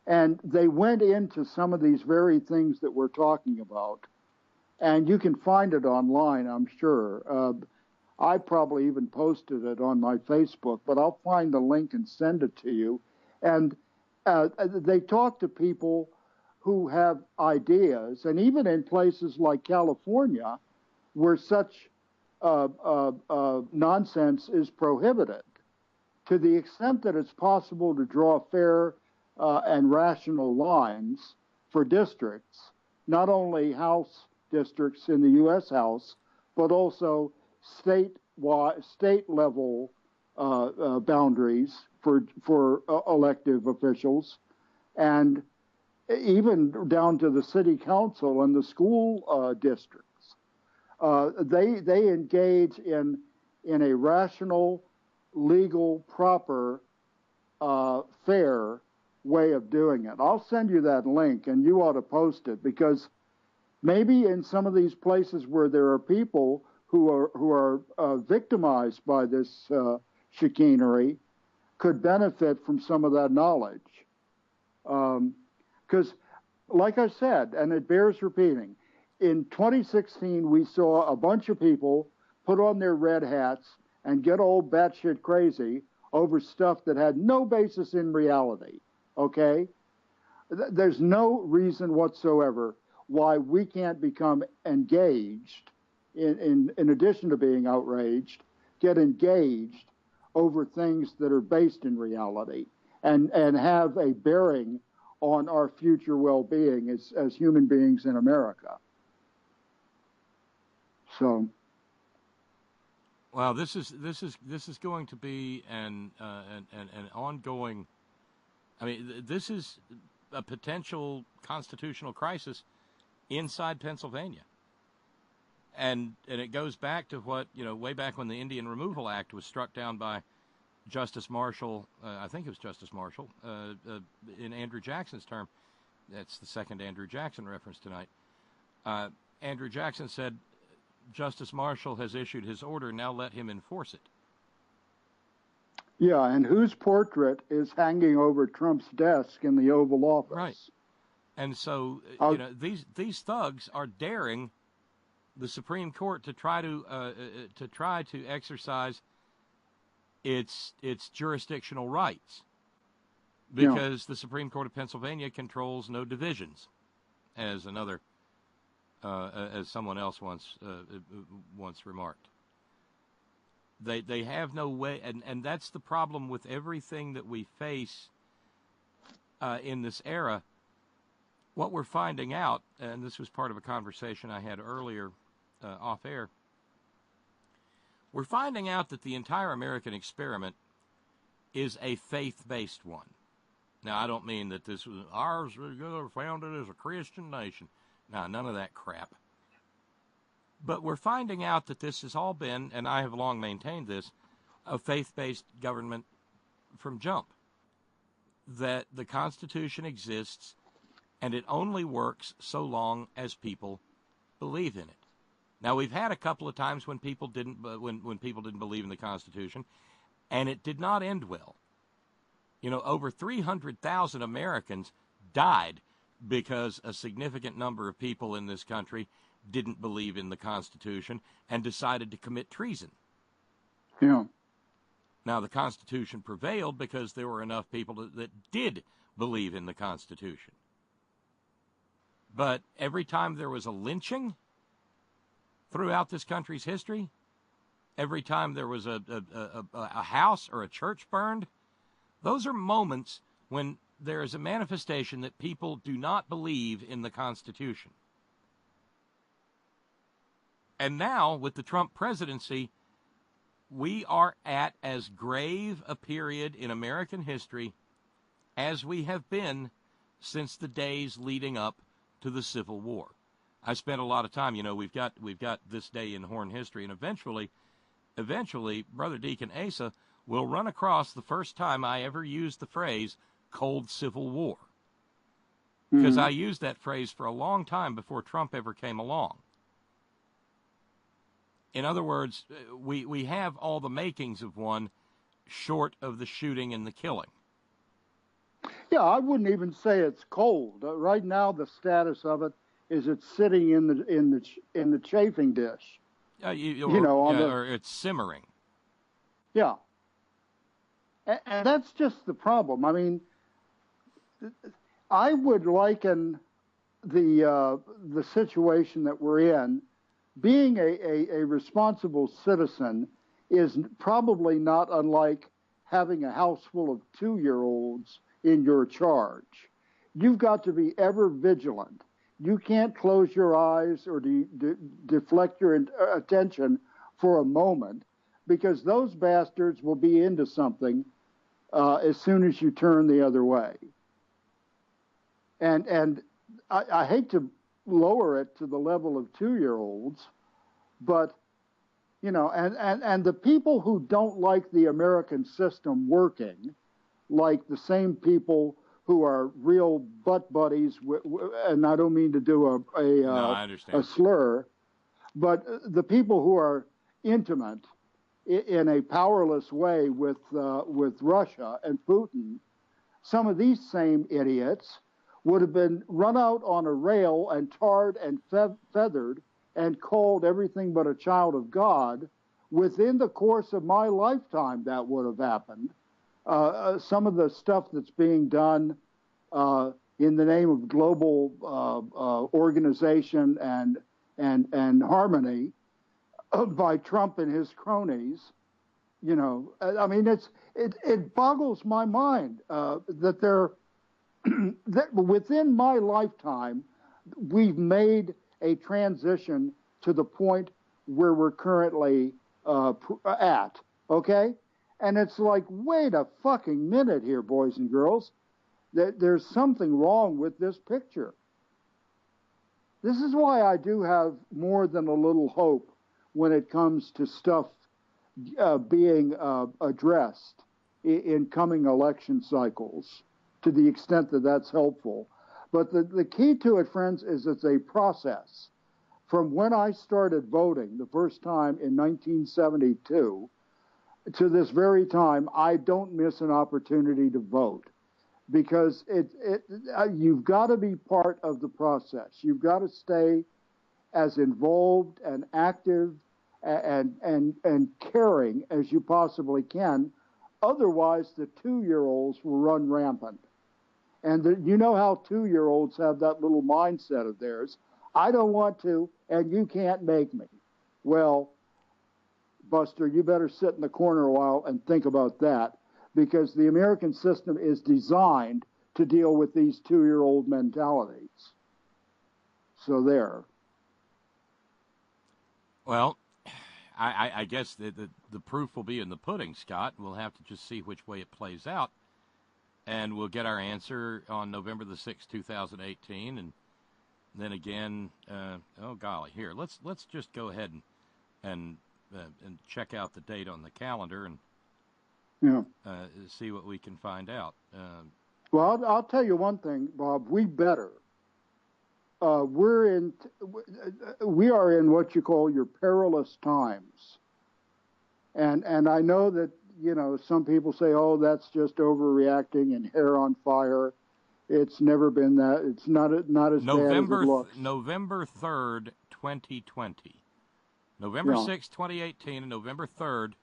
And they went into some of these very things that we're talking about. And you can find it online, I'm sure. I probably even posted it on my Facebook, but I'll find the link and send it to you. And they talk to people who have ideas, and even in places like California, where such nonsense is prohibited, to the extent that it's possible to draw fair and rational lines for districts, not only House districts in the U.S. House, but also state-level boundaries for elective officials, and even down to the city council and the school districts. They engage in a rational, legal, proper, fair way of doing it. I'll send you that link, and you ought to post it, because maybe in some of these places where there are people who are victimized by this chicanery could benefit from some of that knowledge. Because, like I said, and it bears repeating, in 2016 we saw a bunch of people put on their red hats and get old batshit crazy over stuff that had no basis in reality. Okay? There's no reason whatsoever why we can't become engaged, in addition to being outraged, get engaged over things that are based in reality and have a bearing on our future well-being as human beings in America. So, well, this is going to be an ongoing. I mean, this is a potential constitutional crisis inside Pennsylvania, and it goes back to what, way back when the Indian Removal Act was struck down by Justice Marshall. I think it was Justice Marshall in Andrew Jackson's term. That's the second Andrew Jackson reference tonight. Andrew Jackson said, Justice Marshall has issued his order, now let him enforce it. Yeah, and whose portrait is hanging over Trump's desk in the Oval Office? Right. And so, these thugs are daring the Supreme Court to try to exercise its jurisdictional rights, because the Supreme Court of Pennsylvania controls no divisions, as someone else once remarked. They have no way, and that's the problem with everything that we face in this era. What we're finding out, and this was part of a conversation I had earlier off air, we're finding out that the entire American experiment is a faith-based one. Now, I don't mean that this was ours was founded as a Christian nation. No, none of that crap. But we're finding out that this has all been, and I have long maintained this, a faith-based government from jump. That the Constitution exists, and it only works so long as people believe in it. Now, we've had a couple of times when people didn't believe in the Constitution, and it did not end well. Over 300,000 Americans died because a significant number of people in this country didn't believe in the Constitution and decided to commit treason. Yeah. Now, the Constitution prevailed because there were enough people that did believe in the Constitution. But every time there was a lynching throughout this country's history, every time there was a house or a church burned, those are moments when there is a manifestation that people do not believe in the Constitution. And now, with the Trump presidency, we are at as grave a period in American history as we have been since the days leading up to the Civil War. I spent a lot of time, we've got this day in Horn history, and eventually, Brother Deacon Asa will run across the first time I ever used the phrase Cold Civil War. Because I used that phrase for a long time before Trump ever came along. In other words, we have all the makings of one, short of the shooting and the killing. Yeah, I wouldn't even say it's cold. Right now, the status of it is it's sitting in the chafing dish. Or it's simmering. Yeah, and that's just the problem. I mean, I would liken the situation that we're in. Being a responsible citizen is probably not unlike having a house full of 2-year-olds in your charge. You've got to be ever vigilant. You can't close your eyes or deflect your attention for a moment, because those bastards will be into something as soon as you turn the other way. And I hate to lower it to the level of 2-year-olds, but and the people who don't like the American system working, like the same people who are real butt buddies, and I don't mean to do a slur, but the people who are intimate in a powerless way with Russia and Putin, some of these same idiots would have been run out on a rail and tarred and feathered and called everything but a child of God. Within the course of my lifetime, that would have happened. Some of the stuff that's being done in the name of global organization and harmony by Trump and his cronies, I mean, it boggles my mind that they're that within my lifetime, we've made a transition to the point where we're currently at, okay? And it's like, wait a fucking minute here, boys and girls. There's something wrong with this picture. This is why I do have more than a little hope when it comes to stuff being addressed in coming election cycles, to the extent that that's helpful. But the key to it, friends, is it's a process. From when I started voting the first time in 1972 to this very time, I don't miss an opportunity to vote, because you've got to be part of the process. You've got to stay as involved and active and caring as you possibly can. Otherwise, the 2-year-olds will run rampant. And you know how 2-year-olds have that little mindset of theirs. I don't want to, and you can't make me. Well, Buster, you better sit in the corner a while and think about that, because the American system is designed to deal with these 2-year-old mentalities. So there. Well, I guess the proof will be in the pudding, Scott. We'll have to just see which way it plays out. And we'll get our answer on November the 6th, 2018. And then again, oh, golly, here, let's just go ahead and check out the date on the calendar and see what we can find out. Well, I'll tell you one thing, Bob. We better. We are in what you call your perilous times, and I know that some people say, "Oh, that's just overreacting and hair on fire." It's never been that. It's not as bad as it looks. November 3rd, 2020. November 6th, 2018, and November 3rd,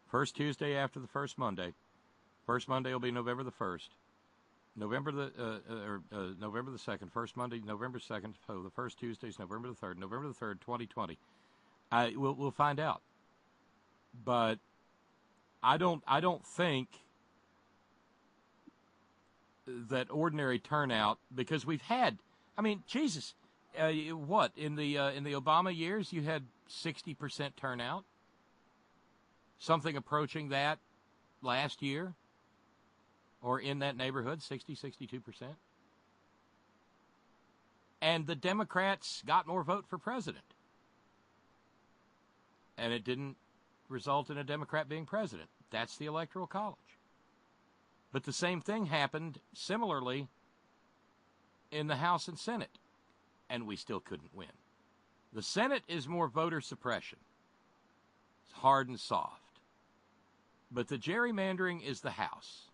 first Tuesday after the first Monday. First Monday will be November the 1st. November the 2nd, first Monday, November 2nd. So the first Tuesday is November the 3rd. November the 3rd, 2020. We'll find out. But I don't think that ordinary turnout, because we've had, I mean, Jesus, what in the Obama years you had 60% turnout, something approaching that last year, or in that neighborhood, 62%. And the Democrats got more vote for president, and it didn't result in a Democrat being president. That's the Electoral College. But the same thing happened similarly in the House and Senate, and we still couldn't win. The Senate is more voter suppression. It's hard and soft. But the gerrymandering is the House.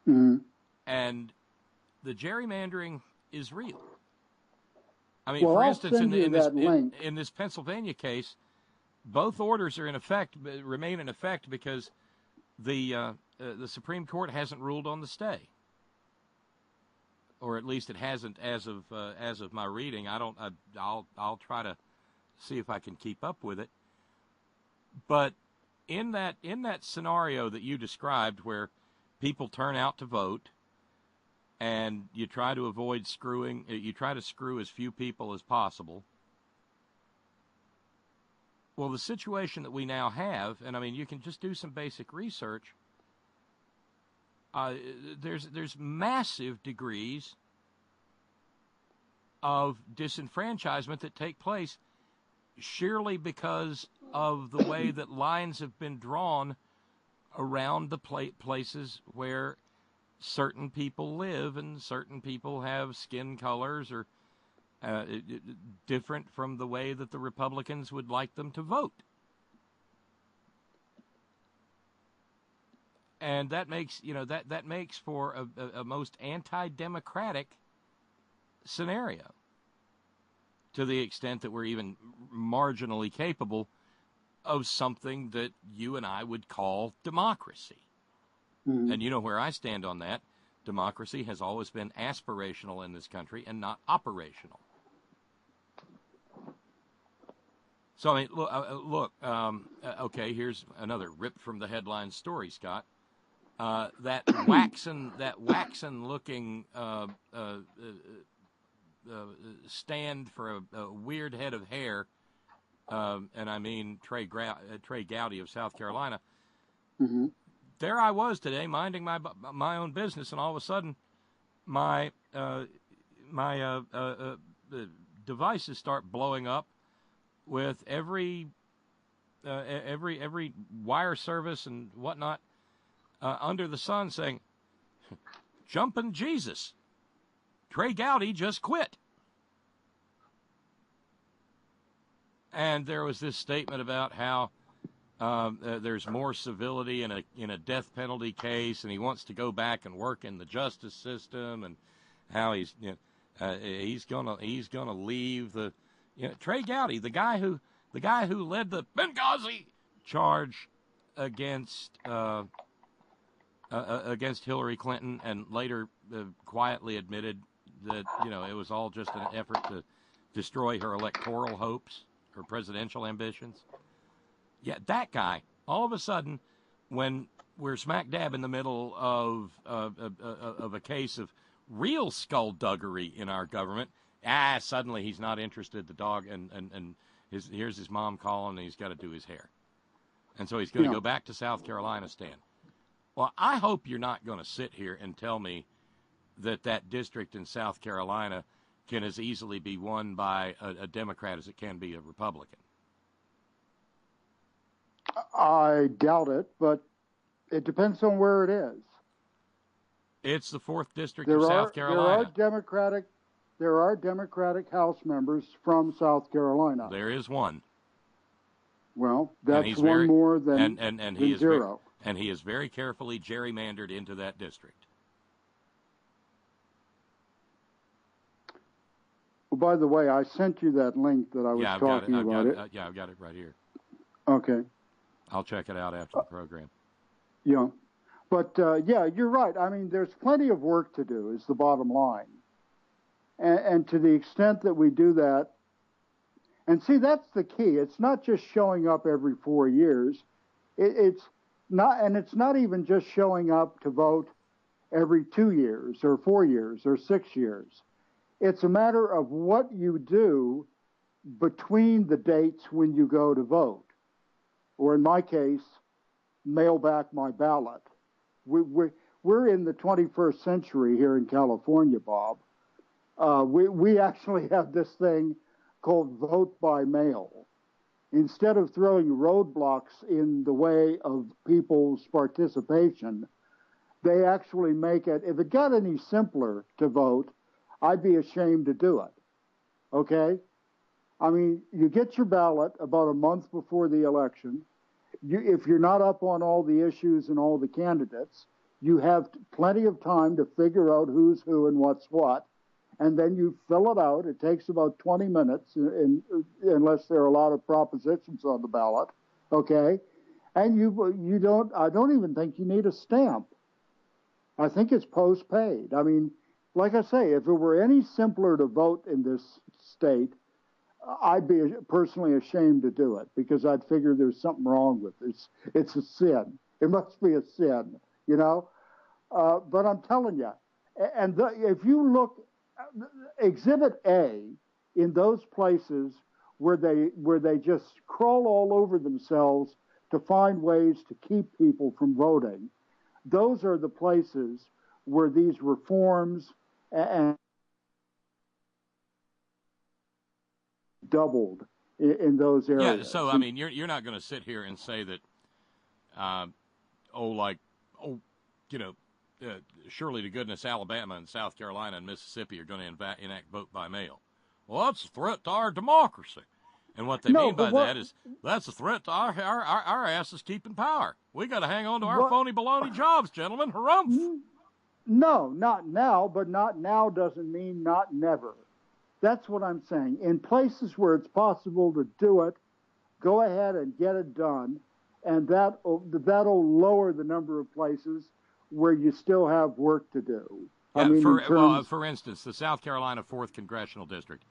Mm-hmm. And the gerrymandering is real. I mean, well, for I'll instance, in this Pennsylvania case, both orders are in effect, remain in effect, because the Supreme Court hasn't ruled on the stay, or at least it hasn't as of my reading. I'll try to see if I can keep up with it. But in that scenario that you described, where people turn out to vote, and you try to avoid screwing, you try to screw as few people as possible. Well, the situation that we now have, and I mean, you can just do some basic research. There's massive degrees of disenfranchisement that take place sheerly because of the way that lines have been drawn around the places where certain people live, and certain people have skin colors or different from the way that the Republicans would like them to vote. And that makes, that makes for a most anti-democratic scenario, to the extent that we're even marginally capable of something that you and I would call democracy. Mm-hmm. And you know where I stand on that. Democracy has always been aspirational in this country and not operational. So, I mean, look, okay, here's another ripped from the headline story, Scott. that waxen-looking stand for a weird head of hair, and I mean Trey Gowdy of South Carolina. Mm-hmm. There I was today, minding my own business, and all of a sudden, my devices start blowing up with every wire service and whatnot under the sun saying, "Jumpin' Jesus, Trey Gowdy just quit." And there was this statement about how there's more civility in a death penalty case, and he wants to go back and work in the justice system, and how he's gonna leave the Trey Gowdy, the guy who led the Benghazi charge against Hillary Clinton, and later quietly admitted that it was all just an effort to destroy her electoral hopes, her presidential ambitions. Yeah, that guy, all of a sudden, when we're smack dab in the middle of a case of real skullduggery in our government, suddenly he's not interested. The dog, and here's his mom calling, and he's got to do his hair. And so he's going to go back to South Carolina, Stan. Well, I hope you're not going to sit here and tell me that district in South Carolina can as easily be won by a Democrat as it can be a Republican. I doubt it, but it depends on where it is. It's the 4th District of South Carolina. There are Democratic House members from South Carolina. There is one. Well, that's one more than he is zero. And he is very carefully gerrymandered into that district. Well, by the way, I sent you that link that I was talking about. I've got it right here. Okay. I'll check it out after the program. Yeah. But, you're right. I mean, there's plenty of work to do is the bottom line. And to the extent that we do that, and see, that's the key. It's not just showing up every 4 years. It's not even just showing up to vote every 2 years or 4 years or 6 years. It's a matter of what you do between the dates when you go to vote. Or in my case, mail back my ballot. We're in the 21st century here in California, Bob. We actually have this thing called vote by mail. Instead of throwing roadblocks in the way of people's participation, they actually make it, if it got any simpler to vote, I'd be ashamed to do it. Okay? I mean, you get your ballot about a month before the election. If you're not up on all the issues and all the candidates, you have plenty of time to figure out who's who and what's what. And then you fill it out. It takes about 20 minutes, unless there are a lot of propositions on the ballot. Okay? And I don't even think you need a stamp. I think it's postpaid. I mean, like I say, if it were any simpler to vote in this state, I'd be personally ashamed to do it because I'd figure there's something wrong with it. It's a sin. It must be a sin, But I'm telling you, and if you look, Exhibit A in those places where they just crawl all over themselves to find ways to keep people from voting, those are the places where these reforms and doubled in those areas. Yeah, so I mean, you're not going to sit here and say that, surely to goodness Alabama and South Carolina and Mississippi are going to enact vote by mail. Well, that's a threat to our democracy. And what they mean by that is that's a threat to our asses keeping power. We got to hang on to our phony baloney jobs, gentlemen. Harumph. No, not now, but not now doesn't mean not never. That's what I'm saying. In places where it's possible to do it, go ahead and get it done, and that'll lower the number of places where you still have work to do. Yeah, for instance, the South Carolina 4th Congressional District,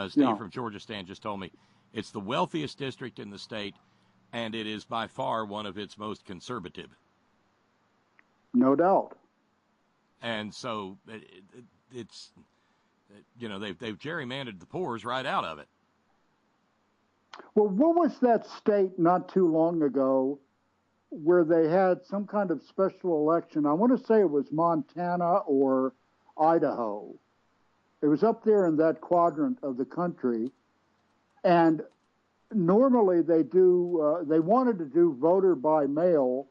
Steve from Georgia Stan just told me, it's the wealthiest district in the state, and it is by far one of its most conservative. No doubt. And so it's they've gerrymandered the pores right out of it. Well, what was that state not too long ago where they had some kind of special election? I want to say it was Montana or Idaho. It was up there in that quadrant of the country. And normally they wanted to do voter by mail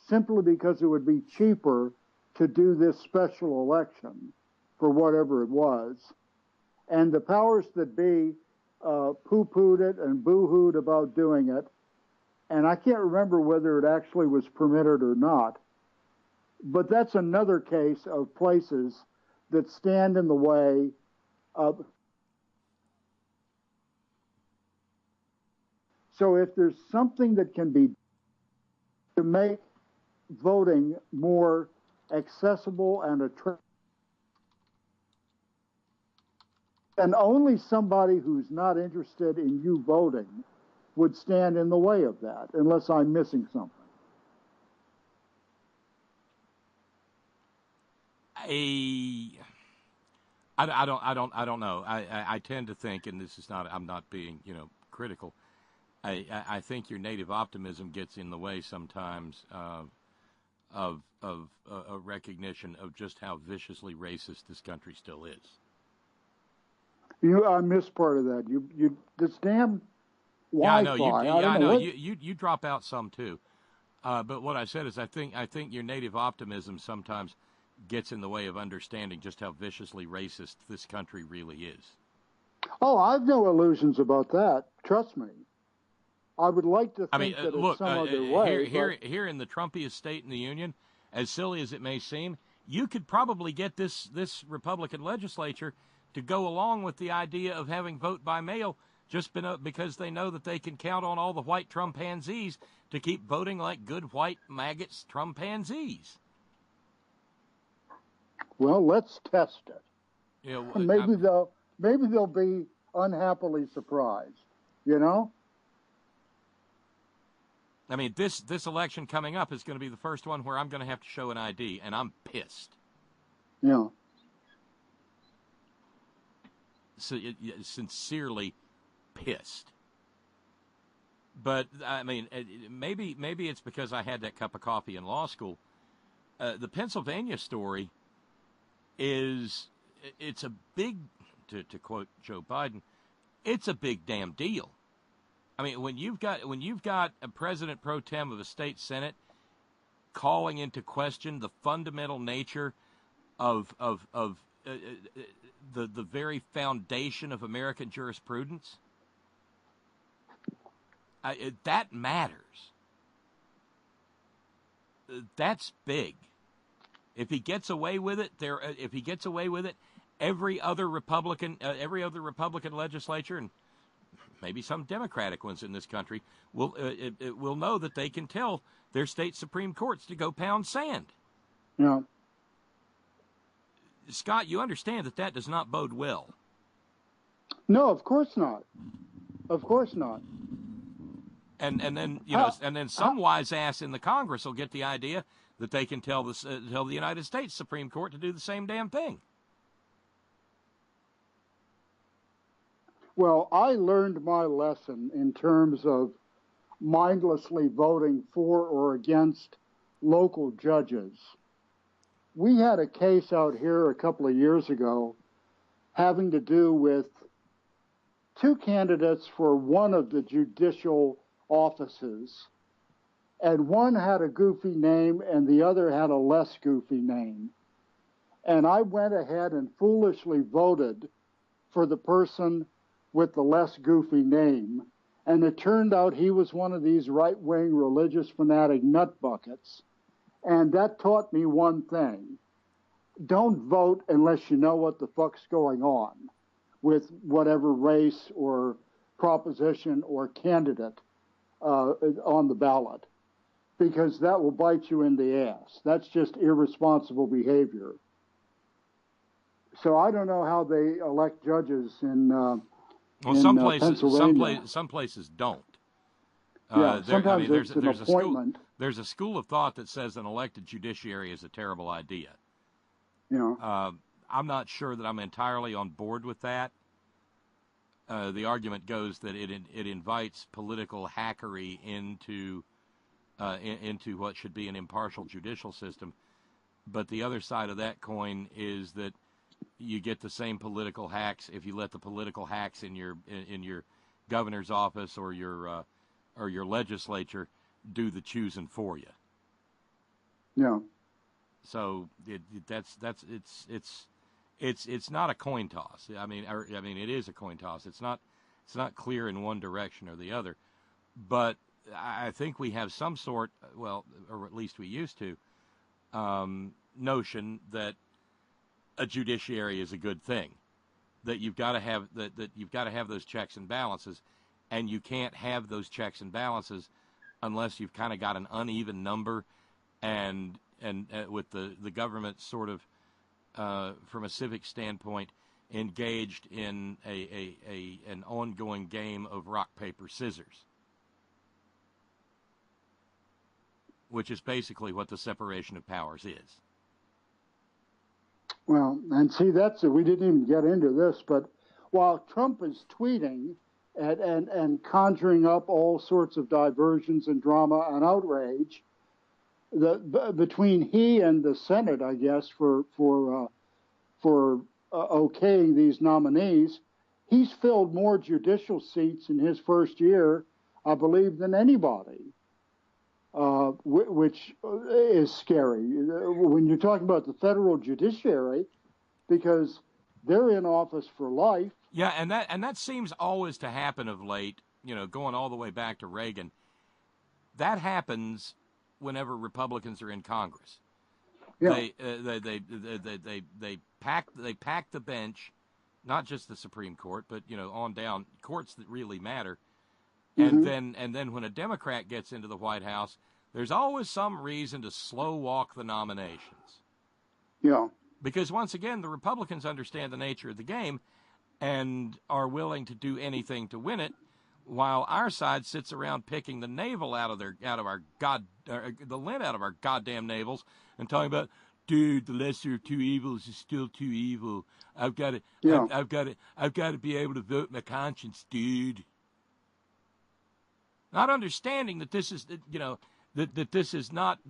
simply because it would be cheaper to do this special election for whatever it was. And the powers that be poo-pooed it and boo-hooed about doing it. And I can't remember whether it actually was permitted or not. But that's another case of places that stand in the way of. So if there's something that can be to make voting more accessible and attractive, and only somebody who's not interested in you voting would stand in the way of that, unless I'm missing something. I don't know. I tend to think, and this is not, I'm not being, critical. I think your native optimism gets in the way sometimes of a recognition of just how viciously racist this country still is. I missed part of that. You this damn Wi-Fi. You drop out some too. But what I said is I think your native optimism sometimes gets in the way of understanding just how viciously racist this country really is. Oh, I've no illusions about that. Trust me. I would like to think that it's some other way. Here in the Trumpiest state in the union, as silly as it may seem, you could probably get this Republican legislature to go along with the idea of having vote by mail just because they know that they can count on all the white Trumpanzees to keep voting like good white maggots Trumpanzees. Well, let's test it. Maybe they'll be unhappily surprised. I mean, this election coming up is going to be the first one where I'm going to have to show an ID, and I'm pissed. Yeah. So, sincerely pissed. But I mean, maybe it's because I had that cup of coffee in law school. The Pennsylvania story it's a big, to quote Joe Biden, it's a big damn deal. I mean, when you've got a president pro tem of a state senate calling into question the fundamental nature of the very foundation of American jurisprudence, that matters. That's big. If he gets away with it, every other Republican legislature, and maybe some Democratic ones in this country, will know that they can tell their state Supreme Courts to go pound sand. Yeah. Scott, you understand that does not bode well. No, of course not. Of course not. And then and then some wise ass in the Congress will get the idea that they can tell the United States Supreme Court to do the same damn thing. Well, I learned my lesson in terms of mindlessly voting for or against local judges. We had a case out here a couple of years ago having to do with two candidates for one of the judicial offices, and one had a goofy name and the other had a less goofy name. And I went ahead and foolishly voted for the person with the less goofy name, and it turned out he was one of these right-wing religious fanatic nutbuckets. And that taught me one thing: don't vote unless you know what the fuck's going on with whatever race or proposition or candidate on the ballot, because that will bite you in the ass. That's just irresponsible behavior. So I don't know how they elect judges in some places don't. Sometimes it's an appointment. There's a school of thought that says an elected judiciary is a terrible idea. I'm not sure that I'm entirely on board with that. The argument goes that it invites political hackery into what should be an impartial judicial system. But the other side of that coin is that you get the same political hacks if you let the political hacks in your governor's office or your legislature do the choosing for you. Yeah. So it's not a coin toss. I mean, it is a coin toss. It's not clear in one direction or the other. But I think we have some sort, or at least we used to, notion that a judiciary is a good thing. That you've got to have that you've got to have those checks and balances, and you can't have those checks and balances unless you've kind of got an uneven number, and with the government sort of from a civic standpoint engaged in an ongoing game of rock paper scissors, which is basically what the separation of powers is. Well, and see, we didn't even get into this, but while Trump is tweeting and conjuring up all sorts of diversions and drama and outrage, between he and the Senate, I guess, for okaying these nominees, he's filled more judicial seats in his first year, I believe, than anybody. Which is scary when you're talking about the federal judiciary, because they're in office for life. Yeah, and that seems always to happen of late. Going all the way back to Reagan, that happens whenever Republicans are in Congress. Yeah. They pack the bench, not just the Supreme Court, but on down, courts that really matter. And then when a Democrat gets into the White House, there's always some reason to slow walk the nominations. Yeah. Because once again, the Republicans understand the nature of the game and are willing to do anything to win it, while our side sits around picking the navel the lint out of our goddamn navels and talking about, dude, the lesser of two evils is still too evil. I've got to be able to vote my conscience, dude. Not understanding that this is, that this is not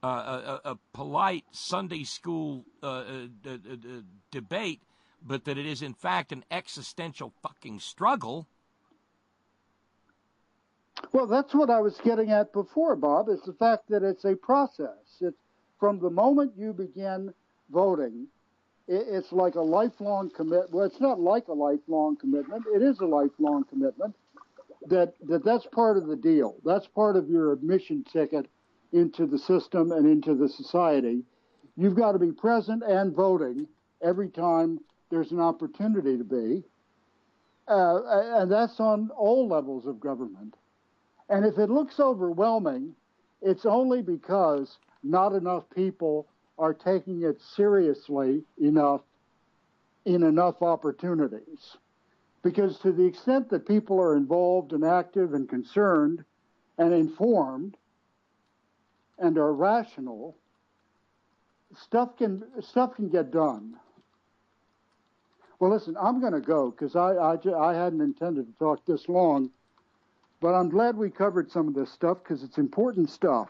a polite Sunday school debate, but that it is in fact an existential fucking struggle. Well, that's what I was getting at before, Bob, is the fact that it's a process. It's from the moment you begin voting, it's like a lifelong commitment. Well, it's not like a lifelong commitment. It is a lifelong commitment. That's part of the deal. That's part of your admission ticket into the system and into the society. You've got to be present and voting every time there's an opportunity to be. And that's on all levels of government. And if it looks overwhelming, it's only because not enough people are taking it seriously enough in enough opportunities. Because to the extent that people are involved and active and concerned and informed and are rational, stuff can get done. Well, listen, I'm going to go because I hadn't intended to talk this long, but I'm glad we covered some of this stuff because it's important stuff.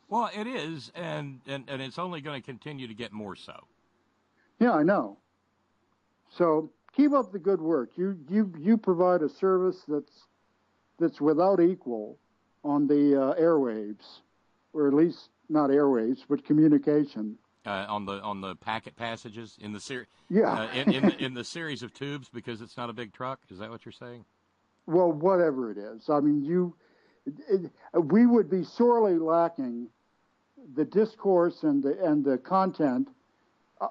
Well, it is, and it's only going to continue to get more so. Yeah, I know. So keep up the good work. You provide a service that's without equal on the airwaves, or at least not airwaves, but communication. On the packet passages in the series. Yeah. in the series of tubes, because it's not a big truck. Is that what you're saying? Well, whatever it is. I mean, we would be sorely lacking the discourse and the content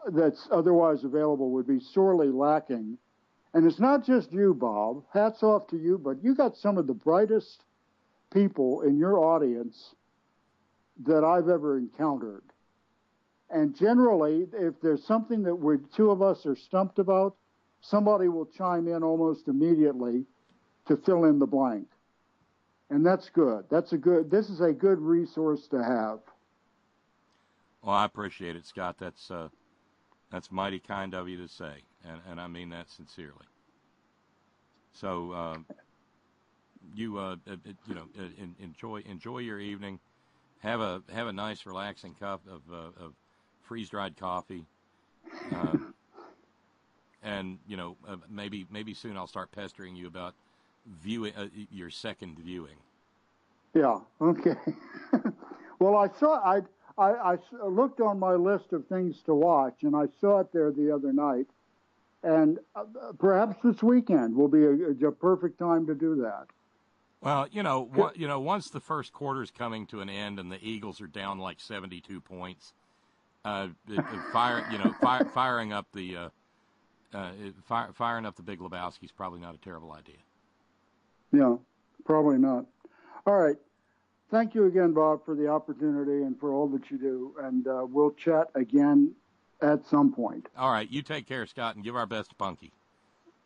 that's otherwise available would be sorely lacking. And it's not just you, Bob. Hats off to you, but you got some of the brightest people in your audience that I've ever encountered. And generally, if there's something that two of us are stumped about, somebody will chime in almost immediately to fill in the blank. And that's good. This is a good resource to have. Well, I appreciate it, Scott. That's mighty kind of you to say, and I mean that sincerely. So, enjoy your evening. Have a nice, relaxing cup of freeze-dried coffee, and maybe soon I'll start pestering you about viewing your second viewing. Yeah. Okay. Well, I looked on my list of things to watch, and I saw it there the other night. And perhaps this weekend will be a perfect time to do that. Well, once the first quarter's coming to an end and the Eagles are down like 72 points, firing up the Big Lebowski is probably not a terrible idea. Yeah, probably not. All right. Thank you again, Bob, for the opportunity and for all that you do. And we'll chat again at some point. All right. You take care, Scott, and give our best to Punky.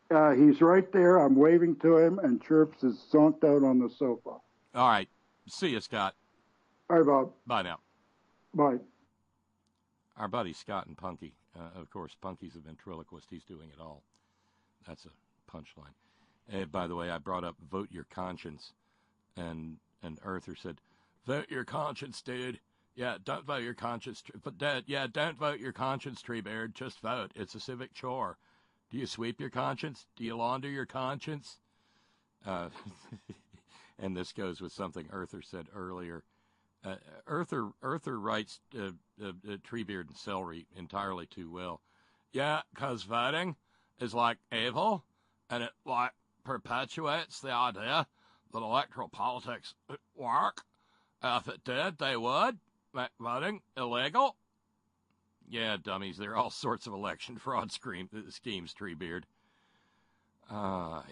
He's right there. I'm waving to him, and Chirps is zonked out on the sofa. All right. See you, Scott. All right, Bob. Bye now. Bye. Our buddy Scott and Punky. Of course, Punky's a ventriloquist. He's doing it all. That's a punchline. By the way, I brought up vote your conscience, and Earther said, vote your conscience, dude. Yeah, don't vote your conscience. Don't vote your conscience, Treebeard. Just vote. It's a civic chore. Do you sweep your conscience? Do you launder your conscience? And this goes with something Earther said earlier. Earther writes Treebeard and Celery entirely too well. Yeah, 'cause voting is like evil, and it like perpetuates the idea that electoral politics work. If it did, they would make voting illegal. Yeah, dummies, there are all sorts of election fraud schemes, Treebeard. Yeah.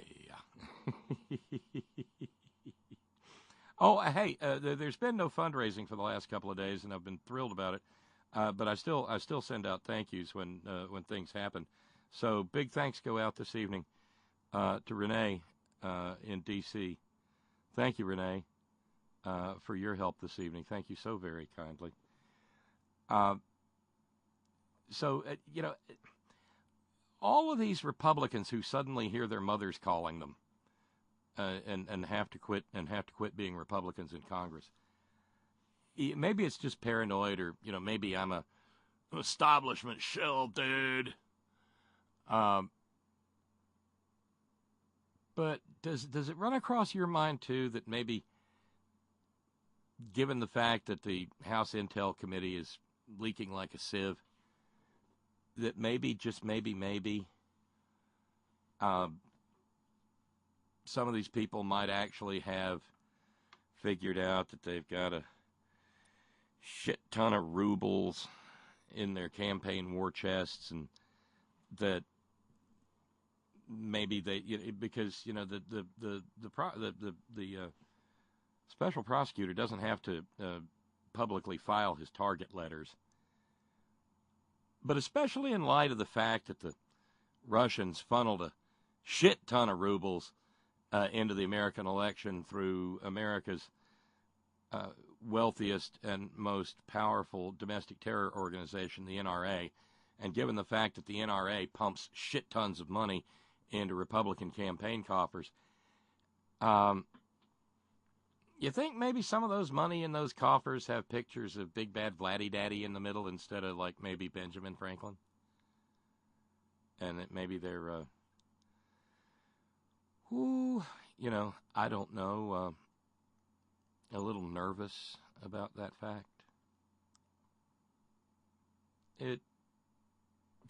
Oh, hey, there's been no fundraising for the last couple of days, and I've been thrilled about it. But I still send out thank yous when things happen. So big thanks go out this evening to Renee in D.C. Thank you, Renee, for your help this evening. Thank you so very kindly. All of these Republicans who suddenly hear their mothers calling them and have to quit being Republicans in Congress. Maybe it's just paranoid, or maybe I'm an establishment shill, dude. But does it run across your mind too that maybe, given the fact that the House Intel Committee is leaking like a sieve, that maybe, just maybe, some of these people might actually have figured out that they've got a shit ton of rubles in their campaign war chests, and that maybe they, because the special prosecutor doesn't have to publicly file his target letters, but especially in light of the fact that the Russians funneled a shit ton of rubles into the American election through America's wealthiest and most powerful domestic terror organization, the NRA, and given the fact that the NRA pumps shit tons of money into Republican campaign coffers, you think maybe some of those money in those coffers have pictures of Big Bad Vladdy Daddy in the middle instead of like maybe Benjamin Franklin? And that maybe they're I don't know, a little nervous about that fact. It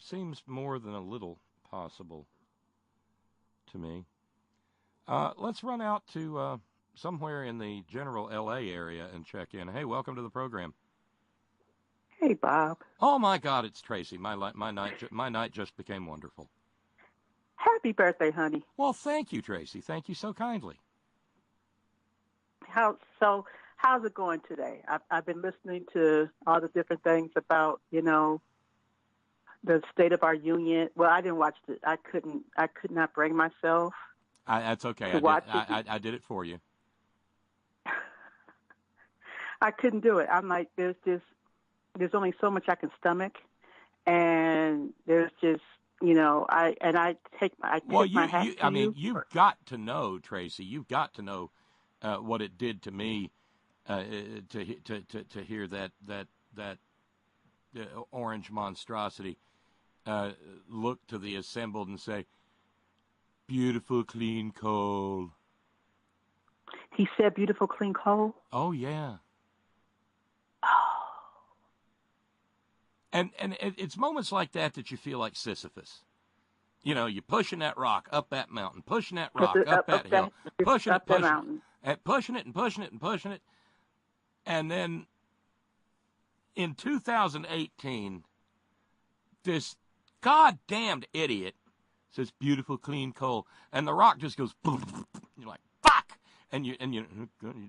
seems more than a little possible to me. Let's run out to somewhere in the general L.A. area and check in. Hey, welcome to the program. Hey, Bob. Oh, my God, it's Tracy. My night just became wonderful. Happy birthday, honey. Well, thank you, Tracy. Thank you so kindly. How's it going today? I've been listening to all the different things about, the State of Our Union. Well, I didn't watch it. I could not bring myself That's okay. I did it for you. I couldn't do it. I'm like, there's only so much I can stomach, and there's just, I take my hat to you. You've got to know, Tracy. You've got to know what it did to me to hear that orange monstrosity look to the assembled and say, "Beautiful, clean coal." He said, "Beautiful, clean coal." Oh yeah. And it's moments like that you feel like Sisyphus. You're pushing that rock up that mountain, pushing that rock up that hill, pushing it, and pushing it. And then in 2018, this goddamned idiot says, "Beautiful, clean coal." And the rock just goes, you're like, fuck! And you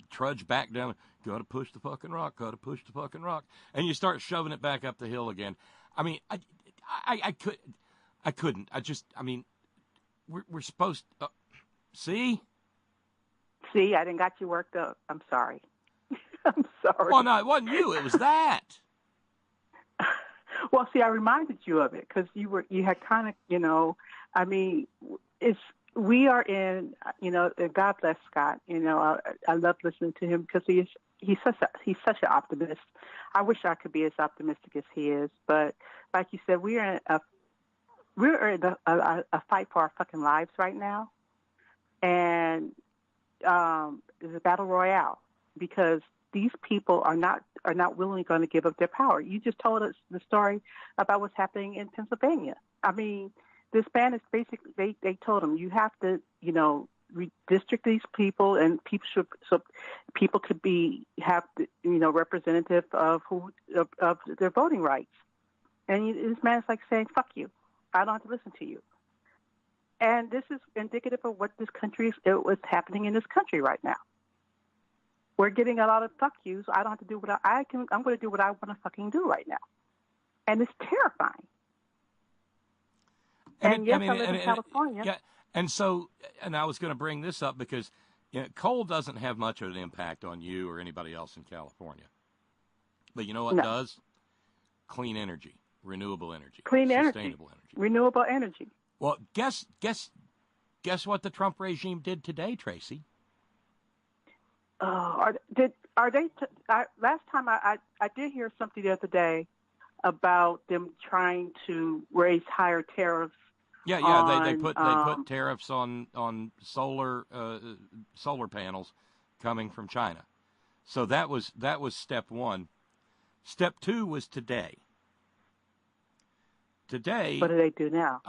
trudge back down. Got to push the fucking rock. Got to push the fucking rock. And you start shoving it back up the hill again. I mean, I couldn't. We're supposed to, see? See, I didn't got you worked up. I'm sorry. I'm sorry. Well, no, it wasn't you. It was that. Well, see, I reminded you of it because you had kind of, we are in, God bless Scott. I love listening to him because he's such an optimist. I wish I could be as optimistic as he is, but like you said, we're in a fight for our fucking lives right now, and it's a battle royale because these people are not willingly going to give up their power. You just told us the story about what's happening in Pennsylvania. I mean, this ban is basically, they told them you have to, redistrict these people, and people could have representative of their voting rights. And this man is like saying, "Fuck you, I don't have to listen to you." And this is indicative of what's happening in this country right now. We're getting a lot of fuck yous. I don't have to do what I'm going to do what I want to fucking do right now, and it's terrifying. I live in California. Yeah, and I was going to bring this up because coal doesn't have much of an impact on you or anybody else in California. But you know what does? Clean energy, renewable energy, sustainable energy, renewable energy. Well, guess what the Trump regime did today, Tracy? Last time I did hear something the other day about them trying to raise higher tariffs. Yeah, they put tariffs on solar panels coming from China. So that was step one. Step two was today. Today, what do they do now?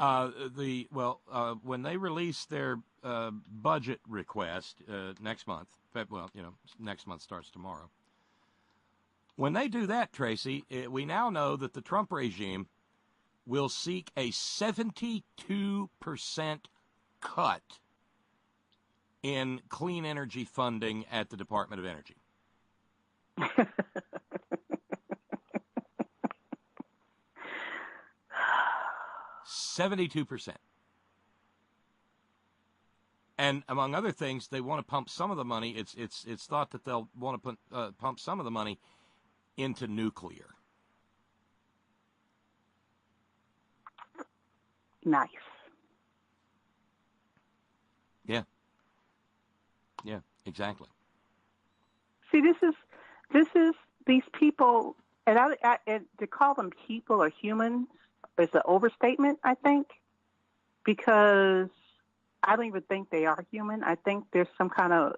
When they release their budget request next month, next month starts tomorrow. When they do that, Tracy, we now know that the Trump regime will seek a 72% cut in clean energy funding at the Department of Energy. 72%. And among other things, they want to pump some of the money. It's thought that they'll want to pump some of the money into nuclear. Nice. Yeah, exactly. See, this is these people, and to call them people or humans is an overstatement, I think, because I don't even think they are human. I think there's some kind of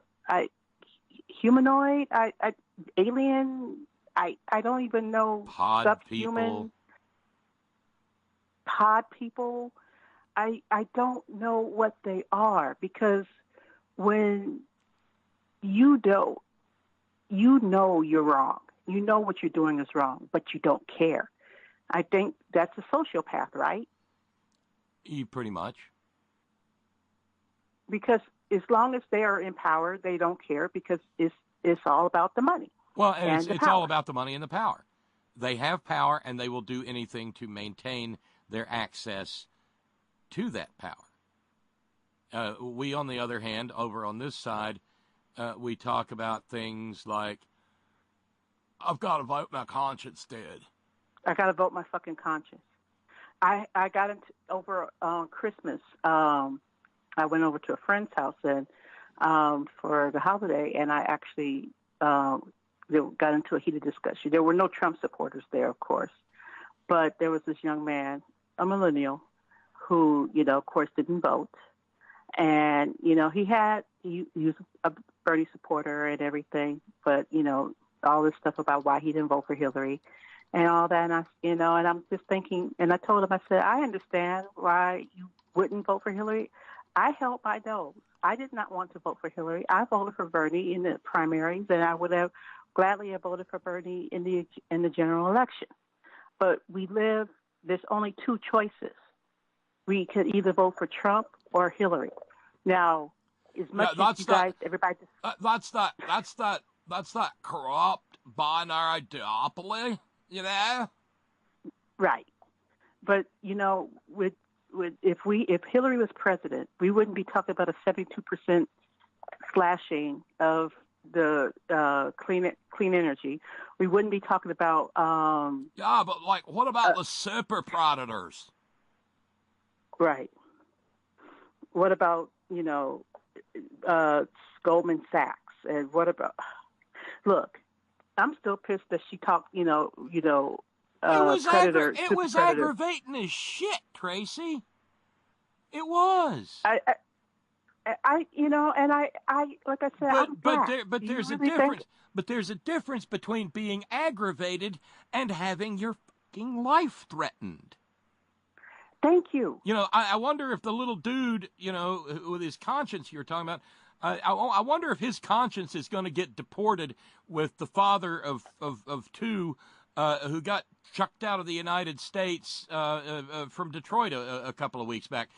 humanoid, alien. I don't even know. Subhuman. Pod people. I don't know what they are, because when you know you're wrong. You know what you're doing is wrong, but you don't care. I think that's a sociopath, right? Pretty much. Because as long as they are in power, they don't care, because it's all about the money. Well, and it's all about the money and the power. They have power, and they will do anything to maintain their access to that power. We, on the other hand, over on this side, we talk about things like, I've got to vote my conscience dead. I got to vote my fucking conscience. I got into over Christmas. I went over to a friend's house and for the holiday, and I actually got into a heated discussion. There were no Trump supporters there, of course, but there was this young man, a millennial, who, of course, didn't vote. And, he was a Bernie supporter and everything, but, all this stuff about why he didn't vote for Hillary and all that. And and I'm just thinking, and I told him, I said, I understand why you wouldn't vote for Hillary. I held my nose. I did not want to vote for Hillary. I voted for Bernie in the primaries, and I would have gladly have voted for Bernie in the general election. But there's only two choices. We could either vote for Trump or Hillary. Now, as much as you guys, everybody, that's that corrupt binary duopoly, Right, but if Hillary was president, we wouldn't be talking about a 72% slashing of the clean energy. We wouldn't be talking about yeah, but what about the super predators? Right. What about Goldman Sachs, and what about? Look, I'm still pissed that she talked. It was aggravating as shit, Tracy. It was. I like I said, but there's a difference. But there's a difference between being aggravated and having your fucking life threatened. Thank you. I wonder if the little dude, with his conscience you're talking about, I wonder if his conscience is going to get deported with the father of two who got chucked out of the United States from Detroit a couple of weeks back.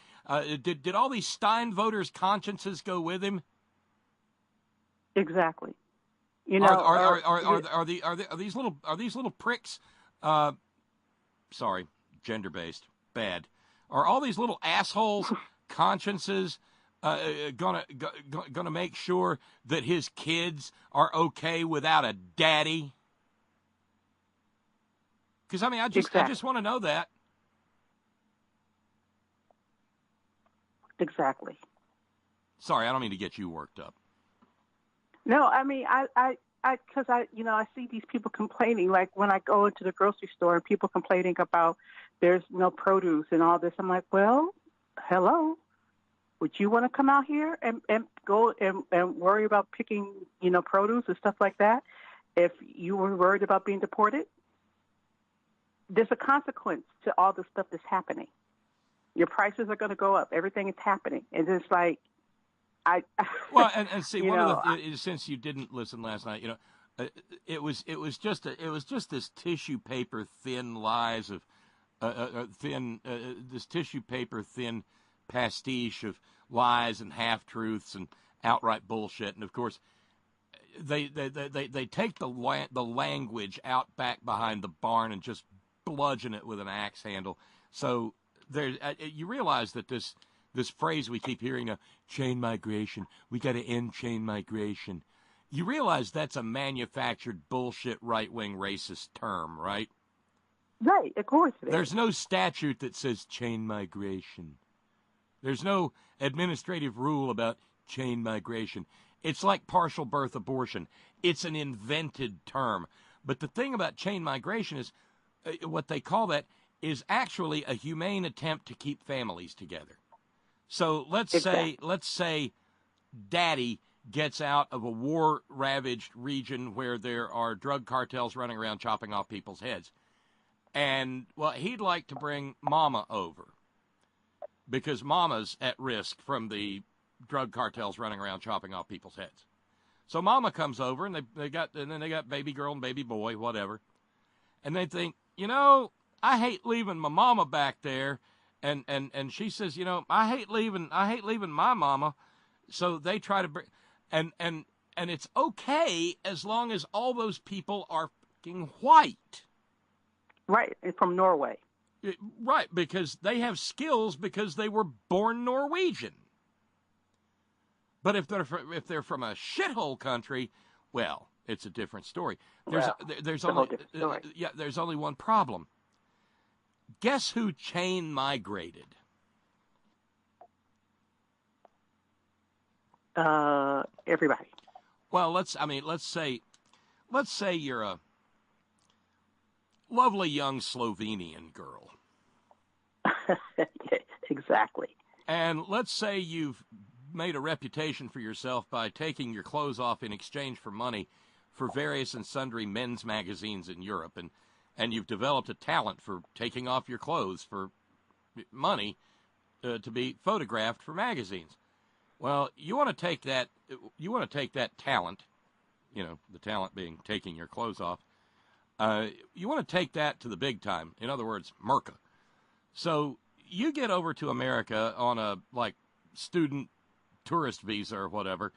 Did all these Stein voters' consciences go with him? Exactly. Are these little pricks? Sorry, gender-based. Bad. Are all these little assholes' consciences gonna make sure that his kids are okay without a daddy? Because I just want to know that. Exactly. Sorry, I don't mean to get you worked up. No, I mean because I see these people complaining, like when I go into the grocery store and people complaining about there's no produce and all this. I'm like, well, hello. Would you want to come out here and go and worry about picking, produce and stuff like that if you were worried about being deported? There's a consequence to all the stuff that's happening. Your prices are going to go up. Everything is happening. And it's like, and see, since you didn't listen last night, it was just this tissue paper thin lies of this tissue paper thin pastiche of lies and half truths and outright bullshit. And of course, they take the language out back behind the barn and just bludgeon it with an axe handle. So you realize that this phrase we keep hearing, chain migration, we got to end chain migration. You realize that's a manufactured bullshit right-wing racist term, right? Right, of course it is. There's no statute that says chain migration. There's no administrative rule about chain migration. It's like partial birth abortion. It's an invented term. But the thing about chain migration is what they call that is actually a humane attempt to keep families together. So let's say Daddy gets out of a war-ravaged region where there are drug cartels running around chopping off people's heads. And, well, he'd like to bring Mama over because Mama's at risk from the drug cartels running around chopping off people's heads. So Mama comes over, and they got baby girl and baby boy, whatever. And they think, I hate leaving my mama back there. And she says, I hate leaving my mama. So they try to bring, and it's okay as long as all those people are fucking white. Right, from Norway. Right, because they have skills because they were born Norwegian. But if they're from a shithole country, well, it's a different story. There's only one problem. Guess who chain migrated? Everybody. Well, let's say you're a lovely young Slovenian girl. Exactly. And let's say you've made a reputation for yourself by taking your clothes off in exchange for money for various and sundry men's magazines in Europe, and you've developed a talent for taking off your clothes for money to be photographed for magazines. Well, you want to take that talent, the talent being taking your clothes off. You want to take that to the big time. In other words, Merca. So you get over to America on a student tourist visa or whatever,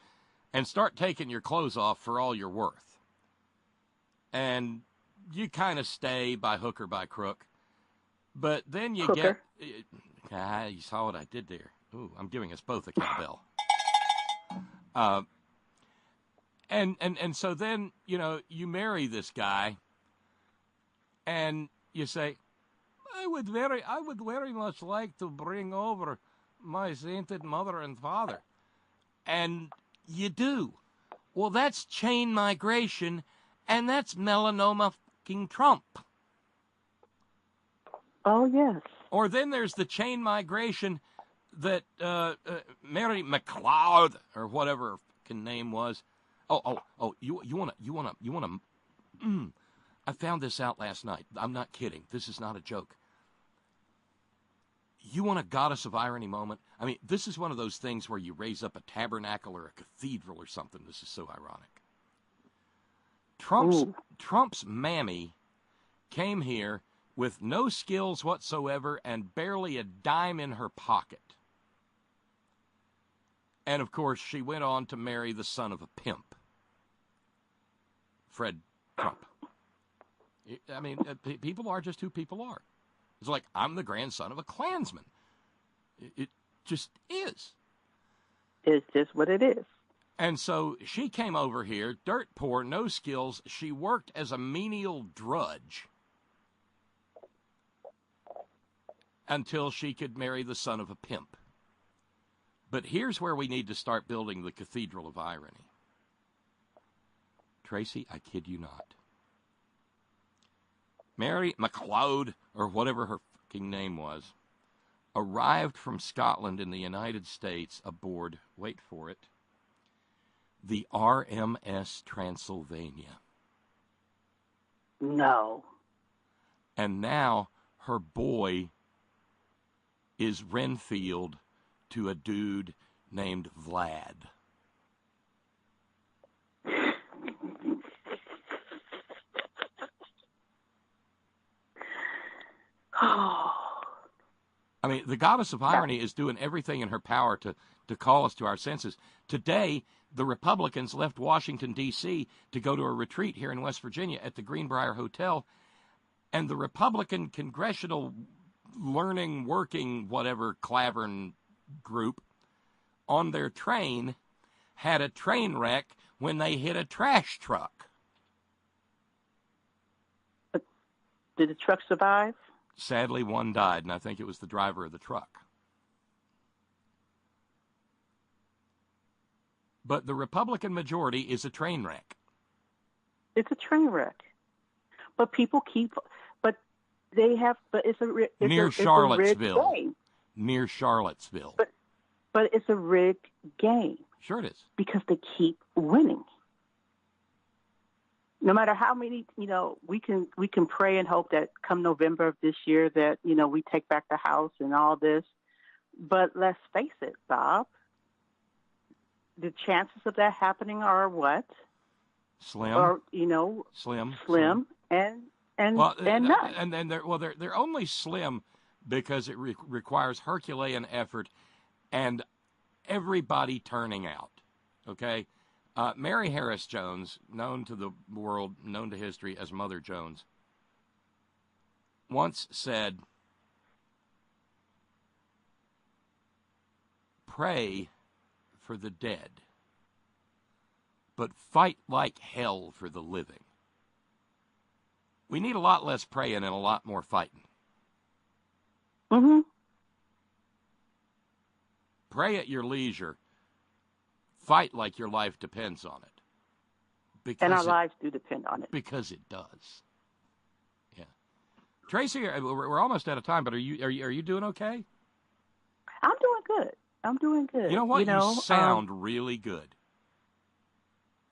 and start taking your clothes off for all you're worth. And you kind of stay by hook or by crook. But then you Hooker. you saw what I did there. Ooh, I'm giving us both a cowbell. And so then, you marry this guy, and you say, I would very much like to bring over my sainted mother and father. And you do. Well, that's chain migration, and that's melanoma fucking Trump. Oh, yes. Or then there's the chain migration that Mary McLeod, or whatever her fucking name was. You wanna. I found this out last night. I'm not kidding. This is not a joke. You want a goddess of irony moment? I mean, this is one of those things where you raise up a tabernacle or a cathedral or something. This is so ironic. Trump's mammy came here with no skills whatsoever and barely a dime in her pocket. And, of course, she went on to marry the son of a pimp, Fred Trump. I mean, people are just who people are. It's like, I'm the grandson of a Klansman. It just is. It's just what it is. And so she came over here, dirt poor, no skills. She worked as a menial drudge until she could marry the son of a pimp. But here's where we need to start building the Cathedral of Irony. Tracy, I kid you not. Mary McLeod, or whatever her fucking name was, arrived from Scotland in the United States aboard, wait for it, the RMS Transylvania. No. And now her boy is Renfield to a dude named Vlad. I mean, the goddess of irony is doing everything in her power to call us to our senses. Today, the Republicans left Washington, D.C. to go to a retreat here in West Virginia at the Greenbrier Hotel, and the Republican Congressional Learning, Working, whatever, Clavern group on their train had a train wreck when they hit a trash truck. Did the truck survive? Sadly, one died, and I think it was the driver of the truck. But the Republican majority is a train wreck. It's a train wreck. But people keep, but it's near Charlottesville. It's a rigged game. Near Charlottesville. But it's a rigged game. Sure it is. Because they keep winning. No matter how many, we can pray and hope that come November of this year that, we take back the House and all this. But let's face it, Bob, the chances of that happening are what? Slim. Or, slim and none. They're only slim because it requires Herculean effort and everybody turning out. Okay? Mary Harris Jones, known to the world, known to history as Mother Jones, once said, pray for for the dead, but fight like hell for the living. We need a lot less praying and a lot more fighting. Mm-hmm. Pray at your leisure. Fight like your life depends on it. Because and our lives do depend on it. Because it does. Yeah. Tracy, we're almost out of time, but are you doing okay? I'm doing good. I'm doing good. You know what? You sound really good.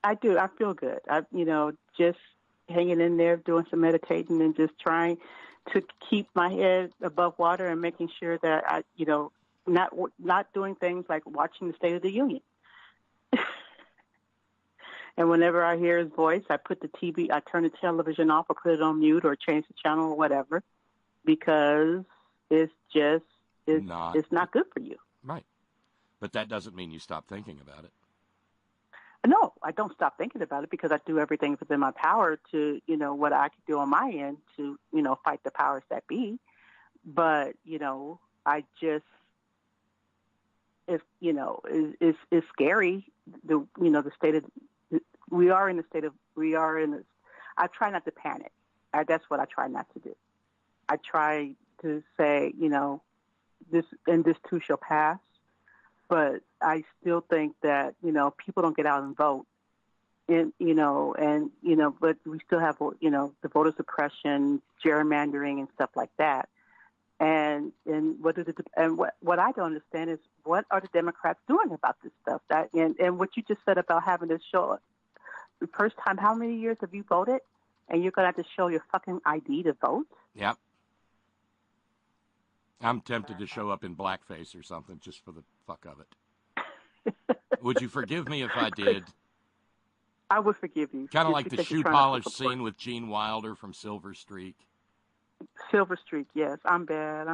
I do. I feel good. Just hanging in there, doing some meditating, and just trying to keep my head above water and making sure that I, not doing things like watching the State of the Union. And whenever I hear his voice, I turn the television off or put it on mute or change the channel or whatever, because it's not good for you. Right. But that doesn't mean you stop thinking about it. No, I don't stop thinking about it, because I do everything within my power to, what I can do on my end to, fight the powers that be. But, I just, it's scary. The state of, I try not to panic. That's what I try not to do. I try to say, this too shall pass. But I still think that, people don't get out and vote. But we still have, the voter suppression, gerrymandering and stuff like that. And what I don't understand is, what are the Democrats doing about this stuff? And what you just said about having to show the first time, how many years have you voted? And you're going to have to show your fucking ID to vote? Yep. I'm tempted to show up in blackface or something just for the fuck of it. Would you forgive me if I did? I would forgive you. Kind of like the shoe polish scene with Gene Wilder from Silver Streak. Silver Streak, yes. I'm bad.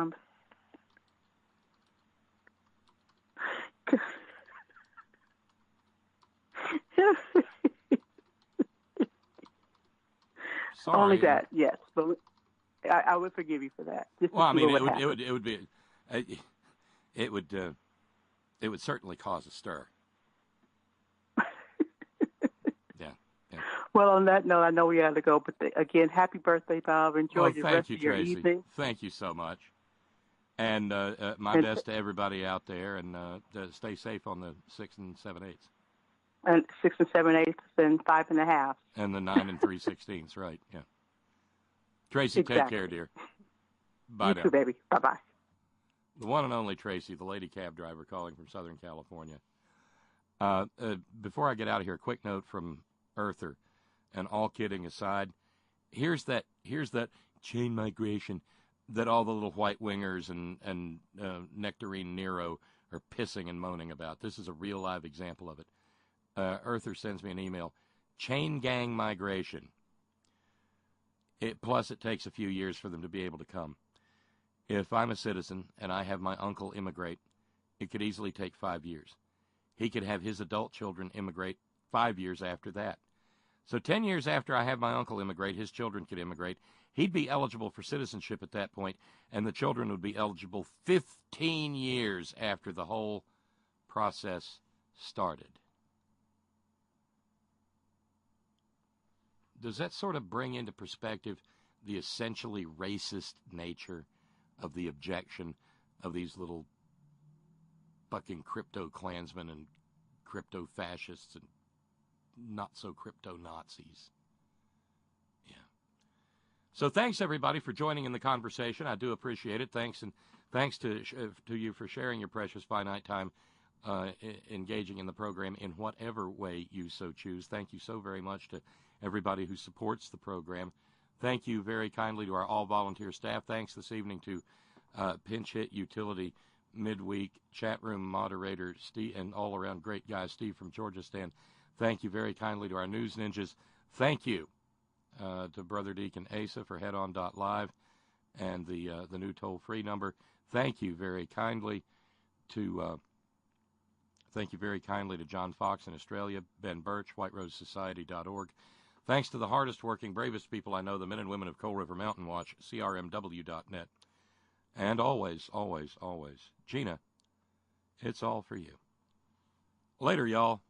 Sorry. Only that, yes. But I would forgive you for that. Well, I mean, it would certainly cause a stir. Yeah. Well, on that note, I know we have to go, but again, happy birthday, Bob. Enjoy the rest of your evening. Thank you so much. And my best to everybody out there, and stay safe on the 6 and 7/8. And 6 and 7/8 and 5 1/2. And the 9 3/16, right? Yeah. Tracy, exactly. Take care, dear. Bye you now. too, baby. Bye-bye. The one and only Tracy, the lady cab driver calling from Southern California. Before I get out of here, a quick note from Earther, and all kidding aside, here's that chain migration that all the little white wingers and Nectarine Nero are pissing and moaning about. This is a real live example of it. Earther sends me an email. Chain gang migration. Plus, it takes a few years for them to be able to come. If I'm a citizen and I have my uncle immigrate, it could easily take 5 years. He could have his adult children immigrate 5 years after that. So 10 years after I have my uncle immigrate, his children could immigrate. He'd be eligible for citizenship at that point, and the children would be eligible 15 years after the whole process started. Does that sort of bring into perspective the essentially racist nature of the objection of these little fucking crypto-Klansmen and crypto-fascists and not-so-crypto-Nazis? Yeah. So thanks, everybody, for joining in the conversation. I do appreciate it. Thanks to you for sharing your precious finite time engaging in the program in whatever way you so choose. Thank you so very much to everybody who supports the program. Thank you very kindly to our all-volunteer staff. Thanks this evening to Pinch Hit Utility midweek chat room moderator Steve, and all-around great guy Steve from Georgia Stan. Thank you very kindly to our news ninjas. Thank you to Brother Deacon Asa for headon.live and the new toll-free number. Thank you very kindly to John Fox in Australia, Ben Birch, whiterosesociety.org. Thanks to the hardest working, bravest people I know, the men and women of Coal River Mountain Watch, crmw.net. And always, always, always, Gina, it's all for you. Later, y'all.